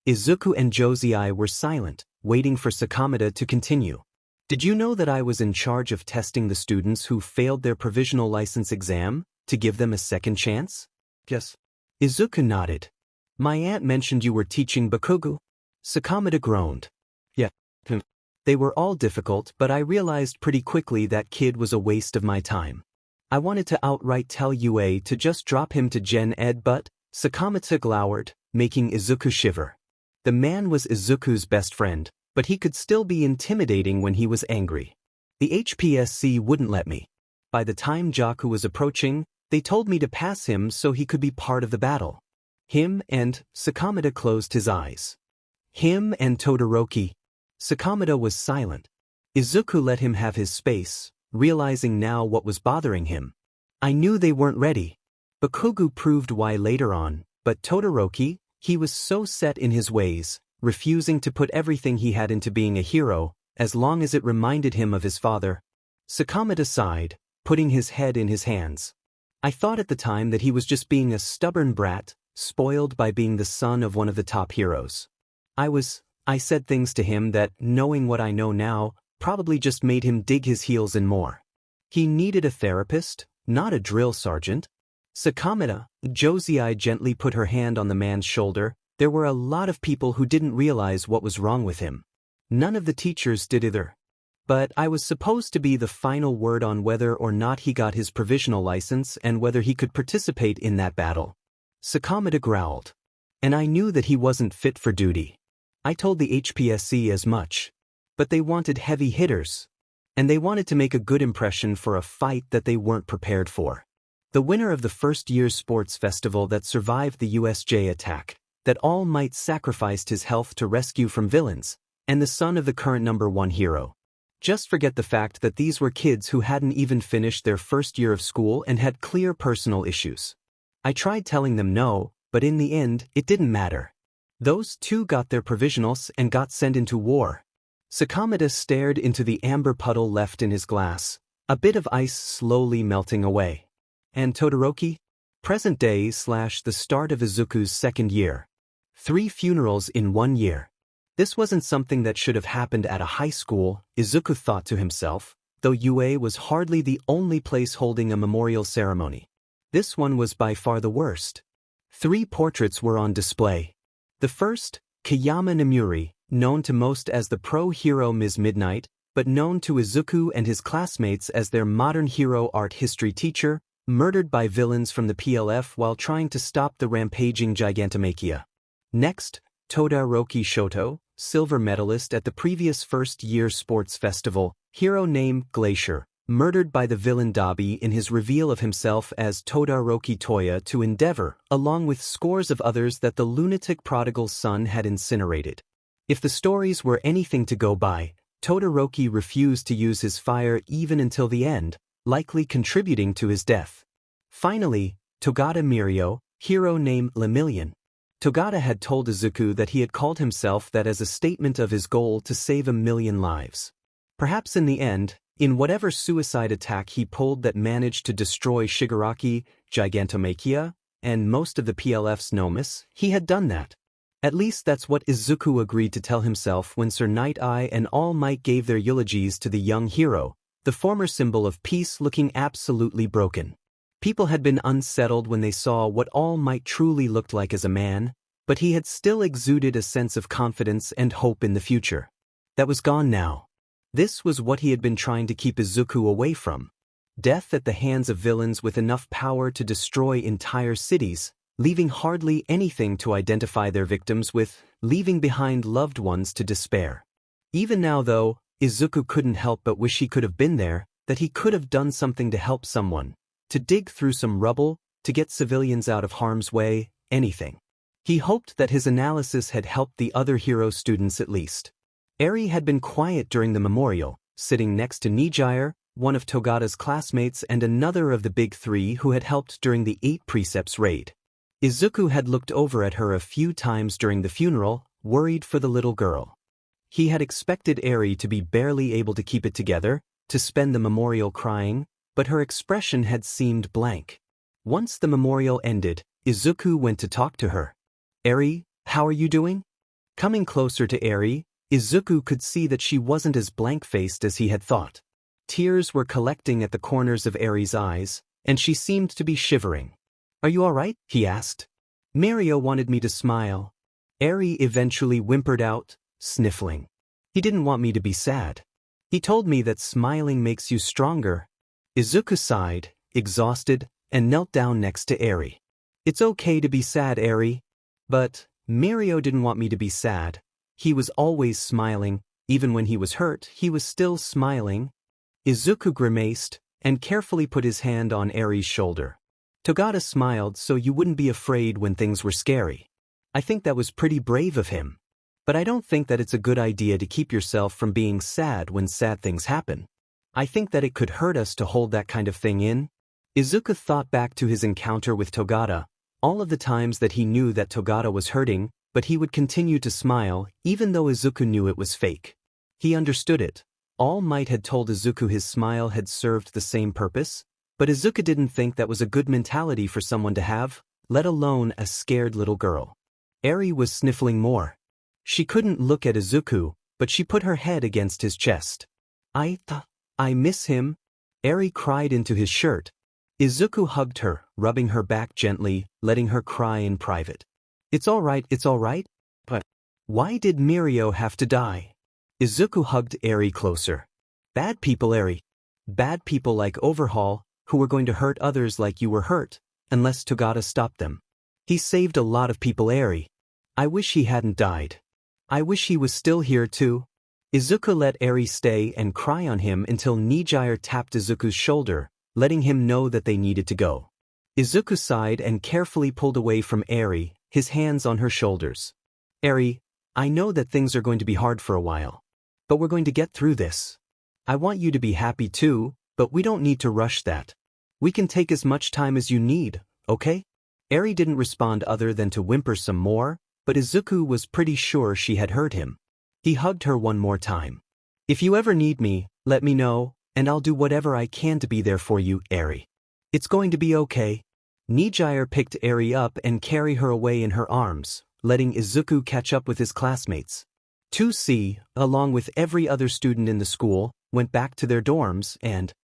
Izuku and Josei were silent, waiting for Sakamata to continue. Did you know that I was in charge of testing the students who failed their provisional license exam, to give them a second chance? Yes. Izuku nodded. My aunt mentioned you were teaching Bakugo? Sakamata groaned. Yeah. They were all difficult, but I realized pretty quickly that kid was a waste of my time. I wanted to outright tell UA to just drop him to Gen Ed, but Sakamata glowered, making Izuku shiver. The man was Izuku's best friend, but he could still be intimidating when he was angry. The HPSC wouldn't let me. By the time Jaku was approaching, they told me to pass him so he could be part of the battle. Him and Sakamata closed his eyes. Him and Todoroki. Sakamata was silent. Izuku let him have his space, realizing now what was bothering him. I knew they weren't ready. Bakugo proved why later on, but Todoroki, he was so set in his ways, refusing to put everything he had into being a hero, as long as it reminded him of his father. Sakamata sighed, putting his head in his hands. I thought at the time that he was just being a stubborn brat, spoiled by being the son of one of the top heroes. I said things to him that, knowing what I know now, probably just made him dig his heels in more. He needed a therapist, not a drill sergeant. Sakamata, Josei gently put her hand on the man's shoulder. There were a lot of people who didn't realize what was wrong with him. None of the teachers did either. But I was supposed to be the final word on whether or not he got his provisional license and whether he could participate in that battle. Sakamata growled. And I knew that he wasn't fit for duty. I told the HPSC as much. But they wanted heavy hitters. And they wanted to make a good impression for a fight that they weren't prepared for. The winner of the first year's sports festival that survived the USJ attack, that All Might sacrificed his health to rescue from villains, and the son of the current #1 hero. Just forget the fact that these were kids who hadn't even finished their first year of school and had clear personal issues. I tried telling them no, but in the end, it didn't matter. Those two got their provisionals and got sent into war. Sakamata stared into the amber puddle left in his glass, a bit of ice slowly melting away. And Todoroki? Present day / the start of Izuku's second year. 3 funerals in 1 year. This wasn't something that should have happened at a high school, Izuku thought to himself, though UA was hardly the only place holding a memorial ceremony. This one was by far the worst. 3 portraits were on display. The first, Kayama Namuri, known to most as the pro-hero Ms. Midnight, but known to Izuku and his classmates as their modern hero art history teacher, murdered by villains from the PLF while trying to stop the rampaging Gigantomachia. Next, Todoroki Shoto, silver medalist at the previous first-year sports festival, hero name Glacier, murdered by the villain Dabi in his reveal of himself as Todoroki Toya to Endeavor, along with scores of others that the lunatic prodigal son had incinerated. If the stories were anything to go by, Todoroki refused to use his fire even until the end, likely contributing to his death. Finally, Togata Mirio, hero named Lemillion. Togata had told Izuku that he had called himself that as a statement of his goal to save 1,000,000 lives. Perhaps in the end, in whatever suicide attack he pulled that managed to destroy Shigaraki, Gigantomachia, and most of the PLF's nomus, he had done that. At least that's what Izuku agreed to tell himself when Sir Night Eye and All Might gave their eulogies to the young hero, the former symbol of peace looking absolutely broken. People had been unsettled when they saw what All Might truly looked like as a man, but he had still exuded a sense of confidence and hope in the future. That was gone now. This was what he had been trying to keep Izuku away from. Death at the hands of villains with enough power to destroy entire cities, leaving hardly anything to identify their victims with, leaving behind loved ones to despair. Even now though, Izuku couldn't help but wish he could have been there, that he could have done something to help someone, to dig through some rubble, to get civilians out of harm's way, anything. He hoped that his analysis had helped the other hero students at least. Eri had been quiet during the memorial, sitting next to Nijire, one of Togata's classmates and another of the big three who had helped during the 8 Precepts raid. Izuku had looked over at her a few times during the funeral, worried for the little girl. He had expected Eri to be barely able to keep it together, to spend the memorial crying, but her expression had seemed blank. Once the memorial ended, Izuku went to talk to her. "Eri, how are you doing?" Coming closer to Eri, Izuku could see that she wasn't as blank-faced as he had thought. Tears were collecting at the corners of Eri's eyes, and she seemed to be shivering. "Are you all right?" he asked. "Mirio wanted me to smile." Eri eventually whimpered out, sniffling. "He didn't want me to be sad. He told me that smiling makes you stronger." Izuku sighed, exhausted, and knelt down next to Eri. "It's okay to be sad, Eri." "But Mirio didn't want me to be sad. He was always smiling, even when he was hurt, he was still smiling." Izuku grimaced, and carefully put his hand on Eri's shoulder. "Togata smiled so you wouldn't be afraid when things were scary. I think that was pretty brave of him. But I don't think that it's a good idea to keep yourself from being sad when sad things happen. I think that it could hurt us to hold that kind of thing in." Izuku thought back to his encounter with Togata, all of the times that he knew that Togata was hurting, but he would continue to smile, even though Izuku knew it was fake. He understood it. All Might had told Izuku his smile had served the same purpose, but Izuku didn't think that was a good mentality for someone to have, let alone a scared little girl. Eri was sniffling more. She couldn't look at Izuku, but she put her head against his chest. I miss him." Eri cried into his shirt. Izuku hugged her, rubbing her back gently, letting her cry in private. It's all right, but why did Mirio have to die?" Izuku hugged Eri closer. "Bad people, Eri. Bad people like Overhaul, who were going to hurt others like you were hurt, unless Togata stopped them. He saved a lot of people, Eri. I wish he hadn't died. I wish he was still here too." Izuku let Eri stay and cry on him until Nijire tapped Izuku's shoulder, letting him know that they needed to go. Izuku sighed and carefully pulled away from Eri, his hands on her shoulders. "Eri, I know that things are going to be hard for a while. But we're going to get through this. I want you to be happy too, but we don't need to rush that. We can take as much time as you need, okay?" Eri didn't respond other than to whimper some more, but Izuku was pretty sure she had heard him. He hugged her one more time. "If you ever need me, let me know, and I'll do whatever I can to be there for you, Eri. It's going to be okay." Nijire picked Eri up and carried her away in her arms, letting Izuku catch up with his classmates. 2C, along with every other student in the school, went back to their dorms and,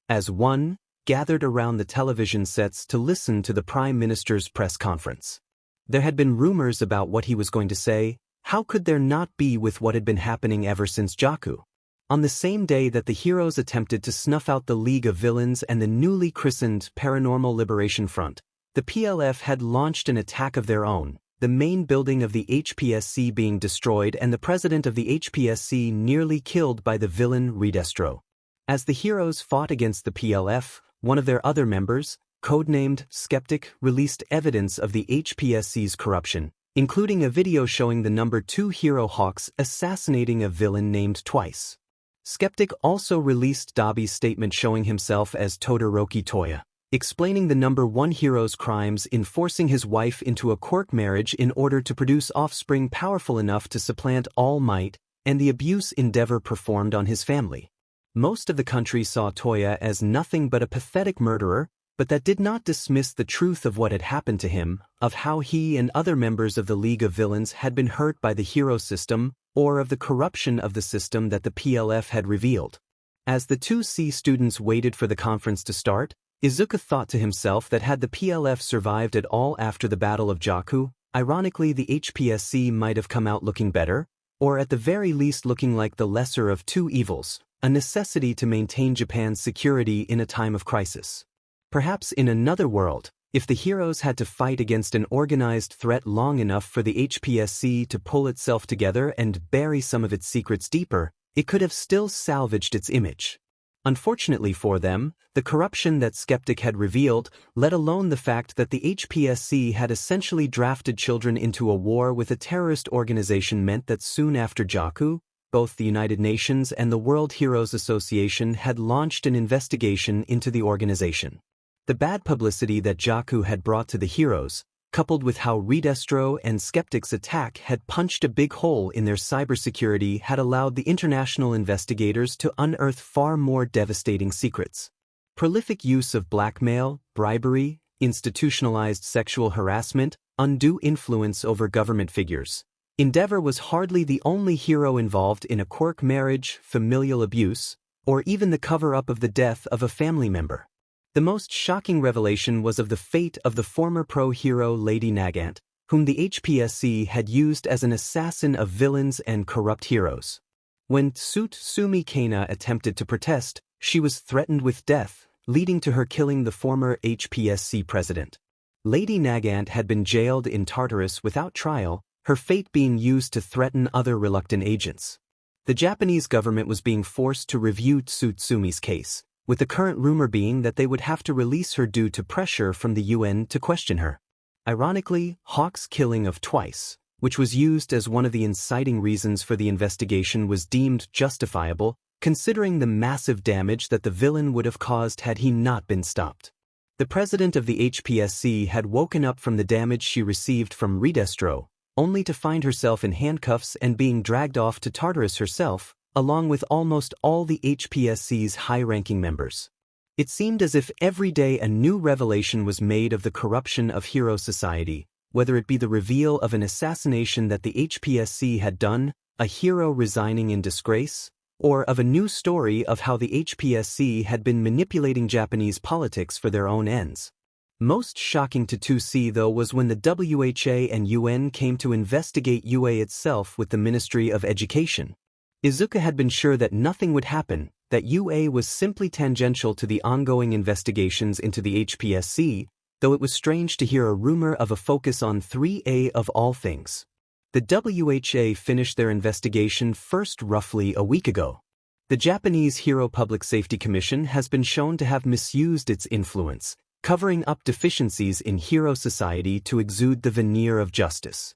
as one, gathered around the television sets to listen to the Prime Minister's press conference. There had been rumors about what he was going to say. How could there not be with what had been happening ever since Jaku? On the same day that the heroes attempted to snuff out the League of Villains and the newly christened Paranormal Liberation Front, the PLF had launched an attack of their own, the main building of the HPSC being destroyed and the president of the HPSC nearly killed by the villain Redestro. As the heroes fought against the PLF, one of their other members, codenamed Skeptic, released evidence of the HPSC's corruption, including a video showing the number 2 hero Hawks assassinating a villain named Twice. Skeptic also released Dabi's statement showing himself as Todoroki Toya, explaining the #1 hero's crimes in forcing his wife into a quirk marriage in order to produce offspring powerful enough to supplant All Might, and the abuse Endeavor performed on his family. Most of the country saw Toya as nothing but a pathetic murderer, but that did not dismiss the truth of what had happened to him, of how he and other members of the League of Villains had been hurt by the hero system, or of the corruption of the system that the PLF had revealed. As the 2C students waited for the conference to start, Izuku thought to himself that had the PLF survived at all after the Battle of Jakku, ironically the HPSC might have come out looking better, or at the very least looking like the lesser of two evils, a necessity to maintain Japan's security in a time of crisis. Perhaps in another world, if the heroes had to fight against an organized threat long enough for the HPSC to pull itself together and bury some of its secrets deeper, it could have still salvaged its image. Unfortunately for them, the corruption that Skeptic had revealed, let alone the fact that the HPSC had essentially drafted children into a war with a terrorist organization, meant that soon after Jakku, both the United Nations and the World Heroes Association had launched an investigation into the organization. The bad publicity that Jakku had brought to the heroes, coupled with how Redestro and Skeptic's attack had punched a big hole in their cybersecurity, had allowed the international investigators to unearth far more devastating secrets. Prolific use of blackmail, bribery, institutionalized sexual harassment, undue influence over government figures. Endeavor was hardly the only hero involved in a quirk marriage, familial abuse, or even the cover-up of the death of a family member. The most shocking revelation was of the fate of the former pro-hero Lady Nagant, whom the HPSC had used as an assassin of villains and corrupt heroes. When Tsutsumi Kana attempted to protest, she was threatened with death, leading to her killing the former HPSC president. Lady Nagant had been jailed in Tartarus without trial, her fate being used to threaten other reluctant agents. The Japanese government was being forced to review Tsutsumi's case, with the current rumor being that they would have to release her due to pressure from the UN to question her. Ironically, Hawk's killing of Twice, which was used as one of the inciting reasons for the investigation, was deemed justifiable, considering the massive damage that the villain would have caused had he not been stopped. The president of the HPSC had woken up from the damage she received from Redestro, only to find herself in handcuffs and being dragged off to Tartarus herself, along with almost all the HPSC's high-ranking members. It seemed as if every day a new revelation was made of the corruption of hero society, whether it be the reveal of an assassination that the HPSC had done, a hero resigning in disgrace, or of a new story of how the HPSC had been manipulating Japanese politics for their own ends. Most shocking to 2C though was when the WHA and UN came to investigate UA itself with the Ministry of Education. Izuku had been sure that nothing would happen, that UA was simply tangential to the ongoing investigations into the HPSC, though it was strange to hear a rumor of a focus on 3A of all things. The WHA finished their investigation first roughly a week ago. The Japanese Hero Public Safety Commission has been shown to have misused its influence, covering up deficiencies in hero society to exude the veneer of justice.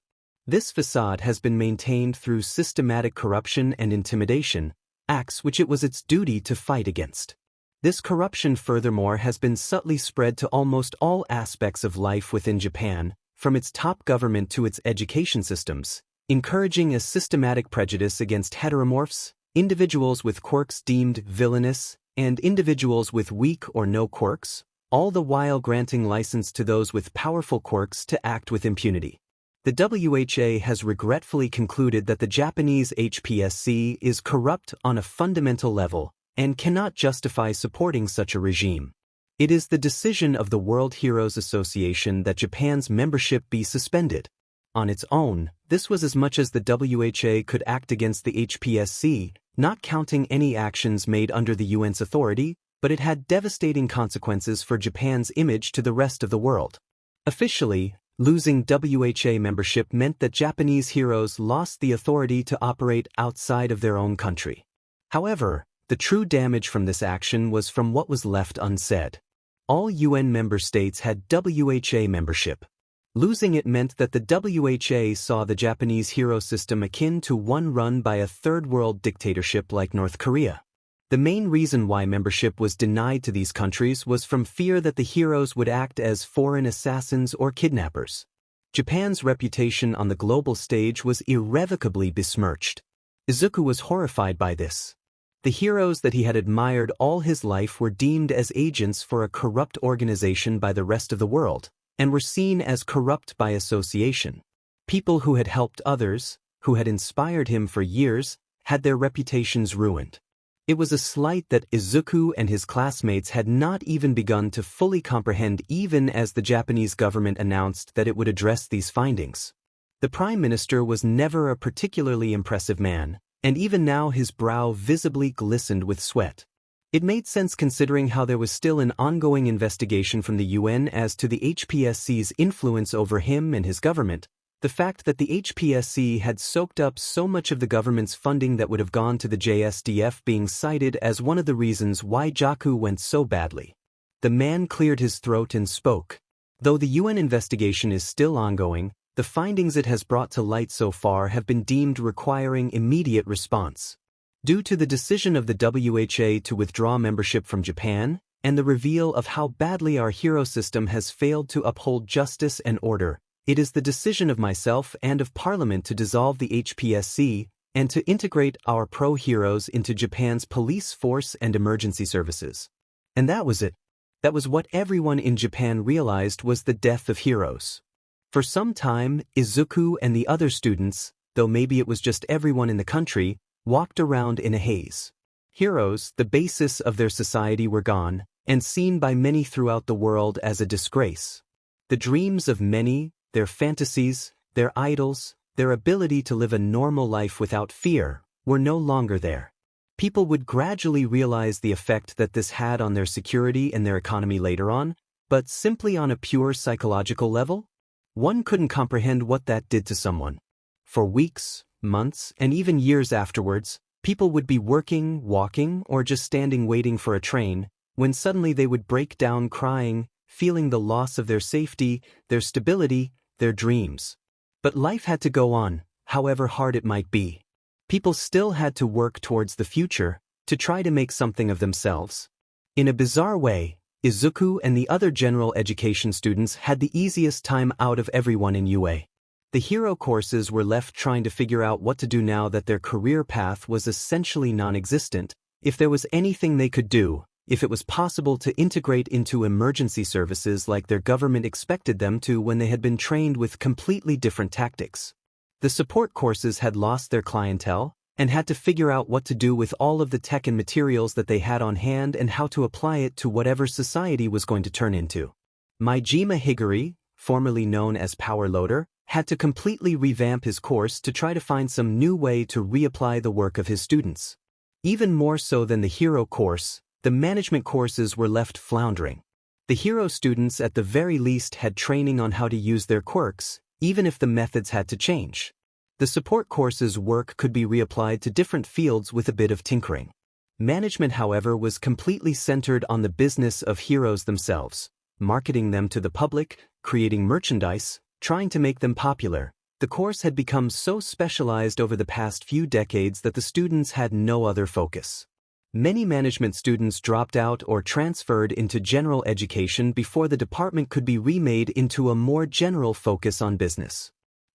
This facade has been maintained through systematic corruption and intimidation, acts which it was its duty to fight against. This corruption furthermore has been subtly spread to almost all aspects of life within Japan, from its top government to its education systems, encouraging a systematic prejudice against heteromorphs, individuals with quirks deemed villainous, and individuals with weak or no quirks, all the while granting license to those with powerful quirks to act with impunity. The WHA has regretfully concluded that the Japanese HPSC is corrupt on a fundamental level and cannot justify supporting such a regime. It is the decision of the World Heroes Association that Japan's membership be suspended. On its own, this was as much as the WHA could act against the HPSC, not counting any actions made under the UN's authority, but it had devastating consequences for Japan's image to the rest of the world. Officially, losing WHA membership meant that Japanese heroes lost the authority to operate outside of their own country. However, the true damage from this action was from what was left unsaid. All UN member states had WHA membership. Losing it meant that the WHA saw the Japanese hero system akin to one run by a third-world dictatorship like North Korea. The main reason why membership was denied to these countries was from fear that the heroes would act as foreign assassins or kidnappers. Japan's reputation on the global stage was irrevocably besmirched. Izuku was horrified by this. The heroes that he had admired all his life were deemed as agents for a corrupt organization by the rest of the world, and were seen as corrupt by association. People who had helped others, who had inspired him for years, had their reputations ruined. It was a slight that Izuku and his classmates had not even begun to fully comprehend even as the Japanese government announced that it would address these findings. The Prime Minister was never a particularly impressive man, and even now his brow visibly glistened with sweat. It made sense considering how there was still an ongoing investigation from the UN as to the HPSC's influence over him and his government. The fact that the HPSC had soaked up so much of the government's funding that would have gone to the JSDF being cited as one of the reasons why Jaku went so badly. The man cleared his throat and spoke. Though the UN investigation is still ongoing, the findings it has brought to light so far have been deemed requiring immediate response. Due to the decision of the WHA to withdraw membership from Japan, and the reveal of how badly our hero system has failed to uphold justice and order, it is the decision of myself and of Parliament to dissolve the HPSC and to integrate our pro-heroes into Japan's police force and emergency services. And that was it. That was what everyone in Japan realized was the death of heroes. For some time, Izuku and the other students, though maybe it was just everyone in the country, walked around in a haze. Heroes, the basis of their society, were gone, and seen by many throughout the world as a disgrace. The dreams of many, their fantasies, their idols, their ability to live a normal life without fear, were no longer there. People would gradually realize the effect that this had on their security and their economy later on, but simply on a pure psychological level, one couldn't comprehend what that did to someone. For weeks, months, and even years afterwards, people would be working, walking, or just standing waiting for a train, when suddenly they would break down crying, feeling the loss of their safety, their stability, their dreams. But life had to go on, however hard it might be. People still had to work towards the future, to try to make something of themselves. In a bizarre way, Izuku and the other general education students had the easiest time out of everyone in UA. The hero courses were left trying to figure out what to do now that their career path was essentially non-existent, if there was anything they could do, if it was possible to integrate into emergency services like their government expected them to when they had been trained with completely different tactics. The support courses had lost their clientele, and had to figure out what to do with all of the tech and materials that they had on hand and how to apply it to whatever society was going to turn into. Maijima Higuri, formerly known as Power Loader, had to completely revamp his course to try to find some new way to reapply the work of his students. Even more so than the hero course, the management courses were left floundering. The hero students at the very least had training on how to use their quirks, even if the methods had to change. The support courses' work could be reapplied to different fields with a bit of tinkering. Management, however, was completely centered on the business of heroes themselves, marketing them to the public, creating merchandise, trying to make them popular. The course had become so specialized over the past few decades that the students had no other focus. Many management students dropped out or transferred into general education before the department could be remade into a more general focus on business.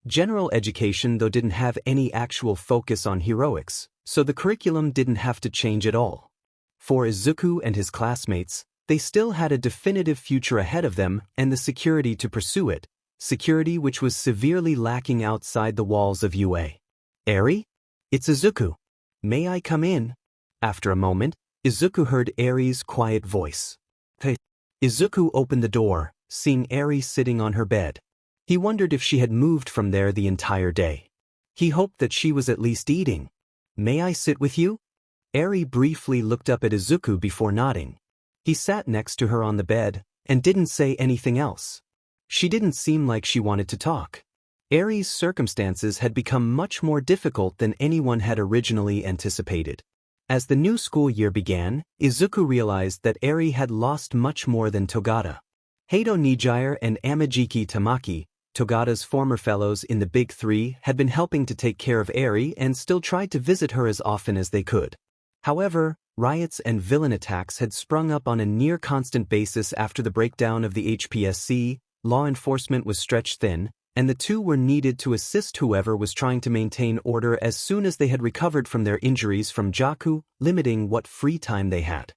General education, though, didn't have any actual focus on heroics, so the curriculum didn't have to change at all. For Izuku and his classmates, they still had a definitive future ahead of them and the security to pursue it, security which was severely lacking outside the walls of UA. Eri? It's Izuku. May I come in? After a moment, Izuku heard Eri's quiet voice. Hey. Izuku opened the door, seeing Eri sitting on her bed. He wondered if she had moved from there the entire day. He hoped that she was at least eating. May I sit with you? Eri briefly looked up at Izuku before nodding. He sat next to her on the bed, and didn't say anything else. She didn't seem like she wanted to talk. Eri's circumstances had become much more difficult than anyone had originally anticipated. As the new school year began, Izuku realized that Eri had lost much more than Togata. Heido Nijire and Amajiki Tamaki, Togata's former fellows in the Big Three had been helping to take care of Eri and still tried to visit her as often as they could. However, riots and villain attacks had sprung up on a near-constant basis after the breakdown of the HPSC, law enforcement was stretched thin, and the two were needed to assist whoever was trying to maintain order as soon as they had recovered from their injuries from Jaku, limiting what free time they had.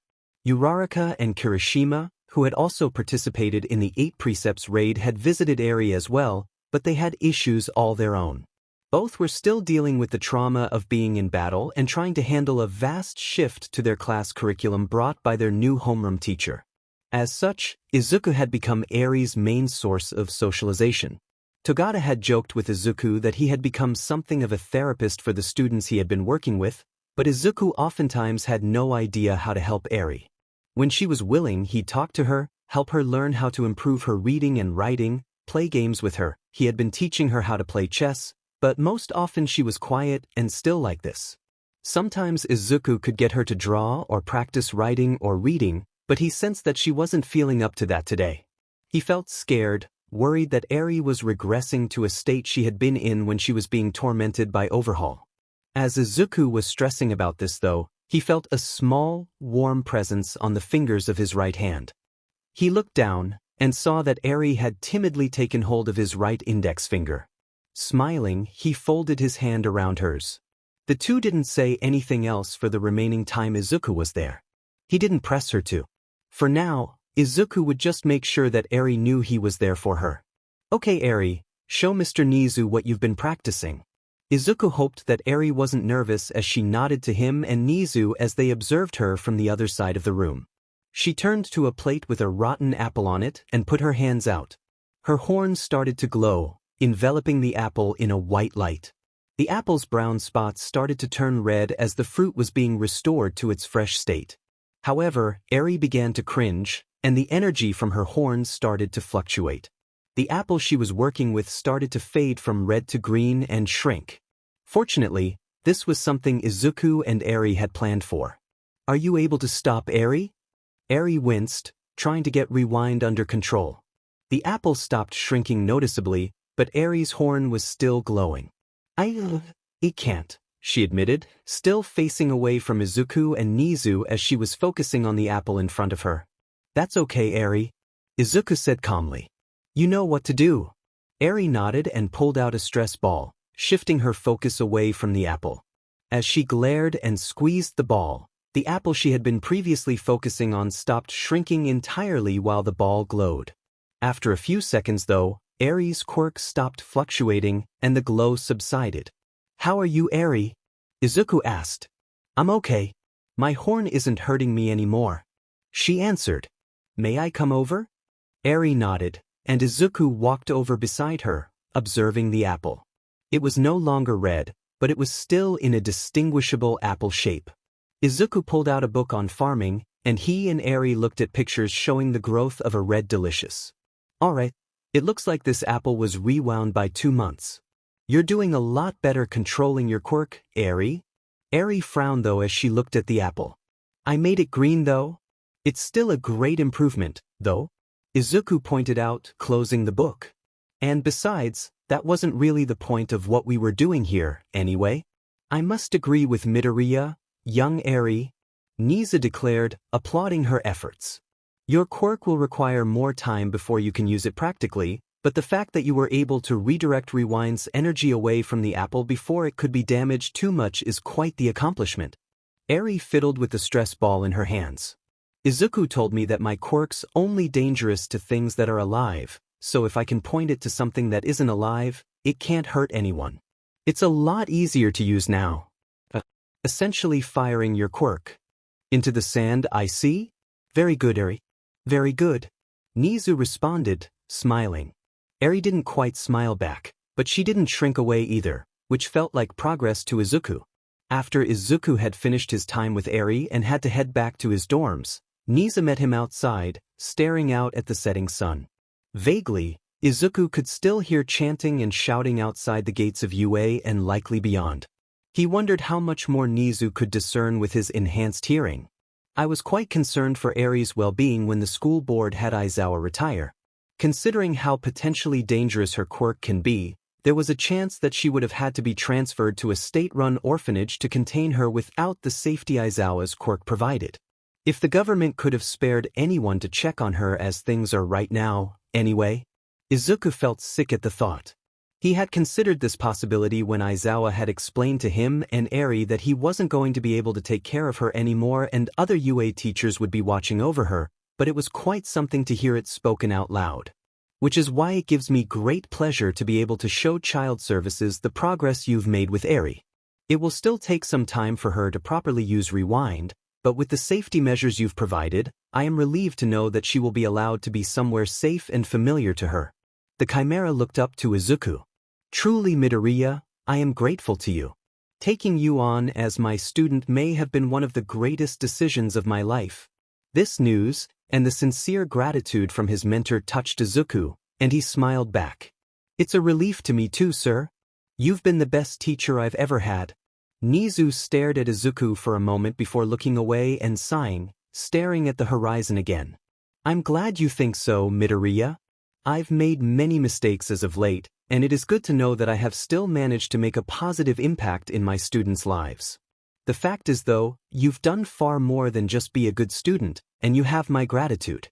Uraraka and Kirishima, who had also participated in the 8 Precepts raid, had visited Eri as well, but they had issues all their own. Both were still dealing with the trauma of being in battle and trying to handle a vast shift to their class curriculum brought by their new homeroom teacher. As such, Izuku had become Eri's main source of socialization. Togata had joked with Izuku that he had become something of a therapist for the students he had been working with, but Izuku oftentimes had no idea how to help Eri. When she was willing, he'd talk to her, help her learn how to improve her reading and writing, play games with her. He had been teaching her how to play chess, but most often she was quiet and still like this. Sometimes Izuku could get her to draw or practice writing or reading, but he sensed that she wasn't feeling up to that today. He felt scared, worried that Eri was regressing to a state she had been in when she was being tormented by Overhaul. As Izuku was stressing about this though, he felt a small, warm presence on the fingers of his right hand. He looked down and saw that Eri had timidly taken hold of his right index finger. Smiling, he folded his hand around hers. The two didn't say anything else for the remaining time Izuku was there. He didn't press her to. For now, Izuku would just make sure that Eri knew he was there for her. Okay Eri, show Mr. Nezu what you've been practicing. Izuku hoped that Eri wasn't nervous as she nodded to him and Nezu as they observed her from the other side of the room. She turned to a plate with a rotten apple on it and put her hands out. Her horns started to glow, enveloping the apple in a white light. The apple's brown spots started to turn red as the fruit was being restored to its fresh state. However, Eri began to cringe, and the energy from her horns started to fluctuate. The apple she was working with started to fade from red to green and shrink. Fortunately, this was something Izuku and Eri had planned for. Are you able to stop Eri? Eri winced, trying to get rewind under control. The apple stopped shrinking noticeably, but Eri's horn was still glowing. It can't, she admitted, still facing away from Izuku and Nezu as she was focusing on the apple in front of her. That's okay, Eri, Izuku said calmly. You know what to do. Eri nodded and pulled out a stress ball, shifting her focus away from the apple. As she glared and squeezed the ball, the apple she had been previously focusing on stopped shrinking entirely while the ball glowed. After a few seconds though, Eri's quirk stopped fluctuating and the glow subsided. How are you, Eri? Izuku asked. I'm okay. My horn isn't hurting me anymore. She answered. May I come over? Eri nodded, and Izuku walked over beside her, observing the apple. It was no longer red, but it was still in a distinguishable apple shape. Izuku pulled out a book on farming, and he and Eri looked at pictures showing the growth of a red delicious. Alright, it looks like this apple was rewound by 2 months. You're doing a lot better controlling your quirk, Eri. Eri frowned though as she looked at the apple. I made it green though. It's still a great improvement, though, Izuku pointed out, closing the book. And besides, that wasn't really the point of what we were doing here, anyway. I must agree with Midoriya, young Eri, Nezu declared, applauding her efforts. Your quirk will require more time before you can use it practically, but the fact that you were able to redirect Rewind's energy away from the apple before it could be damaged too much is quite the accomplishment. Eri fiddled with the stress ball in her hands. Izuku told me that my quirk's only dangerous to things that are alive, so if I can point it to something that isn't alive, it can't hurt anyone. It's a lot easier to use now. Essentially firing your quirk. Into the sand, I see? Very good, Eri. Very good. Nezu responded, smiling. Eri didn't quite smile back, but she didn't shrink away either, which felt like progress to Izuku. After Izuku had finished his time with Eri and had to head back to his dorms, Nezu met him outside, staring out at the setting sun. Vaguely, Izuku could still hear chanting and shouting outside the gates of UA and likely beyond. He wondered how much more Nezu could discern with his enhanced hearing. I was quite concerned for Eri's well-being when the school board had Aizawa retire. Considering how potentially dangerous her quirk can be, there was a chance that she would have had to be transferred to a state-run orphanage to contain her without the safety Aizawa's quirk provided. If the government could have spared anyone to check on her as things are right now, anyway. Izuku felt sick at the thought. He had considered this possibility when Aizawa had explained to him and Eri that he wasn't going to be able to take care of her anymore and other UA teachers would be watching over her, but it was quite something to hear it spoken out loud. Which is why it gives me great pleasure to be able to show Child Services the progress you've made with Eri. It will still take some time for her to properly use Rewind, but with the safety measures you've provided, I am relieved to know that she will be allowed to be somewhere safe and familiar to her. The Chimera looked up to Izuku. Truly, Midoriya, I am grateful to you. Taking you on as my student may have been one of the greatest decisions of my life. This news, and the sincere gratitude from his mentor touched Izuku, and he smiled back. It's a relief to me too, sir. You've been the best teacher I've ever had. Nezu stared at Izuku for a moment before looking away and sighing, staring at the horizon again. I'm glad you think so, Midoriya. I've made many mistakes as of late, and it is good to know that I have still managed to make a positive impact in my students' lives. The fact is though, you've done far more than just be a good student, and you have my gratitude.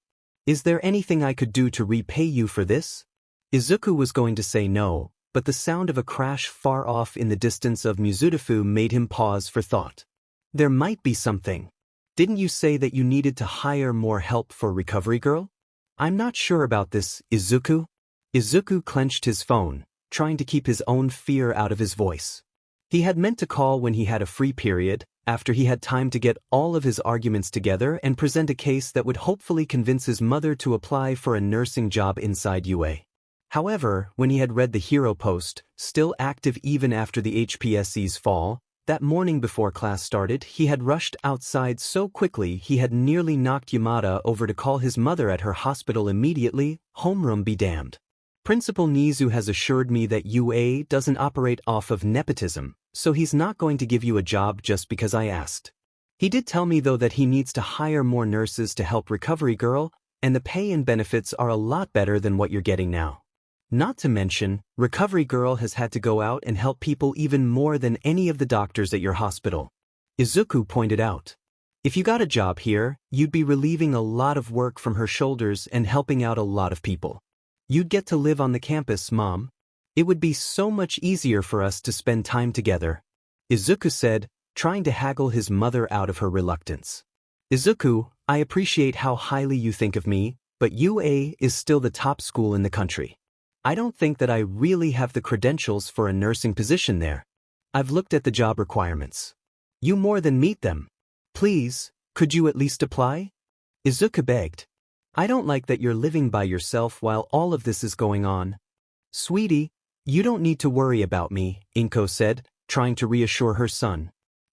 Is there anything I could do to repay you for this? Izuku was going to say no, but the sound of a crash far off in the distance of Mizudafu made him pause for thought. There might be something. Didn't you say that you needed to hire more help for Recovery Girl? I'm not sure about this, Izuku. Izuku clenched his phone, trying to keep his own fear out of his voice. He had meant to call when he had a free period, after he had time to get all of his arguments together and present a case that would hopefully convince his mother to apply for a nursing job inside UA. However, when he had read the hero post, still active even after the HPSC's fall, that morning before class started, he had rushed outside so quickly he had nearly knocked Yamada over to call his mother at her hospital immediately. Homeroom be damned. Principal Nezu has assured me that UA doesn't operate off of nepotism, so he's not going to give you a job just because I asked. He did tell me though that he needs to hire more nurses to help Recovery Girl, and the pay and benefits are a lot better than what you're getting now. Not to mention, Recovery Girl has had to go out and help people even more than any of the doctors at your hospital. Izuku pointed out. If you got a job here, you'd be relieving a lot of work from her shoulders and helping out a lot of people. You'd get to live on the campus, Mom. It would be so much easier for us to spend time together, Izuku said, trying to haggle his mother out of her reluctance. Izuku, I appreciate how highly you think of me, but UA is still the top school in the country. I don't think that I really have the credentials for a nursing position there. I've looked at the job requirements. You more than meet them. Please, could you at least apply? Izuku begged. I don't like that you're living by yourself while all of this is going on. Sweetie, you don't need to worry about me, Inko said, trying to reassure her son.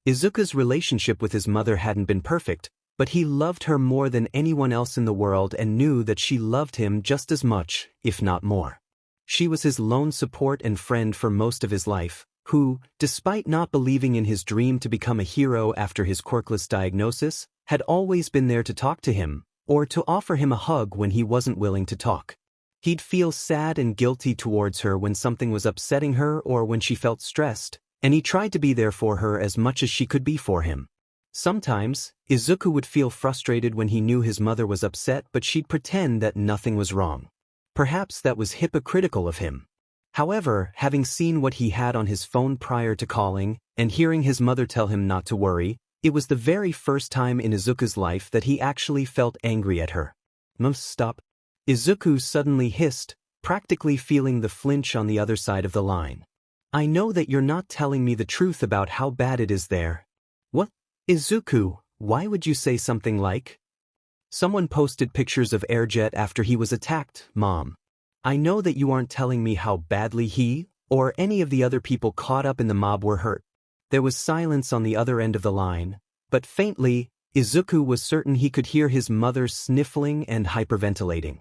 Izuku's relationship with his mother hadn't been perfect, but he loved her more than anyone else in the world and knew that she loved him just as much, if not more. She was his lone support and friend for most of his life, who, despite not believing in his dream to become a hero after his quirkless diagnosis, had always been there to talk to him, or to offer him a hug when he wasn't willing to talk. He'd feel sad and guilty towards her when something was upsetting her or when she felt stressed, and he tried to be there for her as much as she could be for him. Sometimes, Izuku would feel frustrated when he knew his mother was upset, but she'd pretend that nothing was wrong. Perhaps that was hypocritical of him. However, having seen what he had on his phone prior to calling, and hearing his mother tell him not to worry, it was the very first time in Izuku's life that he actually felt angry at her. Stop. Izuku suddenly hissed, practically feeling the flinch on the other side of the line. I know that you're not telling me the truth about how bad it is there. What? Izuku, why would you say something like? Someone posted pictures of Airjet after he was attacked, Mom. I know that you aren't telling me how badly he, or any of the other people caught up in the mob were hurt. There was silence on the other end of the line, but faintly, Izuku was certain he could hear his mother sniffling and hyperventilating.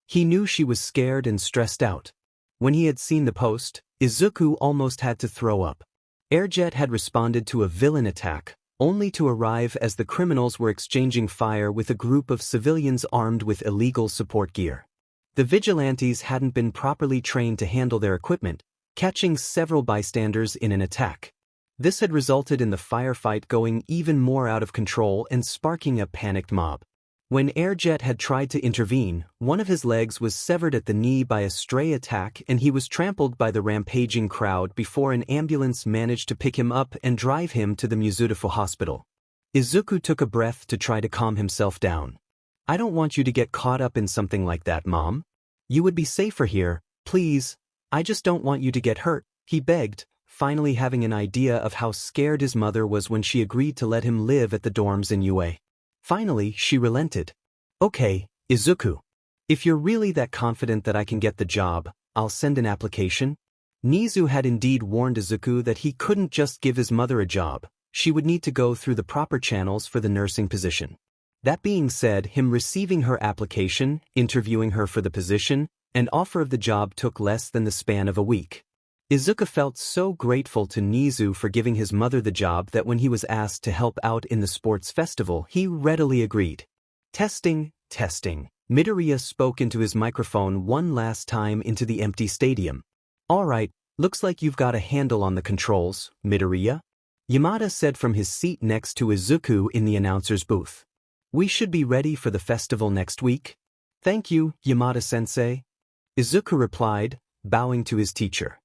He knew she was scared and stressed out. When he had seen the post, Izuku almost had to throw up. Airjet had responded to a villain attack, only to arrive as the criminals were exchanging fire with a group of civilians armed with illegal support gear. The vigilantes hadn't been properly trained to handle their equipment, catching several bystanders in an attack. This had resulted in the firefight going even more out of control and sparking a panicked mob. When Airjet had tried to intervene, one of his legs was severed at the knee by a stray attack and he was trampled by the rampaging crowd before an ambulance managed to pick him up and drive him to the Muzutofo hospital. Izuku took a breath to try to calm himself down. I don't want you to get caught up in something like that, Mom. You would be safer here, please. I just don't want you to get hurt, he begged, finally having an idea of how scared his mother was when she agreed to let him live at the dorms in UA. Finally, she relented. Okay, Izuku. If you're really that confident that I can get the job, I'll send an application. Nezu had indeed warned Izuku that he couldn't just give his mother a job, she would need to go through the proper channels for the nursing position. That being said, him receiving her application, interviewing her for the position, and offer of the job took less than the span of a week. Izuku felt so grateful to Nezu for giving his mother the job that when he was asked to help out in the sports festival, he readily agreed. Testing, testing. Midoriya spoke into his microphone one last time into the empty stadium. All right, looks like you've got a handle on the controls, Midoriya. Yamada said from his seat next to Izuku in the announcer's booth. We should be ready for the festival next week. Thank you, Yamada-sensei. Izuku replied, bowing to his teacher.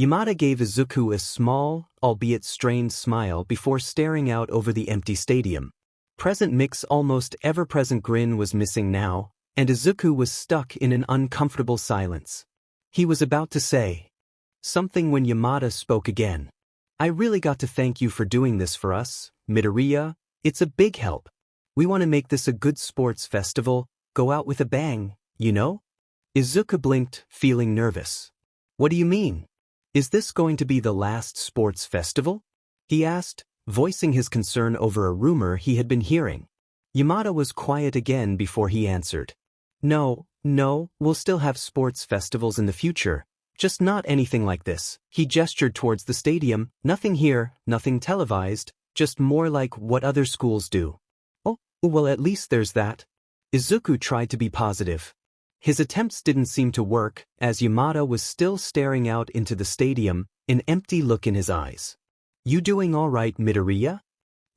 Yamada gave Izuku a small, albeit strained smile before staring out over the empty stadium. Present Mick's almost ever-present grin was missing now, and Izuku was stuck in an uncomfortable silence. He was about to say something when Yamada spoke again. I really got to thank you for doing this for us, Midoriya. It's a big help. We want to make this a good sports festival, go out with a bang, you know? Izuku blinked, feeling nervous. What do you mean? Is this going to be the last sports festival? He asked, voicing his concern over a rumor he had been hearing. Yamada was quiet again before he answered. No, we'll still have sports festivals in the future, just not anything like this. He gestured towards the stadium, nothing here, nothing televised, just more like what other schools do. Oh, well at least there's that. Izuku tried to be positive. His attempts didn't seem to work, as Yamada was still staring out into the stadium, an empty look in his eyes. You doing all right, Midoriya?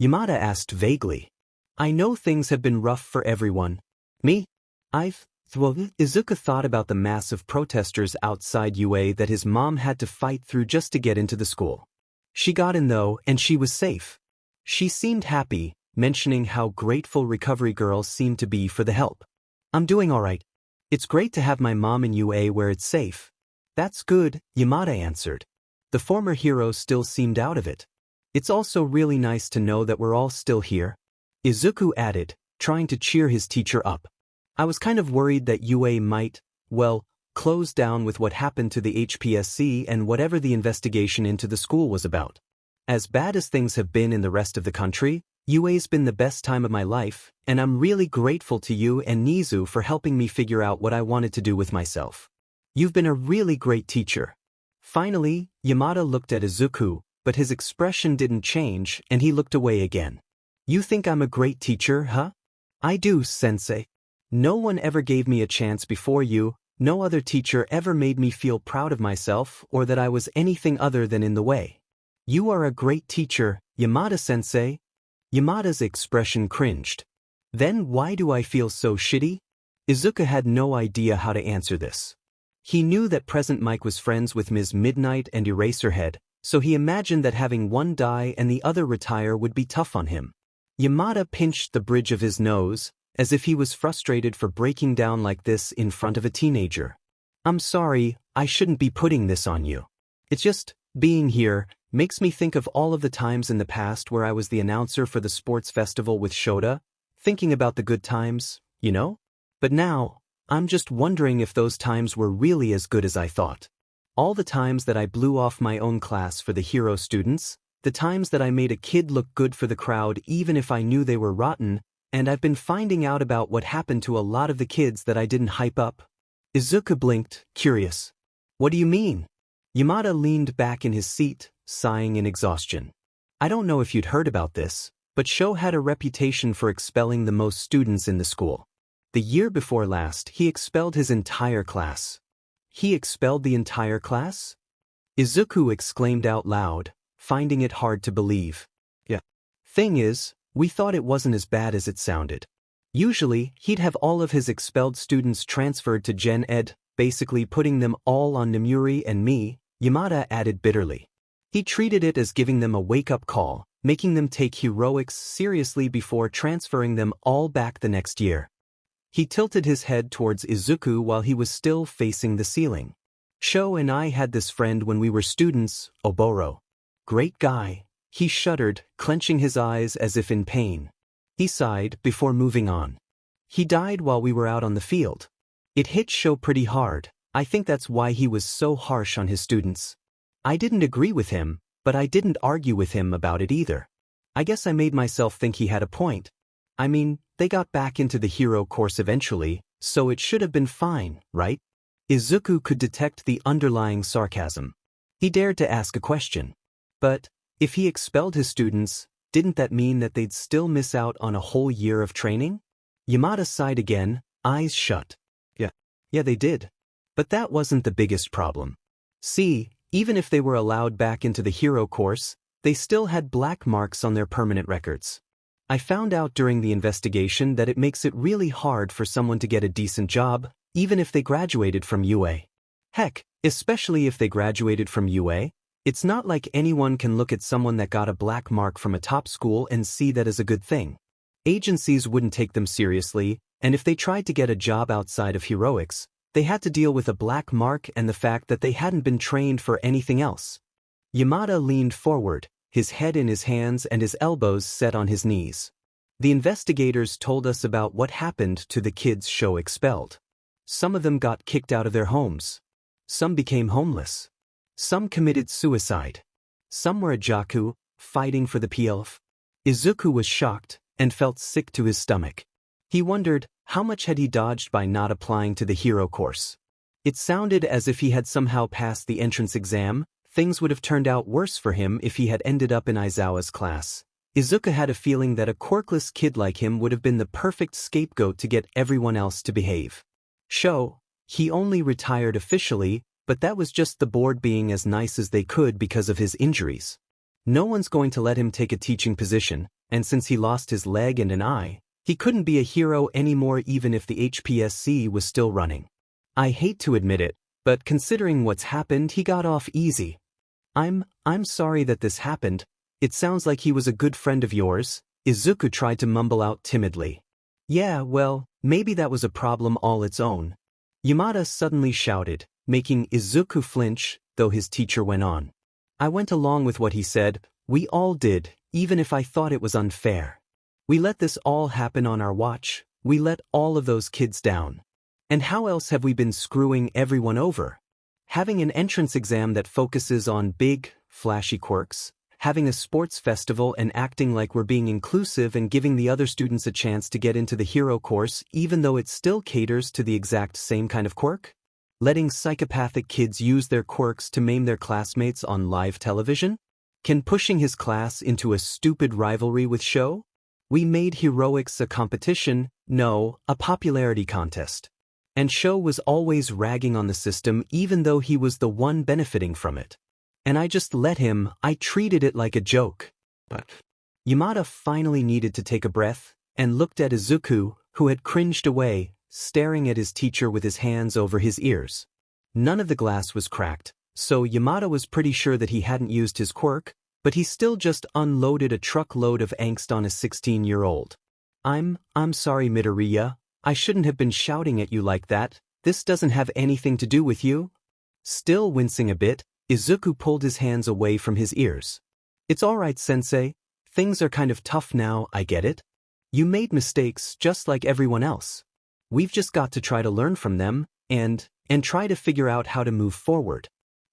Yamada asked vaguely. I know things have been rough for everyone. Me? Izuku thought about the mass of protesters outside UA that his mom had to fight through just to get into the school. She got in though, and she was safe. She seemed happy, mentioning how grateful recovery girls seemed to be for the help. I'm doing all right. It's great to have my mom in UA where it's safe. That's good, Yamada answered. The former hero still seemed out of it. It's also really nice to know that we're all still here. Izuku added, trying to cheer his teacher up. I was kind of worried that UA might, close down with what happened to the HPSC and whatever the investigation into the school was about. As bad as things have been in the rest of the country, UA's been the best time of my life, and I'm really grateful to you and Nezu for helping me figure out what I wanted to do with myself. You've been a really great teacher. Finally, Yamada looked at Izuku, but his expression didn't change and he looked away again. You think I'm a great teacher, huh? I do, sensei. No one ever gave me a chance before you, no other teacher ever made me feel proud of myself or that I was anything other than in the way. You are a great teacher, Yamada-sensei. Yamada's expression cringed. Then why do I feel so shitty? Izuku had no idea how to answer this. He knew that Present Mike was friends with Ms. Midnight and Eraserhead, so he imagined that having one die and the other retire would be tough on him. Yamada pinched the bridge of his nose, as if he was frustrated for breaking down like this in front of a teenager. I'm sorry, I shouldn't be putting this on you. It's just, being here, makes me think of all of the times in the past where I was the announcer for the sports festival with Shota, thinking about the good times, you know? But now, I'm just wondering if those times were really as good as I thought. All the times that I blew off my own class for the hero students, the times that I made a kid look good for the crowd even if I knew they were rotten, and I've been finding out about what happened to a lot of the kids that I didn't hype up. Izuku blinked, curious. What do you mean? Yamada leaned back in his seat, sighing in exhaustion. I don't know if you'd heard about this, but Sho had a reputation for expelling the most students in the school. The year before last, he expelled his entire class. He expelled the entire class? Izuku exclaimed out loud, finding it hard to believe. Yeah. Thing is, we thought it wasn't as bad as it sounded. Usually, he'd have all of his expelled students transferred to Gen Ed, basically putting them all on Nemuri and me, Yamada added bitterly. He treated it as giving them a wake-up call, making them take heroics seriously before transferring them all back the next year. He tilted his head towards Izuku while he was still facing the ceiling. Sho and I had this friend when we were students, Oboro. Great guy. He shuddered, clenching his eyes as if in pain. He sighed before moving on. He died while we were out on the field. It hit Sho pretty hard. I think that's why he was so harsh on his students. I didn't agree with him, but I didn't argue with him about it either. I guess I made myself think he had a point. I mean, they got back into the hero course eventually, so it should have been fine, right? Izuku could detect the underlying sarcasm. He dared to ask a question. But, if he expelled his students, didn't that mean that they'd still miss out on a whole year of training? Yamada sighed again, eyes shut. Yeah, they did. But that wasn't the biggest problem. See, even if they were allowed back into the hero course, they still had black marks on their permanent records. I found out during the investigation that it makes it really hard for someone to get a decent job, even if they graduated from UA. Heck, especially if they graduated from UA, it's not like anyone can look at someone that got a black mark from a top school and see that as a good thing. Agencies wouldn't take them seriously, and if they tried to get a job outside of heroics, they had to deal with a black mark and the fact that they hadn't been trained for anything else. Yamada leaned forward, his head in his hands and his elbows set on his knees. The investigators told us about what happened to the kids Sho expelled. Some of them got kicked out of their homes. Some became homeless. Some committed suicide. Some were a Jaku, fighting for the PLF. Izuku was shocked and felt sick to his stomach. He wondered, how much had he dodged by not applying to the hero course? It sounded as if he had somehow passed the entrance exam. Things would have turned out worse for him if he had ended up in Aizawa's class. Izuku had a feeling that a quirkless kid like him would have been the perfect scapegoat to get everyone else to behave. Sho, he only retired officially, but that was just the board being as nice as they could because of his injuries. No one's going to let him take a teaching position, and since he lost his leg and an eye, he couldn't be a hero anymore even if the HPSC was still running. I hate to admit it, but considering what's happened, he got off easy. I'm sorry that this happened. It sounds like he was a good friend of yours, Izuku tried to mumble out timidly. Yeah, well, maybe that was a problem all its own. Yamada suddenly shouted, making Izuku flinch, though his teacher went on. I went along with what he said. We all did, even if I thought it was unfair. We let this all happen on our watch. We let all of those kids down. And how else have we been screwing everyone over? Having an entrance exam that focuses on big, flashy quirks, having a sports festival and acting like we're being inclusive and giving the other students a chance to get into the hero course even though it still caters to the exact same kind of quirk? Letting psychopathic kids use their quirks to maim their classmates on live television? Can pushing his class into a stupid rivalry with Sho? We made heroics a competition, no, a popularity contest. And Sho was always ragging on the system even though he was the one benefiting from it. And I just let him. I treated it like a joke. But Yamada finally needed to take a breath and looked at Izuku, who had cringed away, staring at his teacher with his hands over his ears. None of the glass was cracked, so Yamada was pretty sure that he hadn't used his quirk, but he still just unloaded a truckload of angst on a 16-year-old. I'm sorry, Midoriya. I shouldn't have been shouting at you like that. This doesn't have anything to do with you. Still wincing a bit, Izuku pulled his hands away from his ears. It's all right, sensei. Things are kind of tough now, I get it. You made mistakes just like everyone else. We've just got to try to learn from them and try to figure out how to move forward.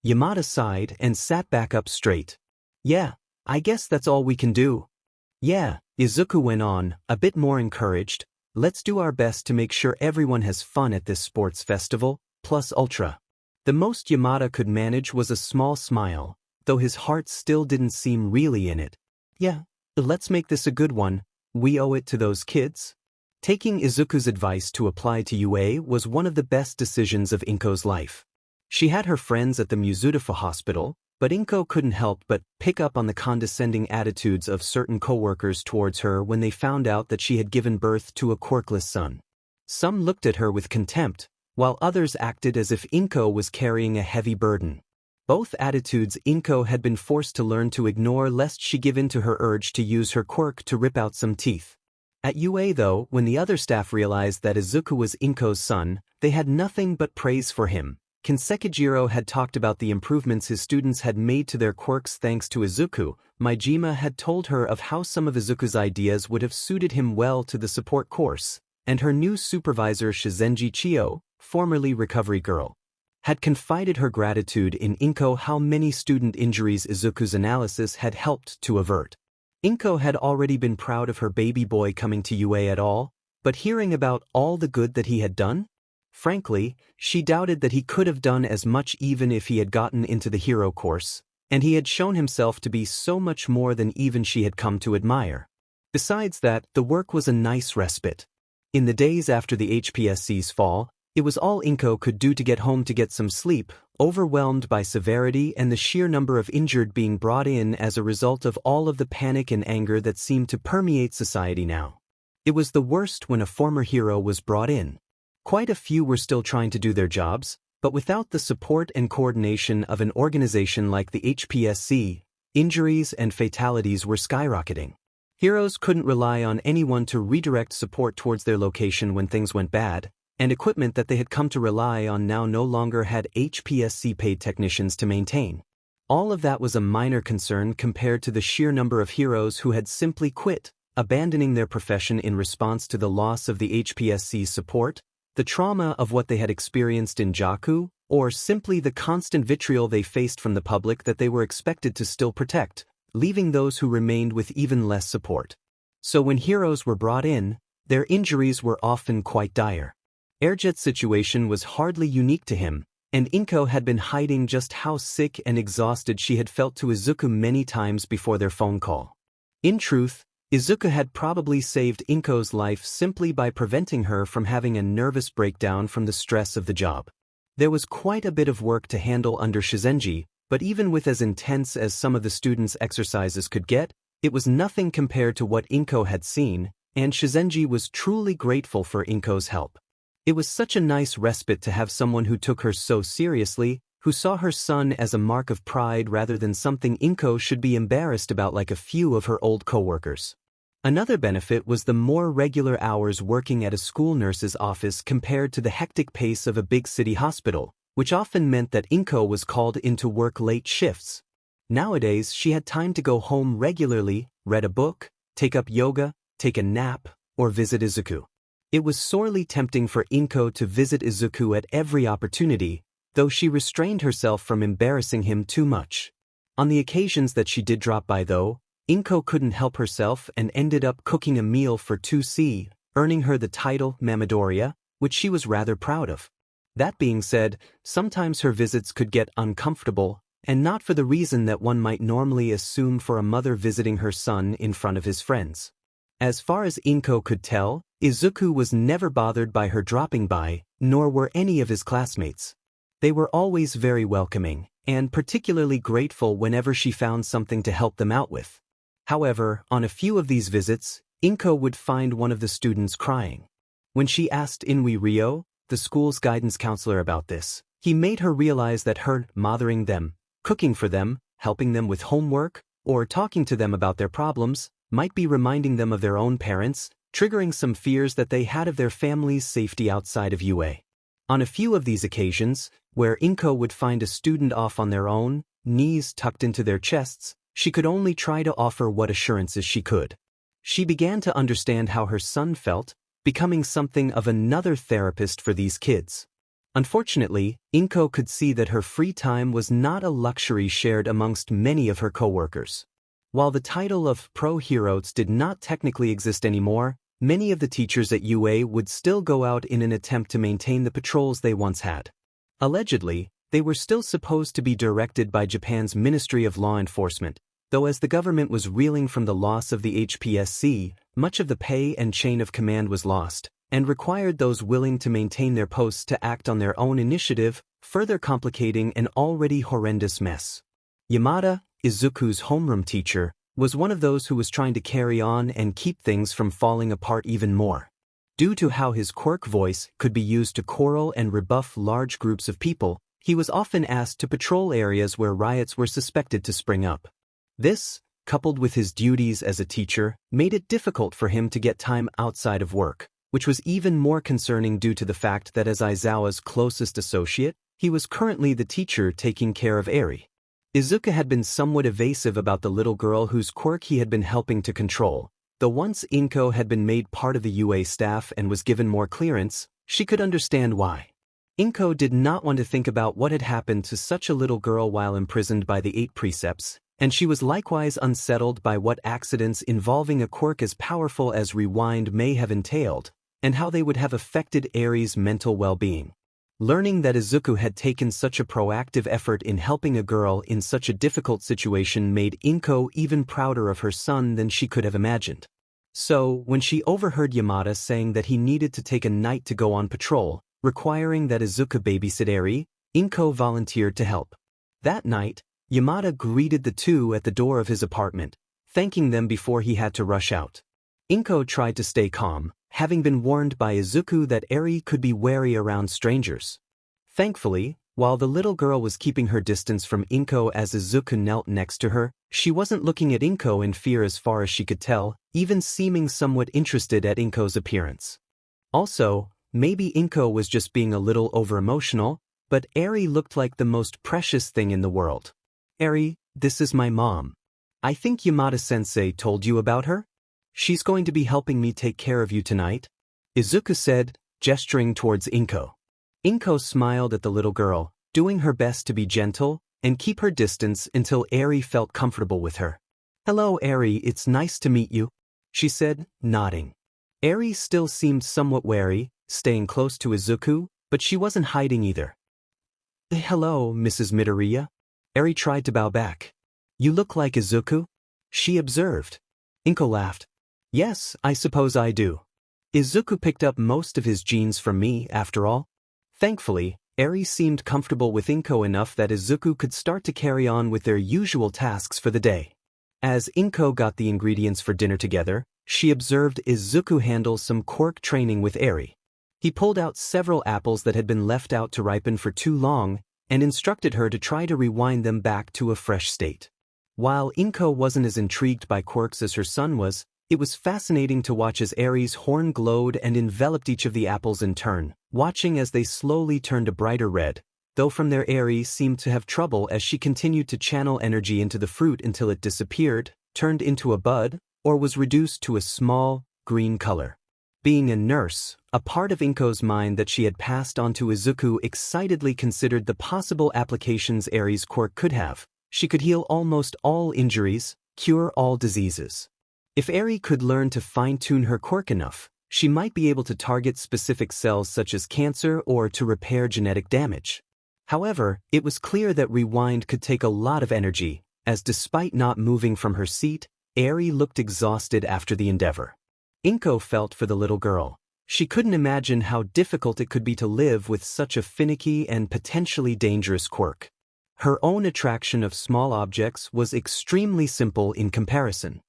Yamada sighed and sat back up straight. Yeah, I guess that's all we can do. Yeah, Izuku went on, a bit more encouraged. Let's do our best to make sure everyone has fun at this sports festival, plus ultra. The most Yamada could manage was a small smile, though his heart still didn't seem really in it. Yeah, let's make this a good one. We owe it to those kids. Taking Izuku's advice to apply to UA was one of the best decisions of Inko's life. She had her friends at the Muzudafa hospital, but Inko couldn't help but pick up on the condescending attitudes of certain coworkers towards her when they found out that she had given birth to a quirkless son. Some looked at her with contempt, while others acted as if Inko was carrying a heavy burden. Both attitudes Inko had been forced to learn to ignore lest she give in to her urge to use her quirk to rip out some teeth. At UA though, when the other staff realized that Izuku was Inko's son, they had nothing but praise for him. Kansekijiro had talked about the improvements his students had made to their quirks thanks to Izuku. Maijima had told her of how some of Izuku's ideas would have suited him well to the support course, and her new supervisor Shizenji Chio, formerly Recovery Girl, had confided her gratitude in Inko how many student injuries Izuku's analysis had helped to avert. Inko had already been proud of her baby boy coming to UA at all, but hearing about all the good that he had done? Frankly, she doubted that he could have done as much even if he had gotten into the hero course, and he had shown himself to be so much more than even she had come to admire. Besides that, the work was a nice respite. In the days after the HPSC's fall, it was all Inko could do to get home to get some sleep, overwhelmed by severity and the sheer number of injured being brought in as a result of all of the panic and anger that seemed to permeate society now. It was the worst when a former hero was brought in. Quite a few were still trying to do their jobs, but without the support and coordination of an organization like the HPSC, injuries and fatalities were skyrocketing. Heroes couldn't rely on anyone to redirect support towards their location when things went bad, and equipment that they had come to rely on now no longer had HPSC-paid technicians to maintain. All of that was a minor concern compared to the sheer number of heroes who had simply quit, abandoning their profession in response to the loss of the HPSC's support, the trauma of what they had experienced in Jaku, or simply the constant vitriol they faced from the public that they were expected to still protect, leaving those who remained with even less support. So when heroes were brought in, their injuries were often quite dire. Airjet's situation was hardly unique to him, and Inko had been hiding just how sick and exhausted she had felt to Izuku many times before their phone call. In truth, Izuku had probably saved Inko's life simply by preventing her from having a nervous breakdown from the stress of the job. There was quite a bit of work to handle under Shizenji, but even with as intense as some of the students' exercises could get, it was nothing compared to what Inko had seen, and Shizenji was truly grateful for Inko's help. It was such a nice respite to have someone who took her so seriously, who saw her son as a mark of pride rather than something Inko should be embarrassed about like a few of her old coworkers. Another benefit was the more regular hours working at a school nurse's office compared to the hectic pace of a big city hospital, which often meant that Inko was called in to work late shifts. Nowadays, she had time to go home regularly, read a book, take up yoga, take a nap, or visit Izuku. It was sorely tempting for Inko to visit Izuku at every opportunity, though she restrained herself from embarrassing him too much. On the occasions that she did drop by though, Inko couldn't help herself and ended up cooking a meal for 2C, earning her the title Mamadoriya, which she was rather proud of. That being said, sometimes her visits could get uncomfortable, and not for the reason that one might normally assume for a mother visiting her son in front of his friends. As far as Inko could tell, Izuku was never bothered by her dropping by, nor were any of his classmates. They were always very welcoming, and particularly grateful whenever she found something to help them out with. However, on a few of these visits, Inko would find one of the students crying. When she asked Inui Ryo, the school's guidance counselor, about this, he made her realize that her mothering them, cooking for them, helping them with homework, or talking to them about their problems, might be reminding them of their own parents, triggering some fears that they had of their family's safety outside of UA. On a few of these occasions, where Inko would find a student off on their own, knees tucked into their chests, she could only try to offer what assurances she could. She began to understand how her son felt, becoming something of another therapist for these kids. Unfortunately, Inko could see that her free time was not a luxury shared amongst many of her coworkers. While the title of Pro Heroes did not technically exist anymore, many of the teachers at UA would still go out in an attempt to maintain the patrols they once had. Allegedly, they were still supposed to be directed by Japan's Ministry of Law Enforcement, though as the government was reeling from the loss of the HPSC, Much of the pay and chain of command was lost, and required those willing to maintain their posts to act on their own initiative, further complicating an already horrendous mess. Yamada, Izuku's homeroom teacher, was one of those who was trying to carry on and keep things from falling apart even more. Due to how his quirk voice could be used to quarrel and rebuff large groups of people, he was often asked to patrol areas where riots were suspected to spring up. This, coupled with his duties as a teacher, made it difficult for him to get time outside of work, which was even more concerning due to the fact that as Aizawa's closest associate, he was currently the teacher taking care of Eri. Izuku had been somewhat evasive about the little girl whose quirk he had been helping to control. Though once Inko had been made part of the UA staff and was given more clearance, she could understand why. Inko did not want to think about what had happened to such a little girl while imprisoned by the 8 precepts, and she was likewise unsettled by what accidents involving a quirk as powerful as Rewind may have entailed, and how they would have affected Eri's mental well-being. Learning that Izuku had taken such a proactive effort in helping a girl in such a difficult situation made Inko even prouder of her son than she could have imagined. So, when she overheard Yamada saying that he needed to take a night to go on patrol, requiring that Izuku babysit Eri, Inko volunteered to help. That night, Yamada greeted the two at the door of his apartment, thanking them before he had to rush out. Inko tried to stay calm, having been warned by Izuku that Eri could be wary around strangers. Thankfully, while the little girl was keeping her distance from Inko as Izuku knelt next to her, she wasn't looking at Inko in fear as far as she could tell, even seeming somewhat interested at Inko's appearance. Also, maybe Inko was just being a little over-emotional, but Eri looked like the most precious thing in the world. Eri, this is my mom. I think Yamada-sensei told you about her? She's going to be helping me take care of you tonight, Izuku said, gesturing towards Inko. Inko smiled at the little girl, doing her best to be gentle and keep her distance until Eri felt comfortable with her. Hello Eri, it's nice to meet you, she said, nodding. Eri still seemed somewhat wary, staying close to Izuku, but she wasn't hiding either. Hello, Mrs. Midoriya. Eri tried to bow back. You look like Izuku? She observed. Inko laughed. Yes, I suppose I do. Izuku picked up most of his genes from me, after all. Thankfully, Eri seemed comfortable with Inko enough that Izuku could start to carry on with their usual tasks for the day. As Inko got the ingredients for dinner together, she observed Izuku handle some quirk training with Eri. He pulled out several apples that had been left out to ripen for too long, and instructed her to try to rewind them back to a fresh state. While Inko wasn't as intrigued by quirks as her son was, it was fascinating to watch as Eri's horn glowed and enveloped each of the apples in turn, watching as they slowly turned a brighter red, though from there Eri seemed to have trouble as she continued to channel energy into the fruit until it disappeared, turned into a bud, or was reduced to a small, green color. Being a nurse, a part of Inko's mind that she had passed on to Izuku excitedly considered the possible applications Eri's quirk could have. She could heal almost all injuries, cure all diseases. If Eri could learn to fine-tune her quirk enough, she might be able to target specific cells such as cancer or to repair genetic damage. However, it was clear that Rewind could take a lot of energy, as despite not moving from her seat, Eri looked exhausted after the endeavor. Inko felt for the little girl. She couldn't imagine how difficult it could be to live with such a finicky and potentially dangerous quirk. Her own attraction of small objects was extremely simple in comparison.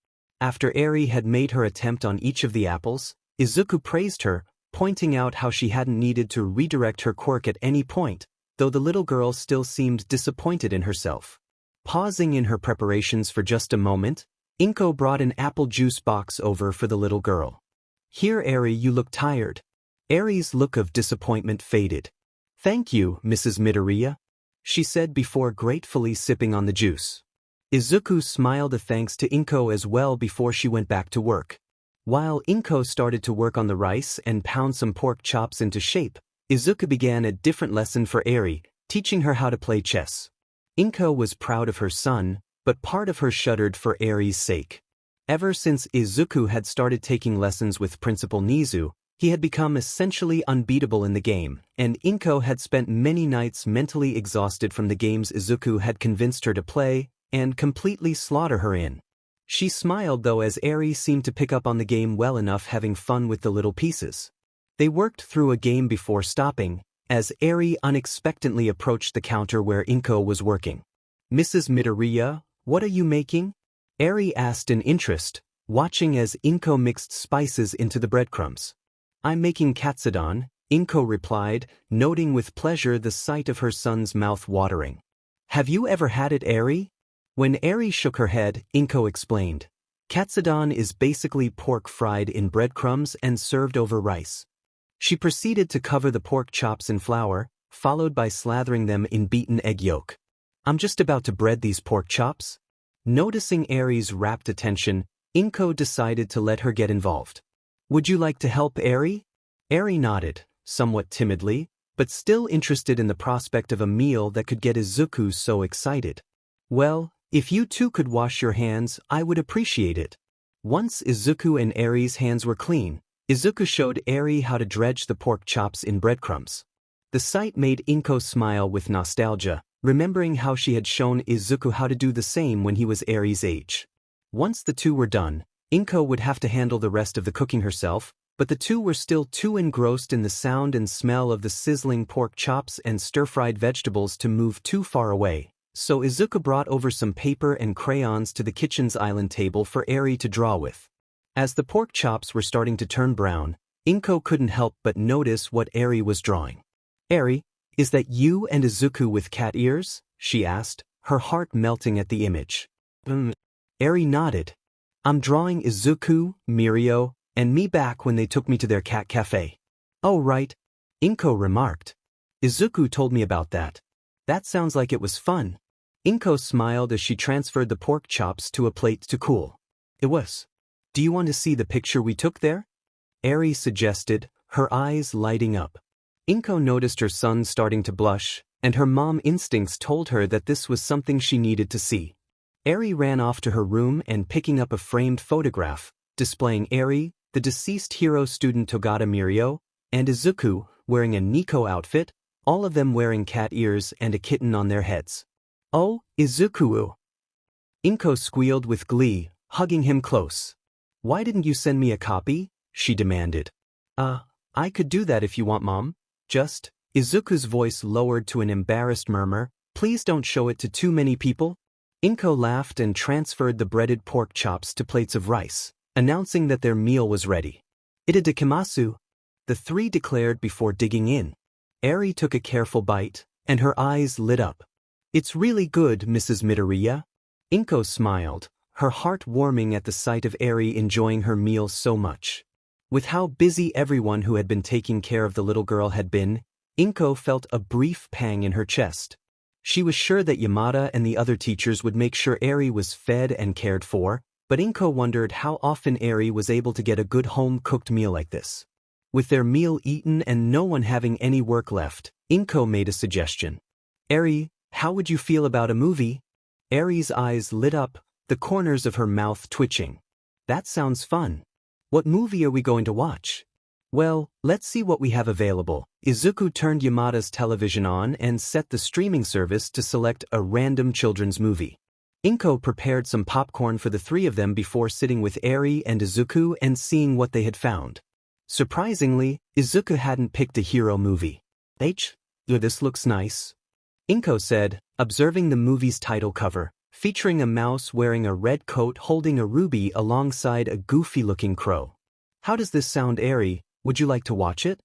After Eri had made her attempt on each of the apples, Izuku praised her, pointing out how she hadn't needed to redirect her quirk at any point, though the little girl still seemed disappointed in herself. Pausing in her preparations for just a moment, Inko brought an apple juice box over for the little girl. Here, Eri, you look tired. Eri's look of disappointment faded. Thank you, Mrs. Midoriya, she said before gratefully sipping on the juice. Izuku smiled a thanks to Inko as well before she went back to work. While Inko started to work on the rice and pound some pork chops into shape, Izuku began a different lesson for Eri, teaching her how to play chess. Inko was proud of her son, but part of her shuddered for Eri's sake. Ever since Izuku had started taking lessons with Principal Nezu, he had become essentially unbeatable in the game, and Inko had spent many nights mentally exhausted from the games Izuku had convinced her to play and completely slaughter her in. She smiled though as Eri seemed to pick up on the game well enough, having fun with the little pieces. They worked through a game before stopping, as Eri unexpectedly approached the counter where Inko was working. "Mrs. Midoriya, what are you making?" Eri asked in interest, watching as Inko mixed spices into the breadcrumbs. "I'm making katsudon," Inko replied, noting with pleasure the sight of her son's mouth watering. "Have you ever had it, Eri?" When Eri shook her head, Inko explained. Katsudon is basically pork fried in breadcrumbs and served over rice. She proceeded to cover the pork chops in flour, followed by slathering them in beaten egg yolk. "I'm just about to bread these pork chops." Noticing Eri's rapt attention, Inko decided to let her get involved. "Would you like to help, Eri?" Eri nodded, somewhat timidly, but still interested in the prospect of a meal that could get Izuku so excited. "Well, if you two could wash your hands, I would appreciate it." Once Izuku and Eri's hands were clean, Izuku showed Eri how to dredge the pork chops in breadcrumbs. The sight made Inko smile with nostalgia, remembering how she had shown Izuku how to do the same when he was Eri's age. Once the two were done, Inko would have to handle the rest of the cooking herself, but the two were still too engrossed in the sound and smell of the sizzling pork chops and stir-fried vegetables to move too far away. So Izuku brought over some paper and crayons to the kitchen's island table for Eri to draw with. As the pork chops were starting to turn brown, Inko couldn't help but notice what Eri was drawing. "Eri, is that you and Izuku with cat ears?" she asked, her heart melting at the image. Eri nodded. "I'm drawing Izuku, Mirio, and me back when they took me to their cat cafe." "Oh right," Inko remarked. "Izuku told me about that. That sounds like it was fun." Inko smiled as she transferred the pork chops to a plate to cool. "It was. Do you want to see the picture we took there?" Eri suggested, her eyes lighting up. Inko noticed her son starting to blush, and her mom instincts told her that this was something she needed to see. Eri ran off to her room and picking up a framed photograph, displaying Eri, the deceased hero student Togata Mirio, and Izuku, wearing a Nico outfit, all of them wearing cat ears and a kitten on their heads. "Oh, Izuku!" Inko squealed with glee, hugging him close. "Why didn't you send me a copy?" she demanded. I could do that if you want, Mom. Just," Izuku's voice lowered to an embarrassed murmur, "please don't show it to too many people." Inko laughed and transferred the breaded pork chops to plates of rice, announcing that their meal was ready. "Itadakimasu," the three declared before digging in. Eri took a careful bite, and her eyes lit up. "It's really good, Mrs. Midoriya." Inko smiled, her heart warming at the sight of Eri enjoying her meal so much. With how busy everyone who had been taking care of the little girl had been, Inko felt a brief pang in her chest. She was sure that Yamada and the other teachers would make sure Eri was fed and cared for, but Inko wondered how often Eri was able to get a good home-cooked meal like this. With their meal eaten and no one having any work left, Inko made a suggestion. "Eri, how would you feel about a movie?" Eri's eyes lit up, the corners of her mouth twitching. "That sounds fun. What movie are we going to watch?" "Well, let's see what we have available." Izuku turned Yamada's television on and set the streaming service to select a random children's movie. Inko prepared some popcorn for the three of them before sitting with Eri and Izuku and seeing what they had found. Surprisingly, Izuku hadn't picked a hero movie. This looks nice," Inko said, observing the movie's title cover, featuring a mouse wearing a red coat holding a ruby alongside a goofy-looking crow. "How does this sound, Eri? Would you like to watch it?"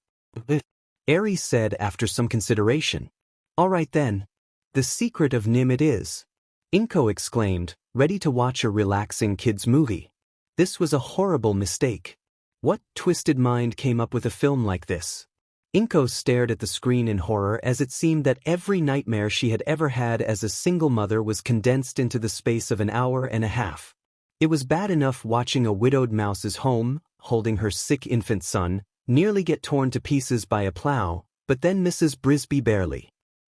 Eri said after some consideration. "All right then. The Secret of Nim it is," Inko exclaimed, ready to watch a relaxing kids' movie. This was a horrible mistake. What twisted mind came up with a film like this? Inko stared at the screen in horror as it seemed that every nightmare she had ever had as a single mother was condensed into the space of an hour and a half. It was bad enough watching a widowed mouse's home, holding her sick infant son, nearly get torn to pieces by a plow, but then Mrs. Brisby barely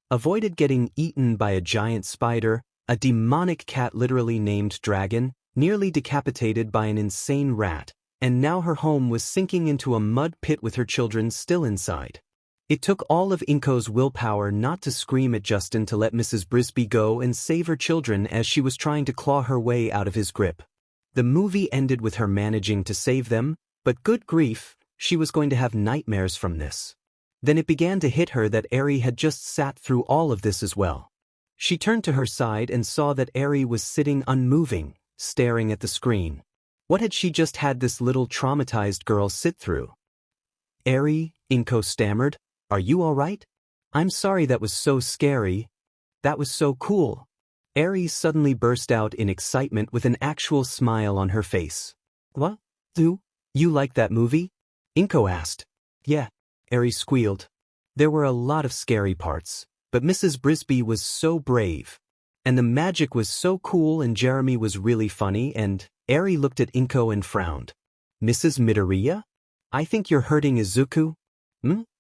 avoided getting eaten by a giant spider, a demonic cat literally named Dragon, nearly decapitated by an insane rat, and now her home was sinking into a mud pit with her children still inside. It took all of Inko's willpower not to scream at Justin to let Mrs. Brisby go and save her children as she was trying to claw her way out of his grip. The movie ended with her managing to save them, but good grief, she was going to have nightmares from this. Then it began to hit her that Eri had just sat through all of this as well. She turned to her side and saw that Eri was sitting unmoving, staring at the screen. What had she just had this little traumatized girl sit through? "Eri," Inko stammered, "are you all right? I'm sorry, that was so scary. That was so cool." Eri suddenly burst out in excitement with an actual smile on her face. "What? Do you like that movie?" Inko asked. "Yeah," Eri squealed. There were a lot of scary parts, but Mrs. Brisby was so brave. And the magic was so cool, and Jeremy was really funny, and Eri looked at Inko and frowned. "Mrs. Midoriya? I think you're hurting Izuku?"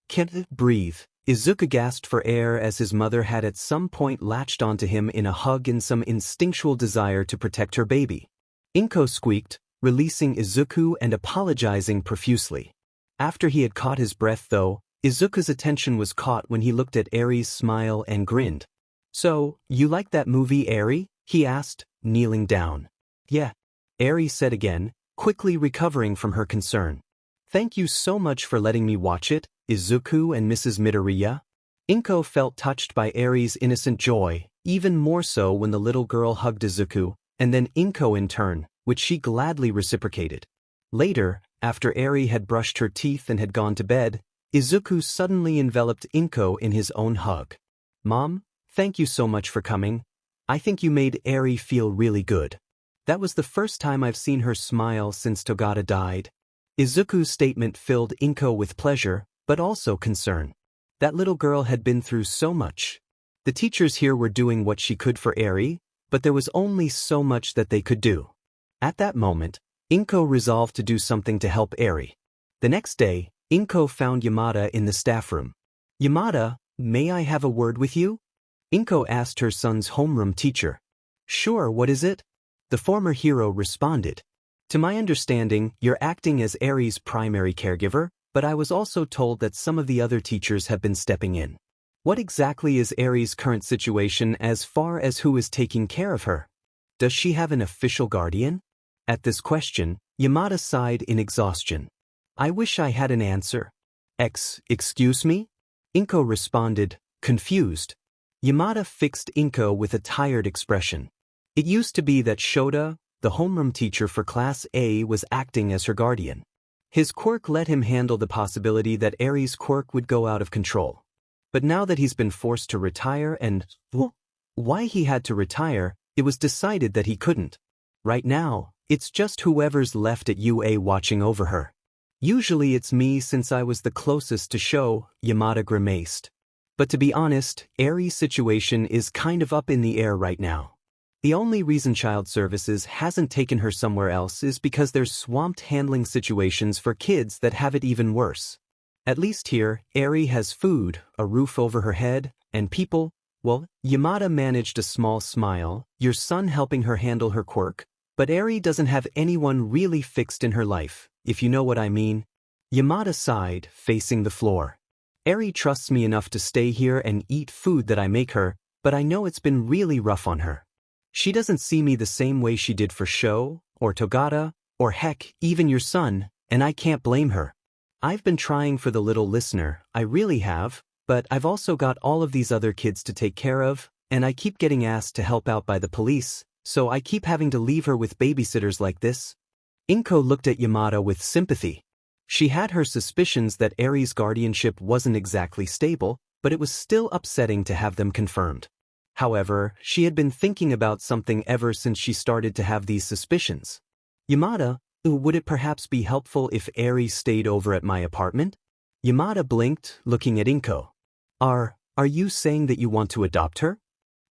Can't breathe. Izuku gasped for air as his mother had at some point latched onto him in a hug in some instinctual desire to protect her baby. Inko squeaked, releasing Izuku and apologizing profusely. After he had caught his breath though, Izuku's attention was caught when he looked at Eri's smile and grinned. "So, you like that movie, Eri?" he asked, kneeling down. "Yeah," Eri said again, quickly recovering from her concern. "Thank you so much for letting me watch it, Izuku and Mrs. Midoriya." Inko felt touched by Eri's innocent joy, even more so when the little girl hugged Izuku, and then Inko in turn, which she gladly reciprocated. Later, after Eri had brushed her teeth and had gone to bed, Izuku suddenly enveloped Inko in his own hug. "Mom, thank you so much for coming. I think you made Eri feel really good. That was the first time I've seen her smile since Togata died." Izuku's statement filled Inko with pleasure, but also concern. That little girl had been through so much. The teachers here were doing what she could for Eri, but there was only so much that they could do. At that moment, Inko resolved to do something to help Eri. The next day, Inko found Yamada in the staff room. "Yamada, may I have a word with you?" Inko asked her son's homeroom teacher. "Sure, what is it?" The former hero responded. "To my understanding, you're acting as Eri's primary caregiver, but I was also told that some of the other teachers have been stepping in. What exactly is Eri's current situation as far as who is taking care of her? Does she have an official guardian?" At this question, Yamada sighed in exhaustion. "I wish I had an answer." Excuse me?" Inko responded, confused. Yamada fixed Inko with a tired expression. It used to be that Shota, the homeroom teacher for Class A, was acting as her guardian. His quirk let him handle the possibility that Eri's quirk would go out of control. But now that he's been forced to retire and why he had to retire, it was decided that he couldn't. Right now, it's just whoever's left at UA watching over her. "Usually it's me since I was the closest to Sho," Yamada grimaced. "But to be honest, Eri's situation is kind of up in the air right now. The only reason Child Services hasn't taken her somewhere else is because they're swamped handling situations for kids that have it even worse. At least here, Eri has food, a roof over her head, and people." "Well," Yamada managed a small smile, "your son helping her handle her quirk, but Eri doesn't have anyone really fixed in her life, if you know what I mean." Yamada sighed, facing the floor. "Eri trusts me enough to stay here and eat food that I make her, but I know it's been really rough on her. She doesn't see me the same way she did for Sho, or Togata, or heck, even your son, and I can't blame her. I've been trying for the little listener, I really have, but I've also got all of these other kids to take care of, and I keep getting asked to help out by the police, so I keep having to leave her with babysitters like this." Inko looked at Yamada with sympathy. She had her suspicions that Eri's guardianship wasn't exactly stable, but it was still upsetting to have them confirmed. However, she had been thinking about something ever since she started to have these suspicions. "Yamada, would it perhaps be helpful if Eri stayed over at my apartment?" Yamada blinked, looking at Inko. Are you saying that you want to adopt her?"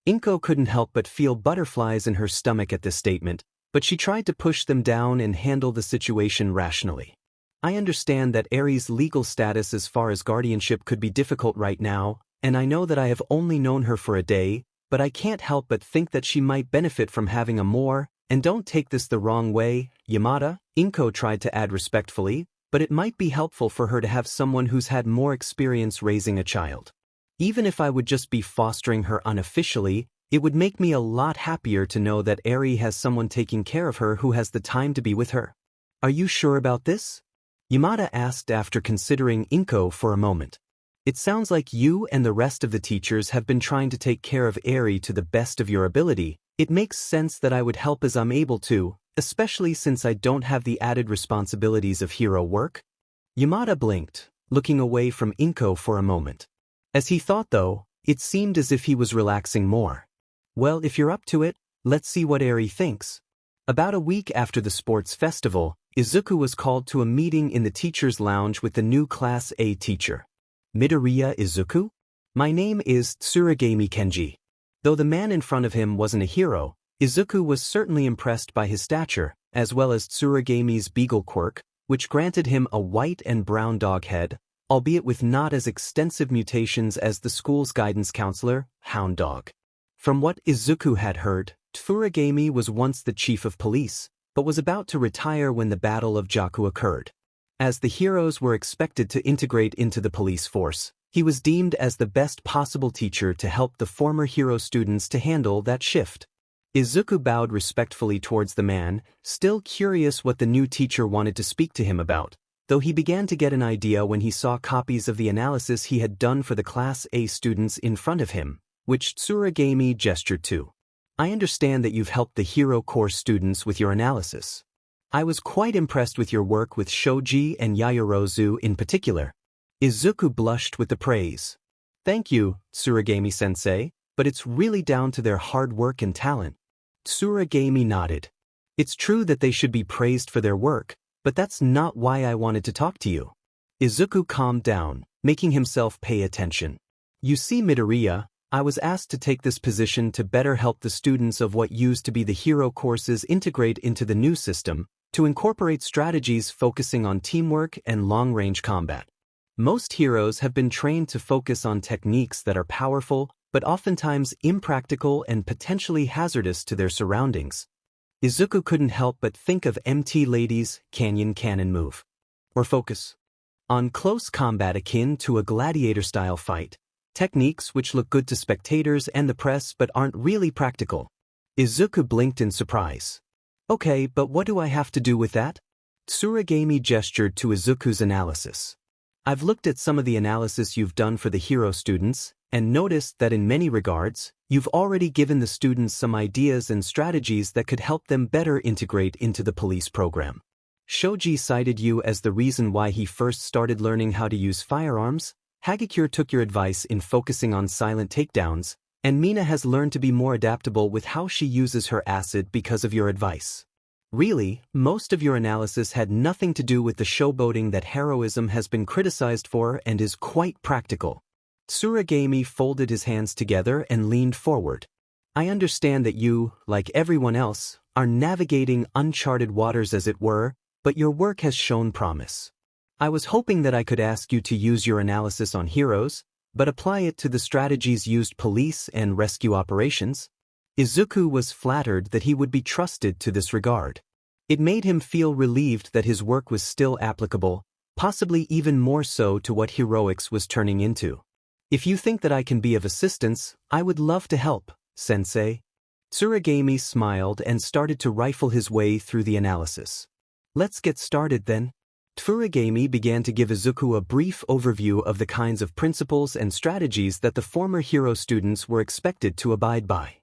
Inko couldn't help but feel butterflies in her stomach at this statement, but she tried to push them down and handle the situation rationally. "I understand that Eri's legal status as far as guardianship could be difficult right now, and I know that I have only known her for a day, but I can't help but think that she might benefit from having a more, and don't take this the wrong way, Yamada," Inko tried to add respectfully, "but it might be helpful for her to have someone who's had more experience raising a child. Even if I would just be fostering her unofficially, It would make me a lot happier to know that Eri has someone taking care of her who has the time to be with her. Are you sure about this? Yamada asked after considering Inko for a moment. It sounds like you and the rest of the teachers have been trying to take care of Eri to the best of your ability. It makes sense that I would help as I'm able to, especially since I don't have the added responsibilities of hero work. Yamada blinked, looking away from Inko for a moment. As he thought though, it seemed as if he was relaxing more. Well, if you're up to it, let's see what Eri thinks. About a week after the sports festival, Izuku was called to a meeting in the teacher's lounge with the new Class A teacher. Midoriya Izuku? My name is Tsuragami Kenji. Though the man in front of him wasn't a hero, Izuku was certainly impressed by his stature, as well as Tsuragami's beagle quirk, which granted him a white and brown dog head, albeit with not as extensive mutations as the school's guidance counselor, Hound Dog. From what Izuku had heard, Tsuragami was once the chief of police, but was about to retire when the Battle of Jakku occurred. As the heroes were expected to integrate into the police force, he was deemed as the best possible teacher to help the former hero students to handle that shift. Izuku bowed respectfully towards the man, still curious what the new teacher wanted to speak to him about, though he began to get an idea when he saw copies of the analysis he had done for the Class A students in front of him, which Tsuragami gestured to. I understand that you've helped the Hero Course students with your analysis. I was quite impressed with your work with Shoji and Yaoyorozu in particular. Izuku blushed with the praise. Thank you, Tsuragami-sensei, but it's really down to their hard work and talent. Tsuragami nodded. It's true that they should be praised for their work, but that's not why I wanted to talk to you. Izuku calmed down, making himself pay attention. You see, Midoriya, I was asked to take this position to better help the students of what used to be the hero courses integrate into the new system, to incorporate strategies focusing on teamwork and long-range combat. Most heroes have been trained to focus on techniques that are powerful, but oftentimes impractical and potentially hazardous to their surroundings. Izuku couldn't help but think of MT Lady's Canyon Cannon move. Or focus on close combat akin to a gladiator-style fight. Techniques which look good to spectators and the press but aren't really practical. Izuku blinked in surprise. Okay, but what do I have to do with that? Tsuragami gestured to Izuku's analysis. I've looked at some of the analysis you've done for the hero students, and noticed that in many regards, you've already given the students some ideas and strategies that could help them better integrate into the police program. Shoji cited you as the reason why he first started learning how to use firearms. Hagakure took your advice in focusing on silent takedowns, and Mina has learned to be more adaptable with how she uses her acid because of your advice. Really, most of your analysis had nothing to do with the showboating that heroism has been criticized for and is quite practical. Tsuragami folded his hands together and leaned forward. I understand that you, like everyone else, are navigating uncharted waters as it were, but your work has shown promise. I was hoping that I could ask you to use your analysis on heroes, but apply it to the strategies used police and rescue operations. Izuku was flattered that he would be trusted to this regard. It made him feel relieved that his work was still applicable, possibly even more so to what heroics was turning into. If you think that I can be of assistance, I would love to help, sensei. Tsuragami smiled and started to rifle his way through the analysis. Let's get started then. Tsuragami began to give Izuku a brief overview of the kinds of principles and strategies that the former hero students were expected to abide by.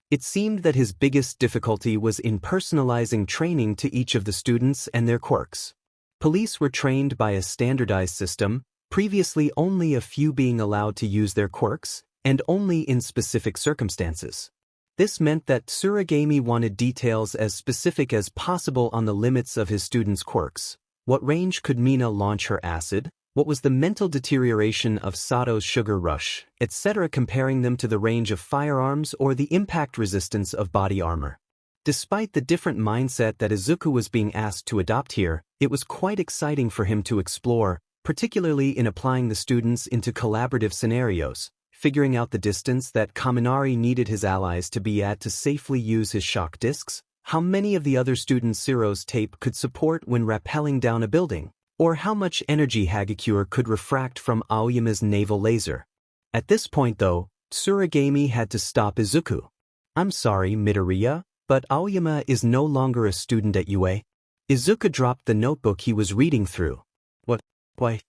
It seemed that his biggest difficulty was in personalizing training to each of the students and their quirks. Police were trained by a standardized system, previously only a few being allowed to use their quirks, and only in specific circumstances. This meant that Tsuragami wanted details as specific as possible on the limits of his students' quirks. What range could Mina launch her acid? What was the mental deterioration of Sato's sugar rush, etc., comparing them to the range of firearms or the impact resistance of body armor. Despite the different mindset that Izuku was being asked to adopt here, it was quite exciting for him to explore, particularly in applying the students into collaborative scenarios, figuring out the distance that Kaminari needed his allies to be at to safely use his shock discs, how many of the other students' Zero's tape could support when rappelling down a building, or how much energy Hagakure could refract from Aoyama's naval laser. At this point though, Tsuragami had to stop Izuku. I'm sorry, Midoriya, but Aoyama is no longer a student at UA. Izuku dropped the notebook he was reading through. What? Why?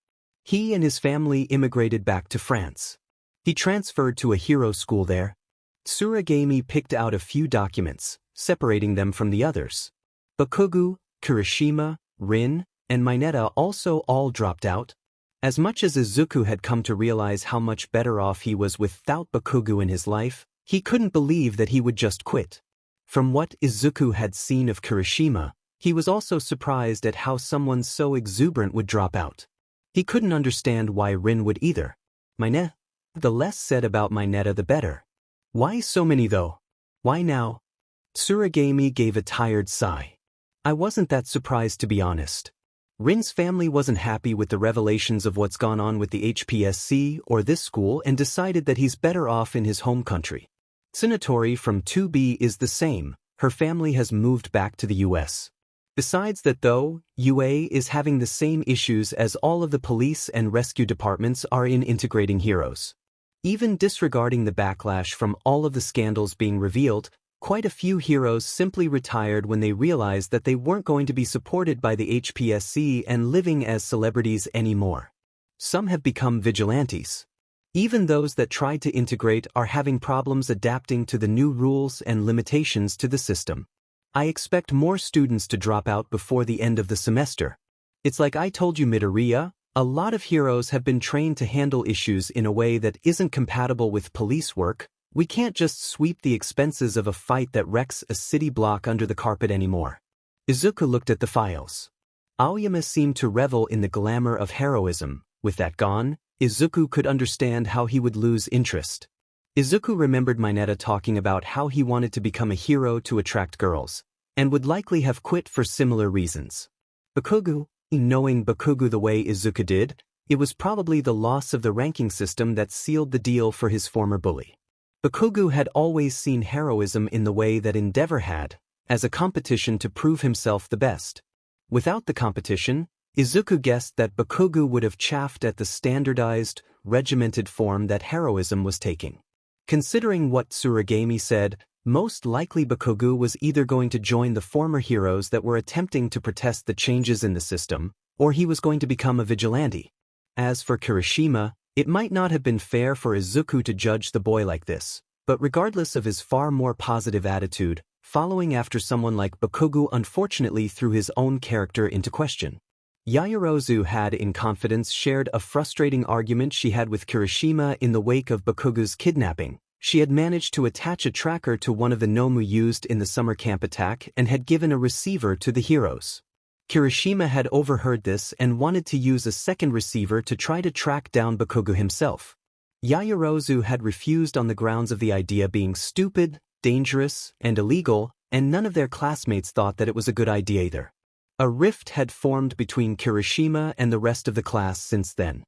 He and his family immigrated back to France. He transferred to a hero school there. Tsuragami picked out a few documents, separating them from the others. Bakugo, Kirishima, Rin, and Mineta also all dropped out. As much as Izuku had come to realize how much better off he was without Bakugo in his life, he couldn't believe that he would just quit. From what Izuku had seen of Kirishima, he was also surprised at how someone so exuberant would drop out. He couldn't understand why Rin would either. Mineta? The less said about Mineta the better. Why so many though? Why now? Tsuragami gave a tired sigh. I wasn't that surprised, to be honest. Rin's family wasn't happy with the revelations of what's gone on with the HPSC or this school and decided that he's better off in his home country. Tsunatori from 2B is the same. Her family has moved back to the US. Besides that though, UA is having the same issues as all of the police and rescue departments are in integrating heroes. Even disregarding the backlash from all of the scandals being revealed, quite a few heroes simply retired when they realized that they weren't going to be supported by the HPSC and living as celebrities anymore. Some have become vigilantes. Even those that tried to integrate are having problems adapting to the new rules and limitations to the system. I expect more students to drop out before the end of the semester. It's like I told you, Midoriya, a lot of heroes have been trained to handle issues in a way that isn't compatible with police work. We can't just sweep the expenses of a fight that wrecks a city block under the carpet anymore. Izuku looked at the files. Aoyama seemed to revel in the glamour of heroism. With that gone, Izuku could understand how he would lose interest. Izuku remembered Mineta talking about how he wanted to become a hero to attract girls, and would likely have quit for similar reasons. Bakugo, knowing Bakugo the way Izuku did, it was probably the loss of the ranking system that sealed the deal for his former bully. Bakugo had always seen heroism in the way that Endeavor had, as a competition to prove himself the best. Without the competition, Izuku guessed that Bakugo would have chafed at the standardized, regimented form that heroism was taking. Considering what Tsuragami said, most likely Bakugo was either going to join the former heroes that were attempting to protest the changes in the system, or he was going to become a vigilante. As for Kirishima, it might not have been fair for Izuku to judge the boy like this, but regardless of his far more positive attitude, following after someone like Bakugo unfortunately threw his own character into question. Yaoyorozu had in confidence shared a frustrating argument she had with Kirishima in the wake of Bakugo's kidnapping. She had managed to attach a tracker to one of the Nomu used in the summer camp attack and had given a receiver to the heroes. Kirishima had overheard this and wanted to use a second receiver to try to track down Bakugo himself. Yaoyorozu had refused on the grounds of the idea being stupid, dangerous, and illegal, and none of their classmates thought that it was a good idea either. A rift had formed between Kirishima and the rest of the class since then.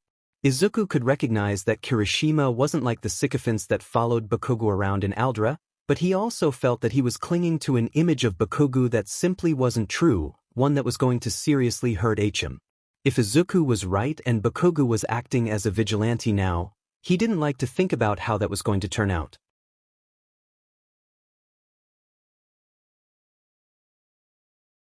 Izuku could recognize that Kirishima wasn't like the sycophants that followed Bakugo around in Aldra, but he also felt that he was clinging to an image of Bakugo that simply wasn't true, one that was going to seriously hurt him. If Izuku was right and Bakugo was acting as a vigilante now, he didn't like to think about how that was going to turn out.